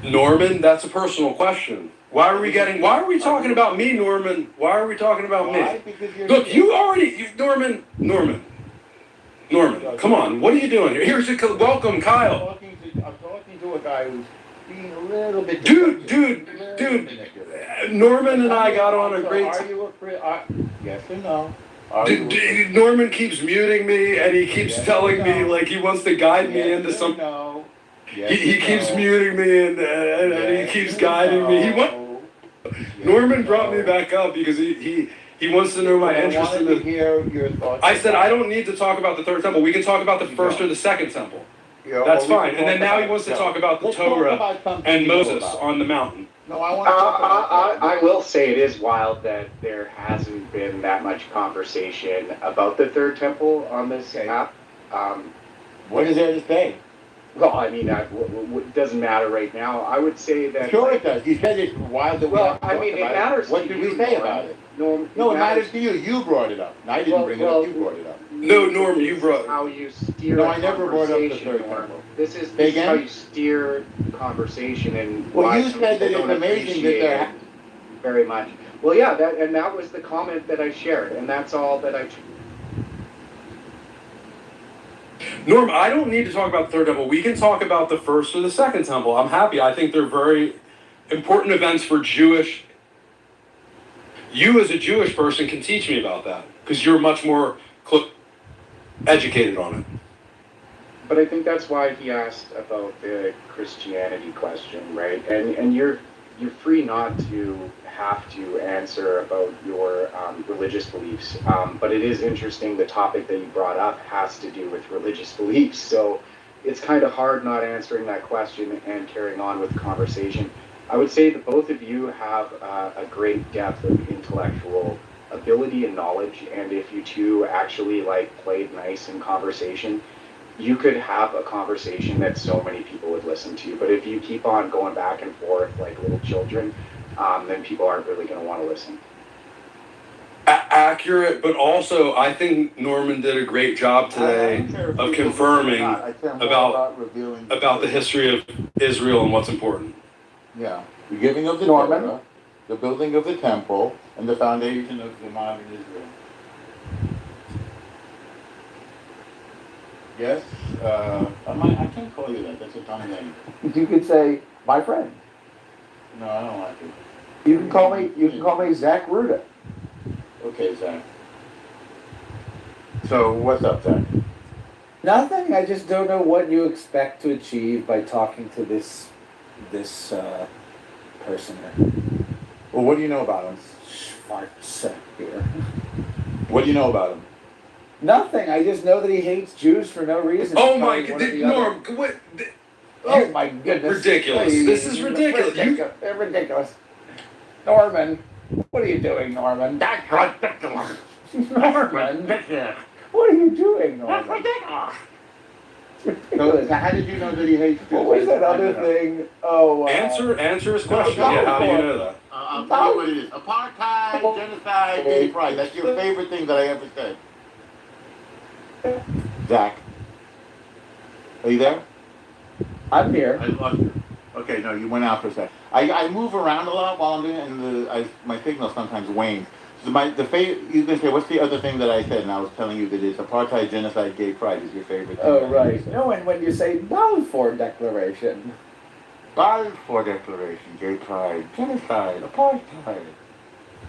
Norman, that's a personal question. Why are we talking about me, Norman? Why are we talking about me? Look, Norman, come on. What are you doing here? Welcome, Kyle. I'm talking to a guy who's being a little bit. Dude. Norman and I got on a great. Are you a Christian? Yes or no? Norman keeps muting me, and he keeps telling me like he wants to guide me into some. No. He keeps muting me, and he keeps guiding me. Norman brought me back up because he wants to know my interest in the. Hear your thoughts. I said I don't need to talk about the third temple. We can talk about the first or the second temple. That's fine. And then now he wants to talk about the Torah and Moses on the mountain. No, I will say it is wild that there hasn't been that much conversation about the third temple on this app. What is there to say? Well, I mean, it doesn't matter right now. I would say that. Sure, it does. You said it's wild that we have to talk it about matters. What did we say about it? No, it matters to you. You brought it up. I didn't bring it up. You brought it up. No, Norm, you brought how you steer. No, I never brought up the third temple. This is how you steer conversation and. Well, you said that it's amazing that they're very much. Well, yeah, that was the comment that I shared, and that's all that I. Norm, I don't need to talk about the third temple. We can talk about the first or the second temple. I'm happy. I think they're very important events for Jewish. You as a Jewish person can teach me about that because you're much more educated on it. But I think that's why he asked about the Christianity question, right? And you're free not to have to answer about your religious beliefs. But it is interesting, the topic that you brought up has to do with religious beliefs. So it's kind of hard not answering that question and carrying on with the conversation. I would say that both of you have a great depth of intellectual ability and knowledge. And if you two actually like played nice in conversation, you could have a conversation that so many people would listen to. But if you keep on going back and forth like little children, then people aren't really going to want to listen. Accurate, but also I think Norman did a great job today of confirming about the history of Israel and what's important. Yeah, the giving of the Torah, the building of the temple, and the foundation of the modern Israel. Yes, I can't call you that. That's a tongue name. You could say my friend. No, I don't like it. You can call me. You can call me Zach Ruda. Okay, Zach. So what's up, Zach? Nothing. I just don't know what you expect to achieve by talking to this person here. Well, what do you know about him? Schwartz here. What do you know about him? Nothing. I just know that he hates Jews for no reason. Oh my God, Norm! What? Oh my goodness! Ridiculous! Please. This is ridiculous. They're ridiculous. Norman, what are you doing, Norman? That's ridiculous. Norman, what are you doing, Norman? That's ridiculous. So how did you know that he hates Jews? What was that other thing? Oh, answer his question. Yeah, how do you know that? I'll tell you what it is. Apartheid, genocide, gay pride. That's your favorite thing that I ever said. Zach, are you there? I'm here. I lost you. Okay, no, you went out for a sec. I move around a lot while I'm doing it, and my signal sometimes wanes. So you can say, what's the other thing that I said? And I was telling you that it's apartheid, genocide, gay pride is your favorite thing. Oh, right. No, and when you say Balfour Declaration. Balfour Declaration, gay pride, genocide, apartheid.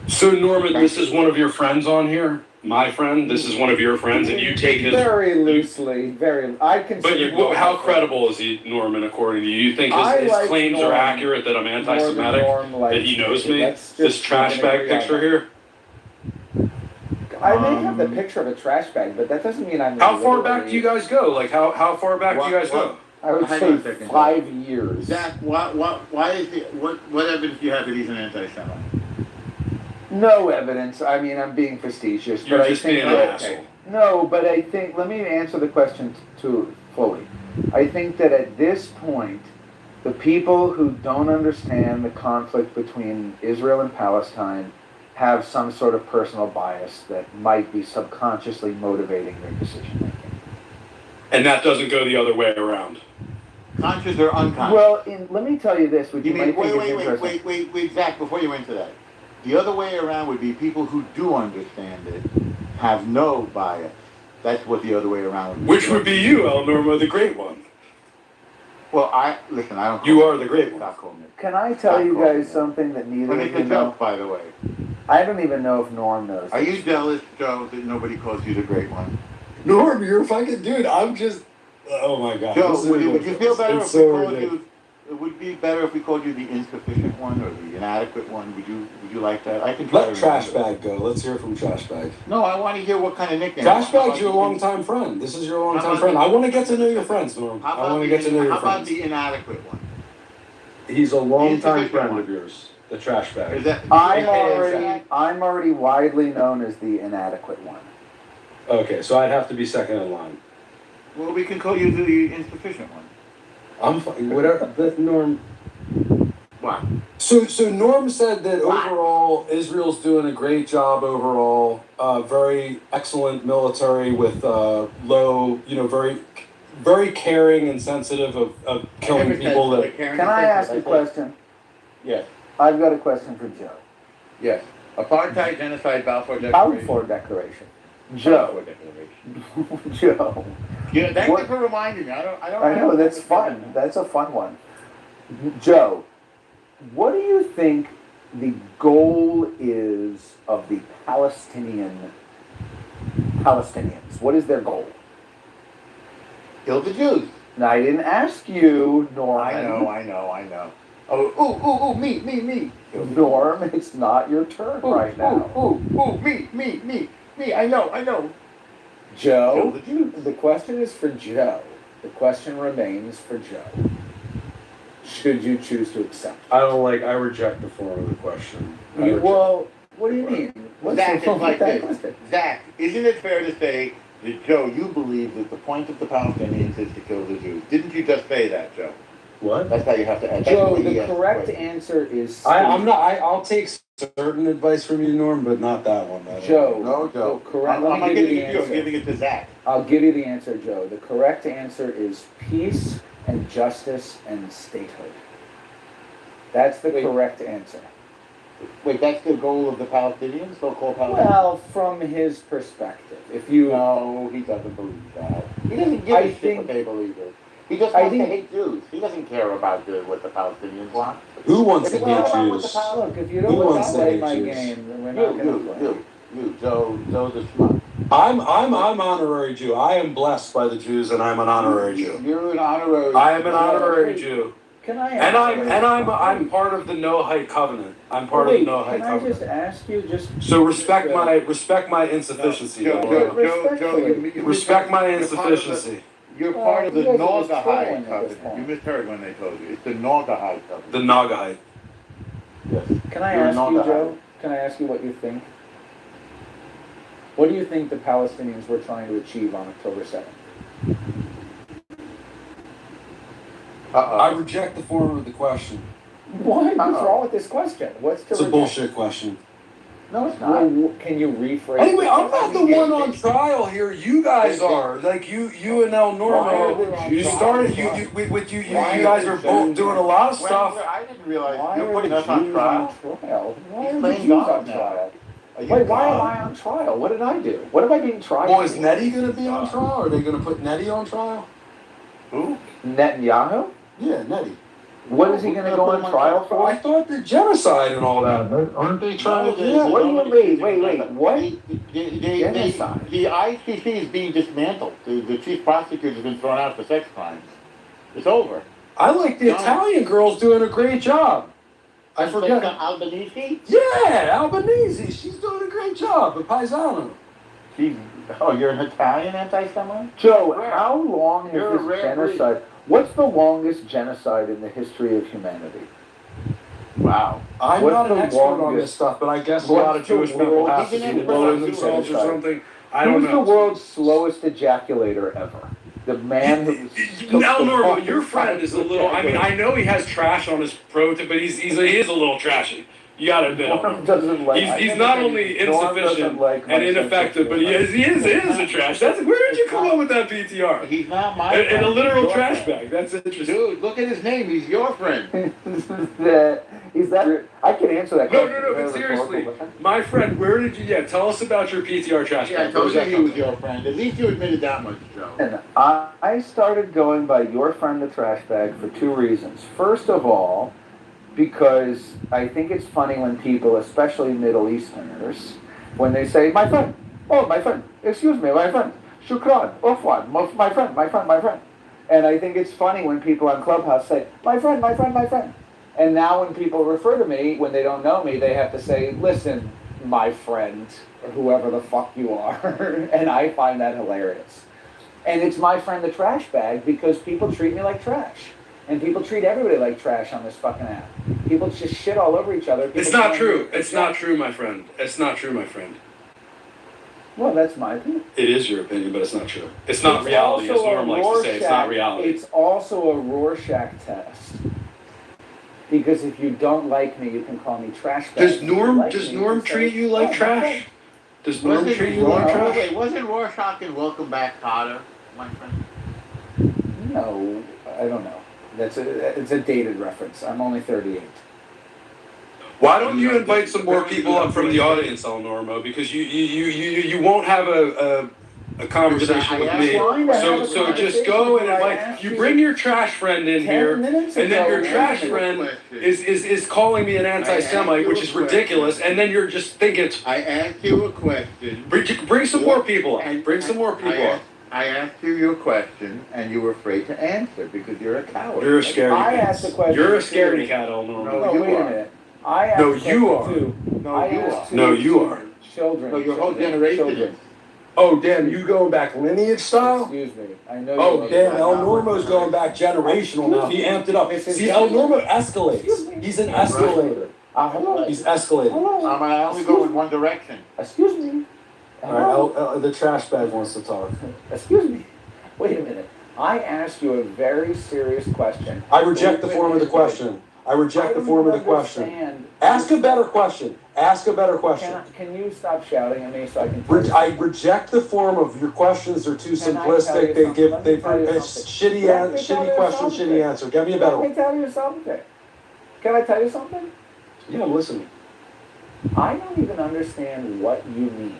So Norman, this is one of your friends on here? My friend? This is one of your friends, and you take his... Very loosely, I consider... But how credible is he, Norman, according to you? You think his claims are accurate, that I'm anti-Semitic, that he knows me? This trash bag picture here? I may have the picture of a trash bag, but that doesn't mean I'm... How far back do you guys go? Like, how far back do you guys go? I would say 5 years. Zach, why is he... What evidence do you have that he's an anti-Semite? No evidence. I mean, I'm being facetious. You're but just I think being an asshole. No, but I think, let me answer the question fully. I think that at this point, the people who don't understand the conflict between Israel and Palestine have some sort of personal bias that might be subconsciously motivating their decision making. And that doesn't go the other way around. Conscious or unconscious? Well, let me tell you this, which you might think is interesting. Wait, Zach, before you enter that. The other way around would be people who do understand it have no bias. That's what the other way around would be. Which would be you, El Norma, the great one. Well, I don't... You are the great one. Can I tell you guys something that neither of you know? By the way. I don't even know if Norm knows. Are you jealous, Joe, that nobody calls you the great one? Norm, you're a fucking dude. I'm just... Oh my God. Joe, would you feel better if we called you... It would be better if we called you the insufficient one or the inadequate one. Would you like that? I can try. Let Trash Bag go. Let's hear from Trash Bag. No, I want to hear what kind of nickname. Trash Bag's your longtime friend. This is your longtime friend. I want to get to know your friends, Norm. How about the inadequate one? He's a longtime friend of yours. The Trash Bag. I'm already widely known as the inadequate one. Okay, so I'd have to be second in line. Well, we can call you the insufficient one. I'm fine. Whatever. Norm. What? So Norm said that overall Israel's doing a great job overall. Very excellent military with low, very, very caring and sensitive of killing people. Can I ask a question? Yes. I've got a question for Joe. Yes. Apartheid, genocide, Balfour Declaration. Balfour Declaration. Joe. Joe. Yeah, thank What- you for reminding me. I don't. I know, that's fun. That's a fun one. Joe, what do you think the goal is of the Palestinians? What is their goal? Kill the Jews. Now, I didn't ask you, Norm. I know. Oh, me. Norm, it's not your turn right now. Me. I know. Joe, Kill the Jews. the question is for Joe. The question remains for Joe. Should you choose to accept? I reject the form of the question. Well, what do you mean? What's Zach, wrong it's like with that this. question? Zach, isn't it fair to say that, Joe, you believe that the point of the Palestinians is to kill the Jews? Didn't you just say that, Joe? What? That's how you have to answer. Joe, the correct answer is I'm not. I'll take certain advice from you, Norm, but not that one. Joe. No, Joe. The correct. I'm Let me not give you giving the it to you. I'm answer. giving it to Zach. I'll give you the answer, Joe. The correct answer is peace and justice and statehood. That's the correct answer. Wait, that's the goal of the Palestinians, so-called Palestinians? Well, from his perspective, if you No, he doesn't believe that. He doesn't give a shit what they believe in. He just wants to hate Jews. He doesn't care about what the Palestinians want. Who wants to If it's not hate about what Jews? the Palestinians- look, if you Who don't want wants to to play hate my Jews? game, then we're not going to play. You, Joe the schmuck. I'm honorary Jew. I am blessed by the Jews, and I'm an honorary Jew. You're an honorary. I am an honorary Jew. Can I And ask I'm part of the Noahide covenant. I'm part of the Noahide Can I covenant. just ask you So respect my insufficiency. Respect my insufficiency. You're part of the you guys are just trolling Noahide at this covenant. point. You misheard when they told you. It's the Noahide covenant. The Nagahide. Yes. Can I You're ask you, not the Joe? Can I ask you what you think? What do you think the Palestinians were trying to achieve on October 7th? I reject the form of the question. Why? What's wrong with this question? What's to It's a reject? bullshit question. No, it's not. Well, can you rephrase Anyway, the I'm not the question? one on trial here. You guys are. Like you and El Normo. You started. You guys are both doing a lot of stuff. I didn't realize Why you're are putting the us on Jews trial. Why He's are the playing Jews God on now. trial? Are you Wait, why am God? I on trial? What did I do? What am I being tried Well, for? is Nettie going to be on trial? Are they going to put Nettie on trial? Who? Netanyahu? Yeah, Nettie. What is he going to go on trial for? I thought the genocide and all that. Aren't they trying to? Yeah, what do you mean? Wait, what? Genocide. The ICC is being dismantled. The chief prosecutor has been thrown out for sex crimes. It's over. I like the Italian girl's doing a great job. I forget. Albanese? Yeah, Albanese. She's doing a great job. The Paisano. Oh, you're an Italian anti-Semite? Joe, how long has You're a this rare genocide? What's the longest genocide in the history of humanity? Wow. I'm What's not an the expert on longest- this stuff, but I guess a what's lot of the Jewish people world's have to be blowing themselves or something. I don't Who's know. the world's slowest ejaculator ever? The man who Now, Norma, your friend is a little. I mean, I know he has trash on his protein, but he is a little trashy. You gotta admit. Norm doesn't like. He's not only Norm doesn't insufficient like my and ineffective, but he is a trash. That's where did you come up with that PTR? He's not my In friend. a literal Your trash friend. bag. That's interesting. Dude, look at his name. He's your friend. Is that? I can answer that No, question. but seriously, my friend, where did you? Yeah, tell us about your PTR trash Yeah, I bag. told you he was your friend. At least you admitted that much, Joe. And I started going by your friend the trash bag for two reasons. First of all, because I think it's funny when people, especially Middle Easterners, when they say, my friend, oh, my friend, excuse me, my friend, shukran, ofwan, my friend. And I think it's funny when people on Clubhouse say, my friend. And now when people refer to me, when they don't know me, they have to say, listen, my friend, or whoever the fuck you are. And I find that hilarious. And it's my friend the trash bag because people treat me like trash. And people treat everybody like trash on this fucking app. People just shit all over each other. It's not true. It's not true, my friend. It's not true, my friend. Well, that's my opinion. It is your opinion, but it's not true. It's not reality, as Norm likes to say. It's not reality. It's also a Rorschach test. Because if you don't like me, you can call me trash bag. Does Norm treat you like trash? Does Norm treat you like trash? Wait, wasn't Rorschach in Welcome Back, Kotter, my friend? No, I don't know. It's a dated reference. I'm only 38. Why don't you invite some more people up from the audience, El Normo? Because you won't have a conversation with me. So just go and invite. You bring your trash friend in here, and then your trash friend is calling me an anti-Semite, which is ridiculous. And then you're just thinking. I asked you a question. Bring some more people up. Bring some more people up. I asked you your question, and you were afraid to answer because you're a coward. You're a scaredy cat. I asked the question. You're a scaredy cat, El Normo. No, wait a minute. I asked No, the you question are. too. No, I you asked are. No, you are. Children. No, your whole children, generation children. is. Oh, damn, you going back lineage style? Excuse me. I know. Oh, damn, El Normo's going back generational now. He amped it up. See, El Normo escalates. He's an escalator. Hello. He's escalating. Hello. I only go in one direction. Excuse me. All right, the trash bag wants to talk. Excuse me. Wait a minute. I asked you a very serious question. I reject the form of the question. I reject the form of the question. Ask a better question. Ask a better question. Can you stop shouting at me so I can? I reject the form of your questions. They're too simplistic. They shitty question, shitty answer. Give me a better Let me one. tell you something. Can I tell you something? Yeah, I'm listening. I don't even understand what you mean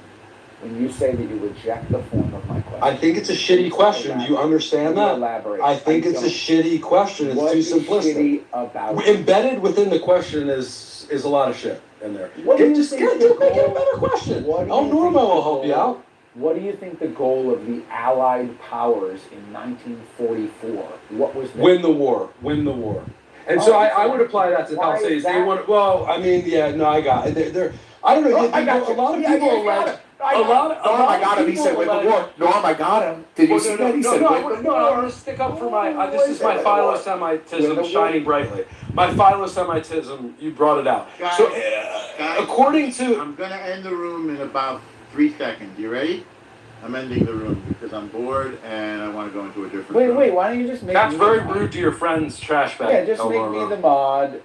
when you say that you reject the form of my question. I think it's a shitty question. Do you understand that? Elaborate. I think it's a shitty question. It's too simplistic. Shitty about Embedded within the question is a lot of shit in there. What do you Just think make it a better question. El Normo will help you out. What do you think the goal of the Allied powers in 1944? What was that? Win the war. Win the war. And so I would apply that to Palisades. They want. Well, I mean, yeah, no, I got it. They're I don't know. I got a lot of people allege. Norm, I got him. He said, "Win the war." Norm, I got him. Did you see that? He said, "Win the war." I'm going to stick up for my. This is my philo-Semitism shining brightly. My philo-Semitism. You brought it out. Guys, So, according to, I'm going to end the room in about 3 seconds. You ready? I'm ending the room because I'm bored and I want to go into a different room. Wait. Why don't you just make? That's very rude to your friend's trash bag. Yeah, just make me the mod.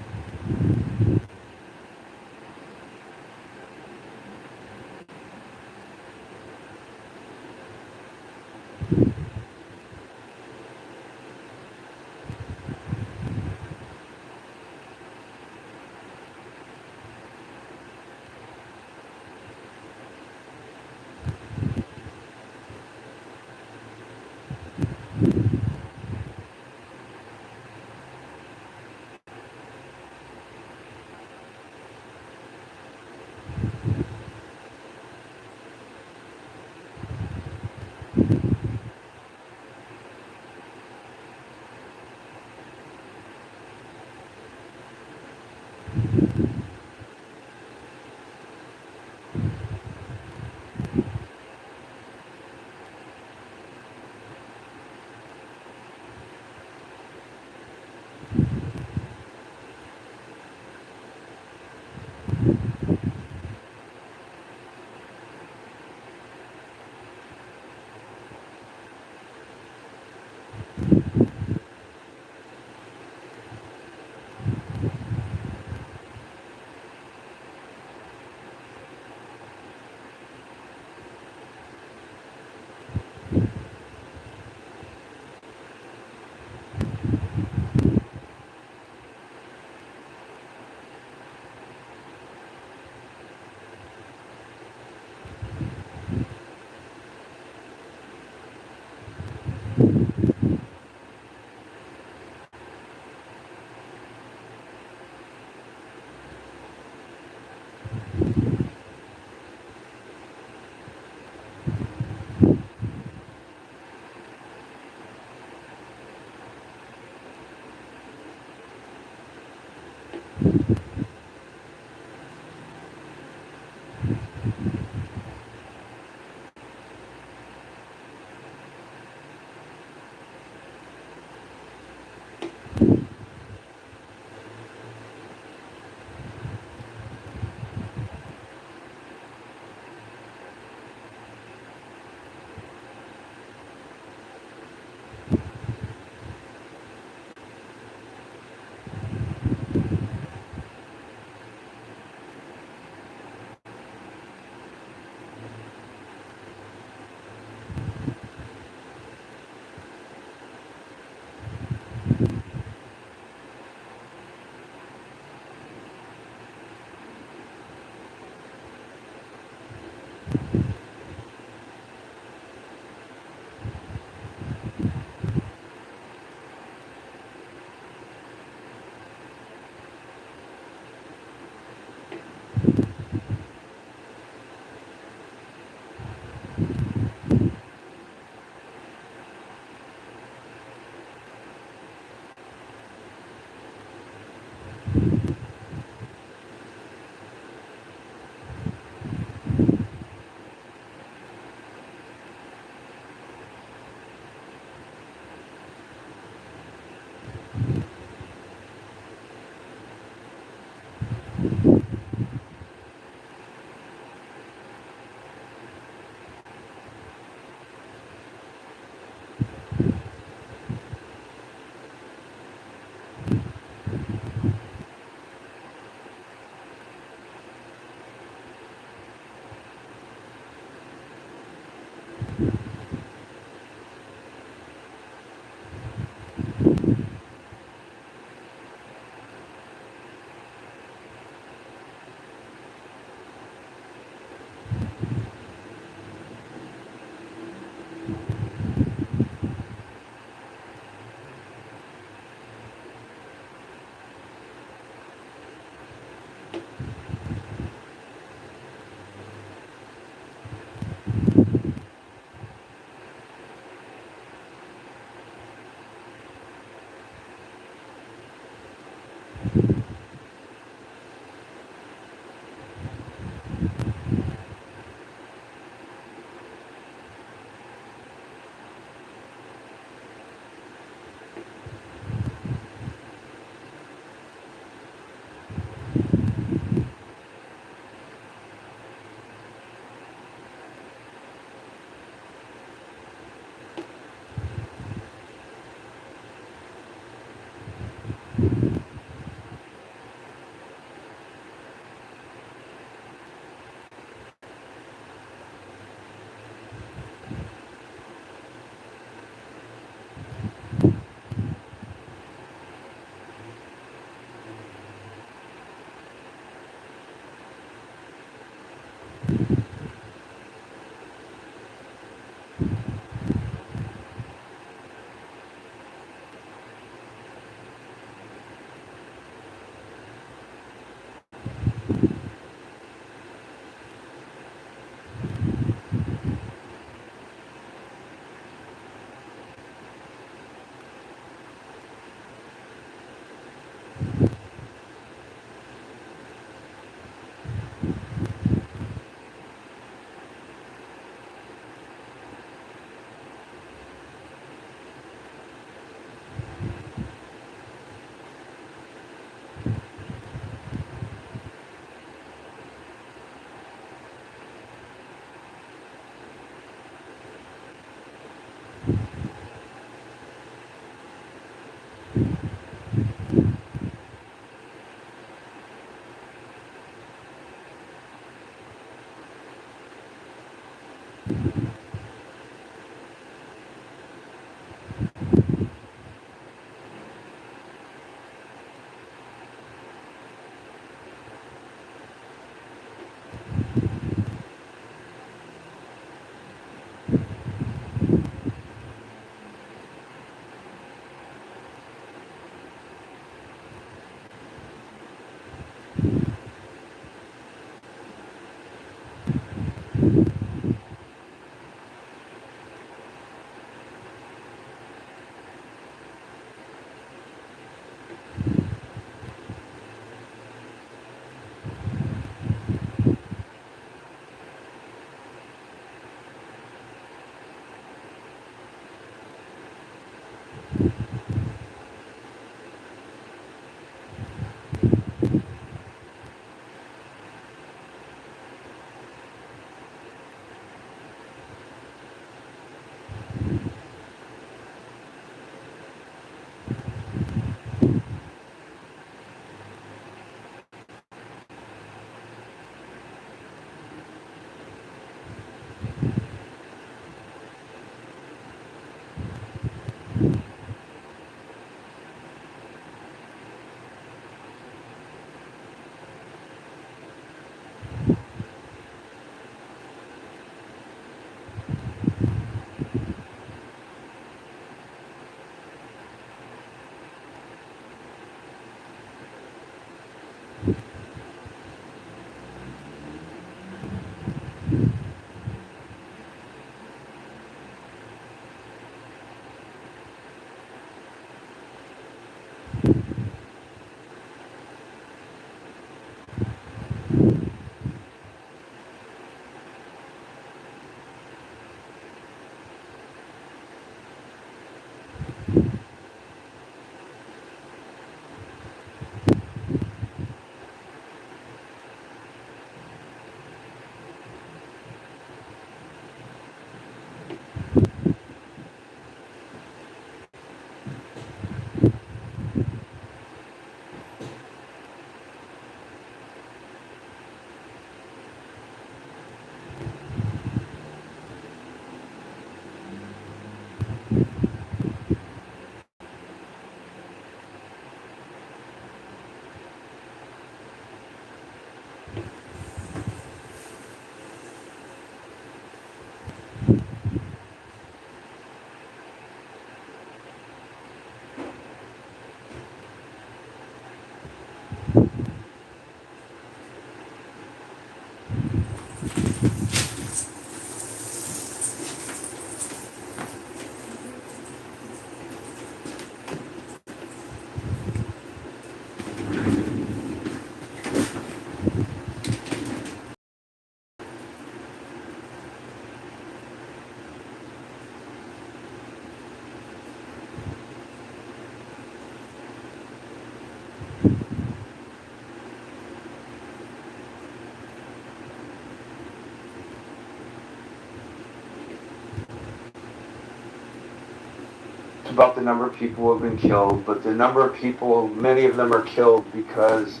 about the number of people who have been killed, but the number of people, many of them are killed because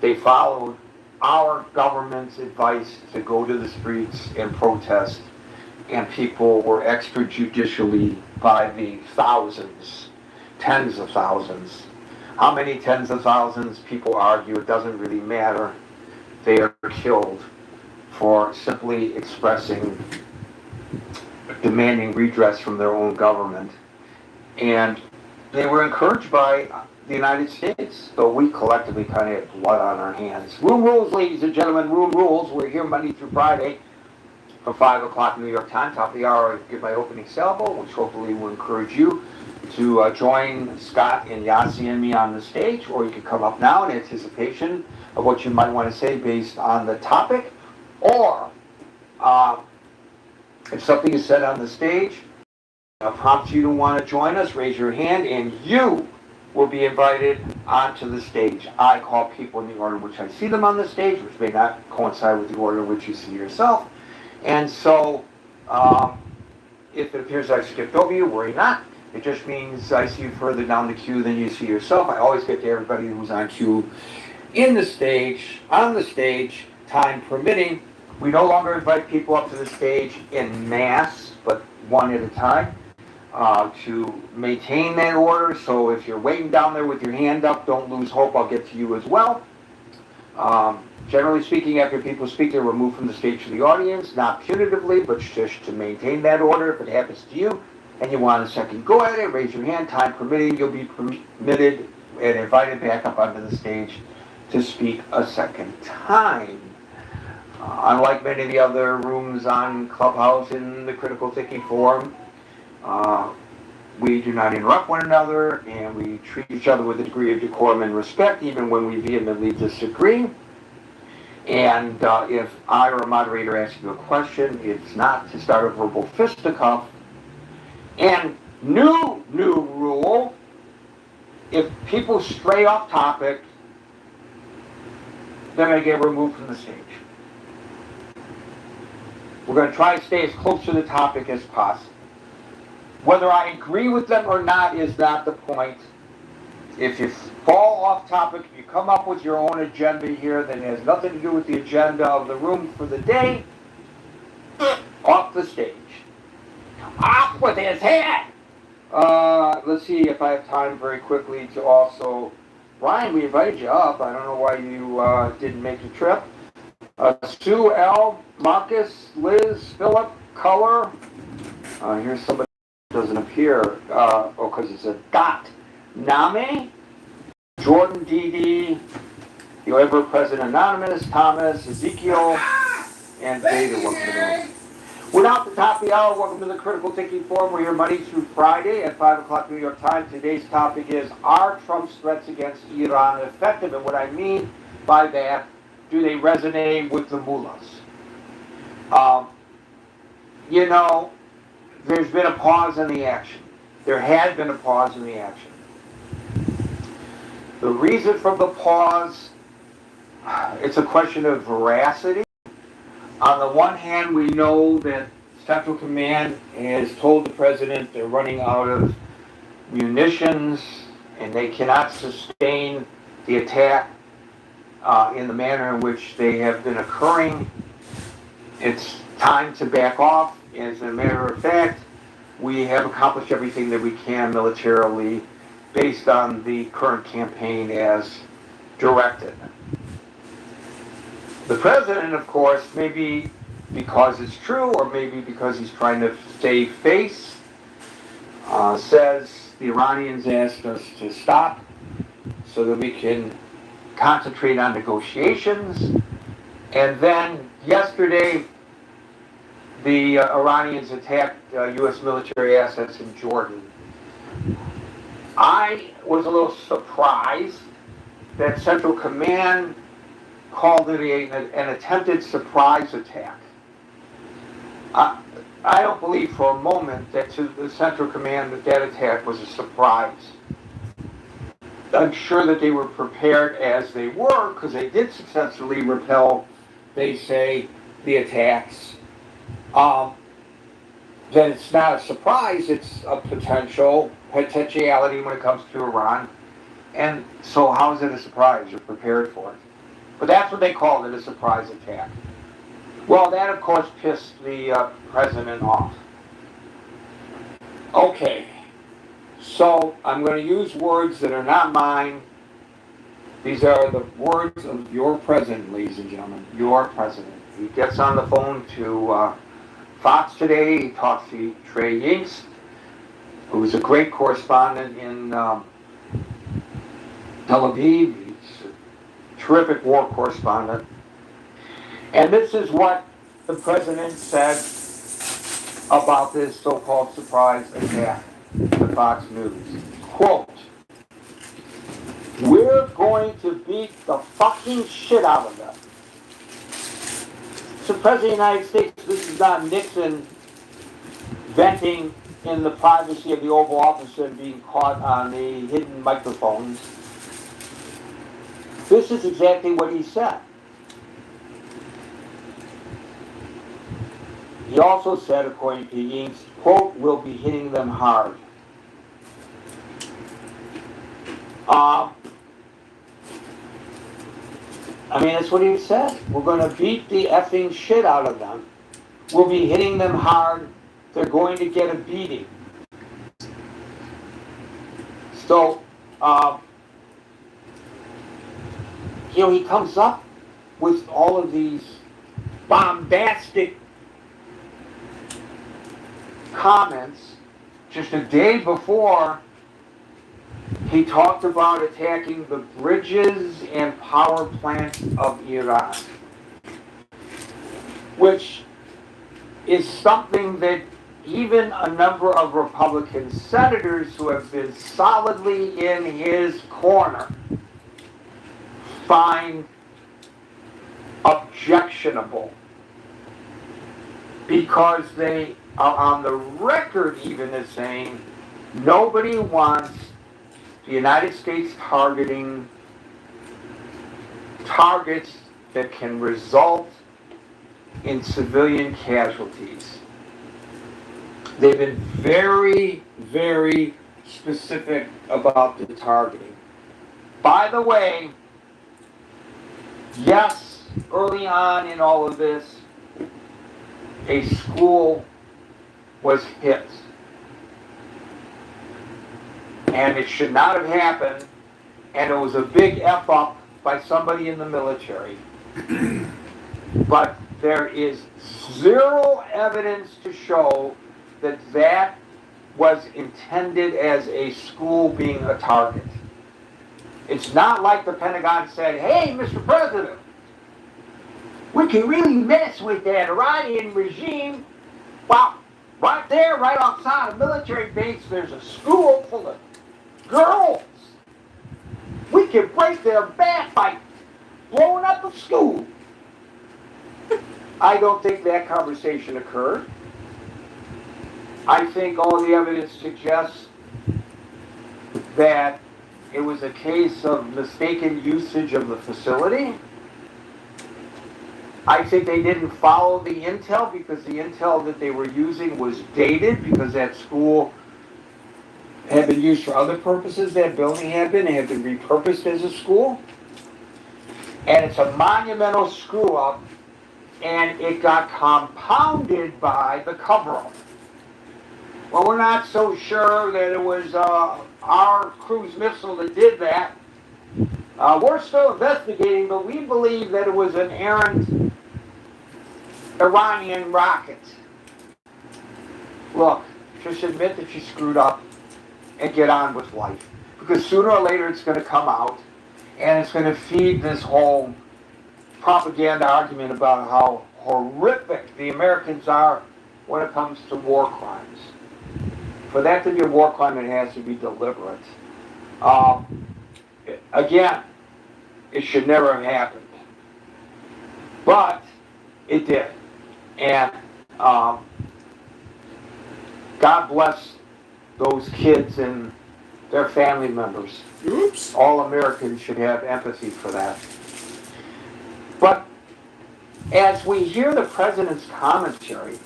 they followed our government's advice to go to the streets and protest, and people were extrajudicially by the thousands, tens of thousands. How many tens of thousands, people argue, it doesn't really matter. They are killed for simply expressing, demanding redress from their own government. And they were encouraged by the United States, though we collectively kind of had blood on our hands. Room rules, ladies and gentlemen, room rules. We're here Monday through Friday from 5 o'clock New York time. Top of the hour, I give my opening salvo, which hopefully will encourage you to join Scott and Yossi and me on the stage, or you can come up now in anticipation of what you might want to say based on the topic, or if something is said on the stage prompts you to want to join us, raise your hand, and you will be invited onto the stage. I call people in the order in which I see them on the stage, which may not coincide with the order in which you see yourself. And so, if it appears I've skipped over you, worry not. It just means I see you further down the queue than you see yourself. I always get to everybody who's on queue on the stage, time permitting. We no longer invite people up to the stage in mass, but one at a time, to maintain that order. So if you're waiting down there with your hand up, don't lose hope, I'll get to you as well. Generally speaking, after people speak, they're removed from the stage to the audience, not punitively, but just to maintain that order. If it happens to you and you want a second go at it, raise your hand, time permitting, you'll be permitted and invited back up onto the stage to speak a second time. Unlike many of the other rooms on Clubhouse in the Critical Thinking Forum, we do not interrupt one another, and we treat each other with a degree of decorum and respect, even when we vehemently disagree. And if I or a moderator asks you a question, it's not to start a verbal fisticuff. And new rule, if people stray off topic, they're going to get removed from the stage. We're going to try to stay as close to the topic as possible. Whether I agree with them or not is not the point. If you fall off topic, if you come up with your own agenda here that has nothing to do with the agenda of the room for the day, off the stage. Off with his head! Let's see if I have time very quickly to also... Ryan, we invited you up. I don't know why you didn't make the trip. Sue, L, Marcus, Liz, Philip, Color. Here's somebody who doesn't appear. Because it's a dot. Name, Jordan, DD, the Ever Present Anonymous, Thomas, Ezekiel, and Vader. Welcome to the room. We're now at the top of the hour. Welcome to the Critical Thinking Forum. We're here Monday through Friday at 5 o'clock New York time. Today's topic is, are Trump's threats against Iran effective? And what I mean by that, do they resonate with the mullahs? There's been a pause in the action. There had been a pause in the action. The reason for the pause, it's a question of veracity. On the one hand, we know that Central Command has told the president they're running out of munitions and they cannot sustain the attack in the manner in which they have been occurring. It's time to back off. As a matter of fact, we have accomplished everything that we can militarily based on the current campaign as directed. The president, of course, maybe because it's true or maybe because he's trying to save face, says the Iranians asked us to stop so that we can concentrate on negotiations. And then yesterday, the Iranians attacked U.S. military assets in Jordan. I was a little surprised that Central Command called it an attempted surprise attack. I don't believe for a moment that to the Central Command that attack was a surprise. I'm sure that they were prepared as they were, because they did successfully repel, they say, the attacks. then it's not a surprise, it's a potentiality when it comes to Iran. And so how is it a surprise? You're prepared for it. But that's what they called it, a surprise attack. Well, that of course pissed the president off. Okay, so I'm going to use words that are not mine. These are the words of your president, ladies and gentlemen, your president. He gets on the phone to Fox today. He talks to Trey Yingst, who's a great correspondent in Tel Aviv. He's a terrific war correspondent. And this is what the president said about this so-called surprise attack to Fox News. Quote, "We're going to beat the fucking shit out of them." So, President of the United States, this is not Nixon venting in the privacy of the Oval Office and being caught on the hidden microphones. This is exactly what he said. He also said, according to Yingst, quote, "We'll be hitting them hard." I mean, that's what he said. We're going to beat the effing shit out of them. We'll be hitting them hard. They're going to get a beating. So, he comes up with all of these bombastic comments just a day before he talked about attacking the bridges and power plants of Iran, which is something that even a number of Republican senators who have been solidly in his corner find objectionable, because they are on the record even as saying nobody wants the United States targeting targets that can result in civilian casualties. They've been very, very specific about the targeting. By the way, yes, early on in all of this, a school was hit. And it should not have happened, and it was a big F-up by somebody in the military. But there is zero evidence to show that that was intended as a school being a target. It's not like the Pentagon said, "Hey, Mr. President, we can really mess with that Iranian regime." Well, right there, right outside a military base, there's a school full of girls. We can break their back by blowing up a school. I don't think that conversation occurred. I think all the evidence suggests that it was a case of mistaken usage of the facility. I think they didn't follow the intel because the intel that they were using was dated, because that school had been used for other purposes. That building had been repurposed as a school. And it's a monumental screw up, and it got compounded by the cover-up. Well, we're not so sure that it was our cruise missile that did that. We're still investigating, but we believe that it was an errant Iranian rocket. Look, just admit that you screwed up and get on with life. Because sooner or later it's going to come out, and it's going to feed this whole propaganda argument about how horrific the Americans are when it comes to war crimes. For that to be a war crime, it has to be deliberate. Again, it should never have happened. But it did. And God bless those kids and their family members. Oops. All Americans should have empathy for that. But as we hear the president's commentary,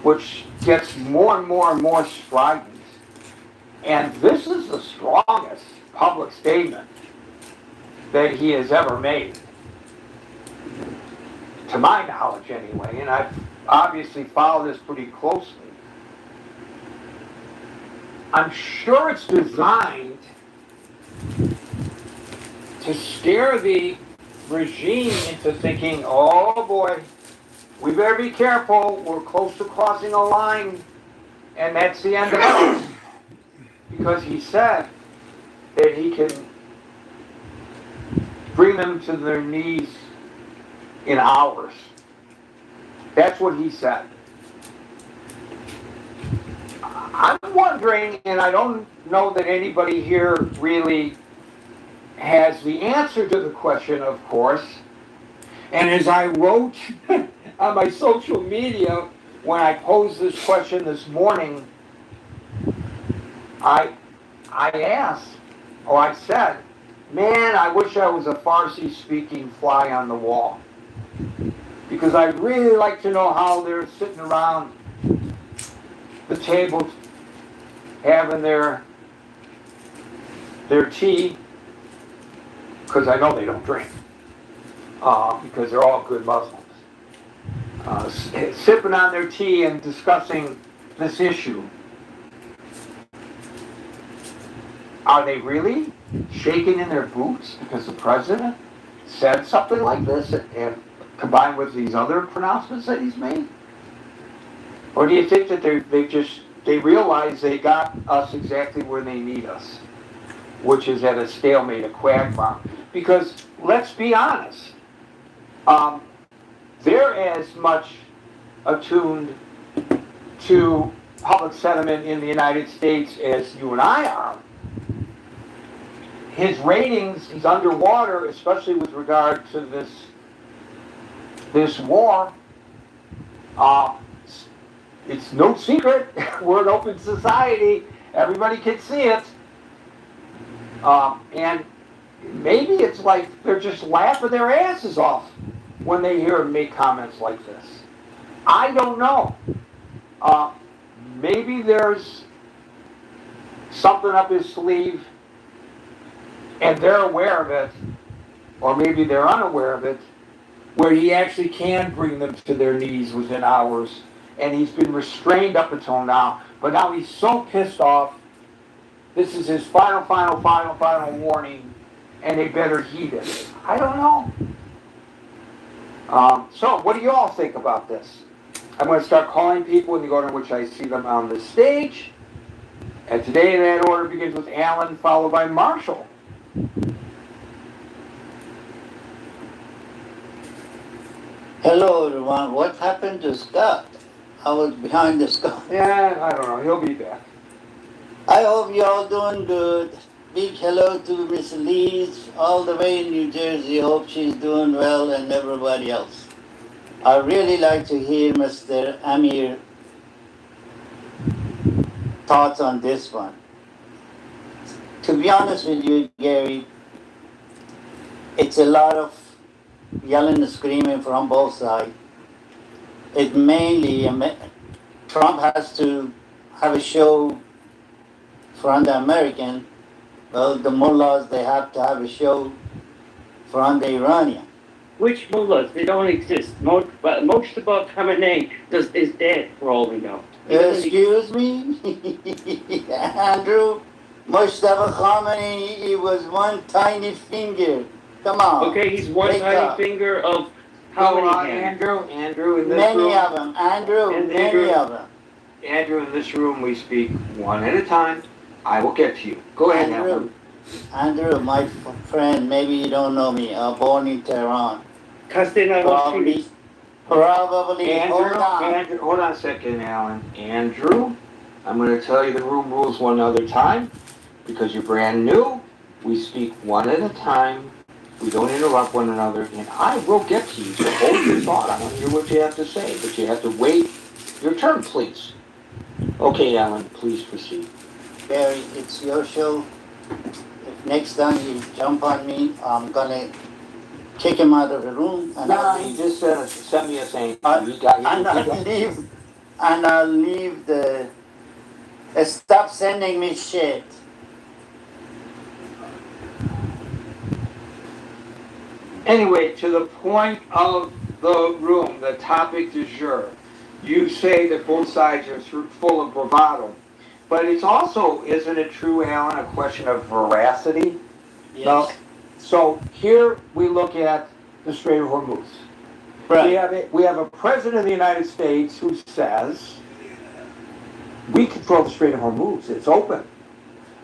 which gets more and more and more strident. And this is the strongest public statement that he has ever made, to my knowledge anyway, and I've obviously followed this pretty closely. I'm sure it's designed to scare the regime into thinking, oh boy, we better be careful, we're close to crossing a line, and that's the end of it. Because he said that he can bring them to their knees in hours. That's what he said. I'm wondering, and I don't know that anybody here really has the answer to the question, of course. And as I wrote on my social media when I posed this question this morning, I asked, or I said, man, I wish I was a Farsi-speaking fly on the wall. Because I'd really like to know how they're sitting around the table having their tea, because I know they don't drink, because they're all good Muslims, sipping on their tea and discussing this issue. Are they really shaking in their boots because the president said something like this, and combined with these other pronouncements that he's made? Or do you think that they realize they got us exactly where they need us, which is at a stalemate, a quagmire? Because let's be honest, they're as much attuned to public sentiment in the United States as you and I are. His ratings, he's underwater, especially with regard to this war. It's no secret. We're an open society. Everybody can see it. And maybe it's like they're just laughing their asses off when they hear him make comments like this. I don't know. Maybe there's something up his sleeve and they're aware of it, or maybe they're unaware of it, where he actually can bring them to their knees within hours. And he's been restrained up until now, but now he's so pissed off. This is his final warning, and they better heed it. I don't know. So what do you all think about this? I'm going to start calling people in the order in which I see them on the stage. And today that order begins with Alan, followed by Marshall. Hello everyone, what happened to Scott? I was behind the Scott. Yeah, I don't know, he'll be back. I hope you're all doing good. Big hello to Miss Lees, all the way in New Jersey. Hope she's doing well and everybody else. I really like to hear Mr. Amir thoughts on this one. To be honest with you, Gary, it's a lot of yelling and screaming from both sides. It mainly, Trump has to have a show for the American. Well, the mullahs, they have to have a show for the Iranian. Which mullahs? They don't exist. Mojtaba Khamenei is dead, for all we know. Excuse me? Andrew, Mojtaba Khamenei, he was one tiny finger. Come on. Okay, he's one tiny finger of how many hands? Andrew, in this many room. of them. Many of them. Andrew, in this room, we speak one at a time. I will get to you. Go ahead, Andrew, my friend, maybe you don't know me. Born in Tehran. Probably. Andrew, hold on a second, Alan. Andrew, I'm going to tell you the room rules one other time because you're brand new. We speak one at a time. We don't interrupt one another, and I will get to you. So hold your thought. I want to hear what you have to say, but you have to wait your turn, please. Okay, Alan, please proceed. Barry, it's your show. If next time you jump on me, I'm gonna kick him out of the room. And No, he just sent me a saying. I'm not and I'll leave the. Stop sending me shit. Anyway, to the point of the room, the topic du jour, you say that both sides are full of bravado. But it's also, isn't it true, Alan, a question of veracity? Yes. No? So here we look at the Strait of Hormuz. Right. We have a president of the United States who says, we control the Strait of Hormuz, it's open.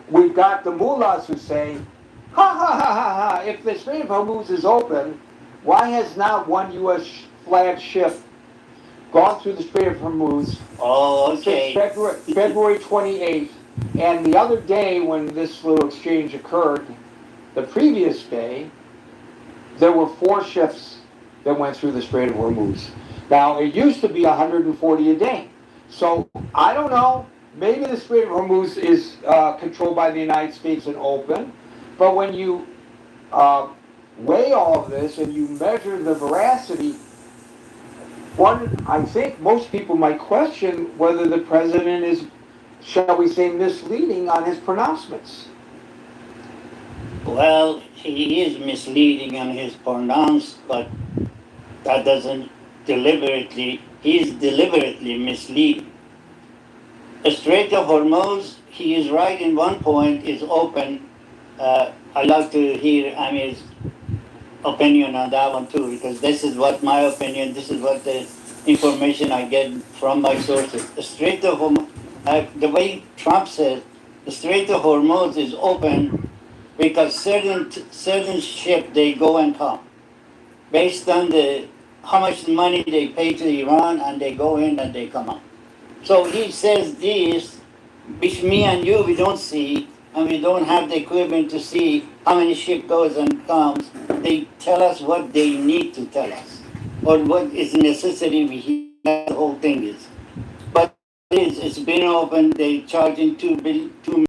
We've got the mullahs who say, ha ha ha ha ha, if the Strait of Hormuz is open, why has not one U.S. flagged ship gone through the Strait of Hormuz okay. since February 28th? And the other day when this little exchange occurred, the previous day, there were 4 ships that went through the Strait of Hormuz. Now, it used to be 140 a day. So, I don't know, maybe the Strait of Hormuz is controlled by the United States and open, but when you weigh all of this and you measure the veracity, I think most people might question whether the president is, shall we say, misleading on his pronouncements. Well, he is misleading on his pronouns, but that doesn't he's deliberately misleading. The Strait of Hormuz, he is right in one point, is open. I'd like to hear Amir's opinion on that one too, because this is what my opinion, this is what the information I get from my sources. The Strait of Hormuz, the way Trump says, the Strait of Hormuz is open because certain ship they go and come based on how much money they pay to Iran, and they go in and they come out. So he says this, which me and you we don't see, and we don't have the equipment to see how many ship goes and comes. They tell us what they need to tell us, or what is necessary. We hear the whole thing is, but it's been open. They charging $2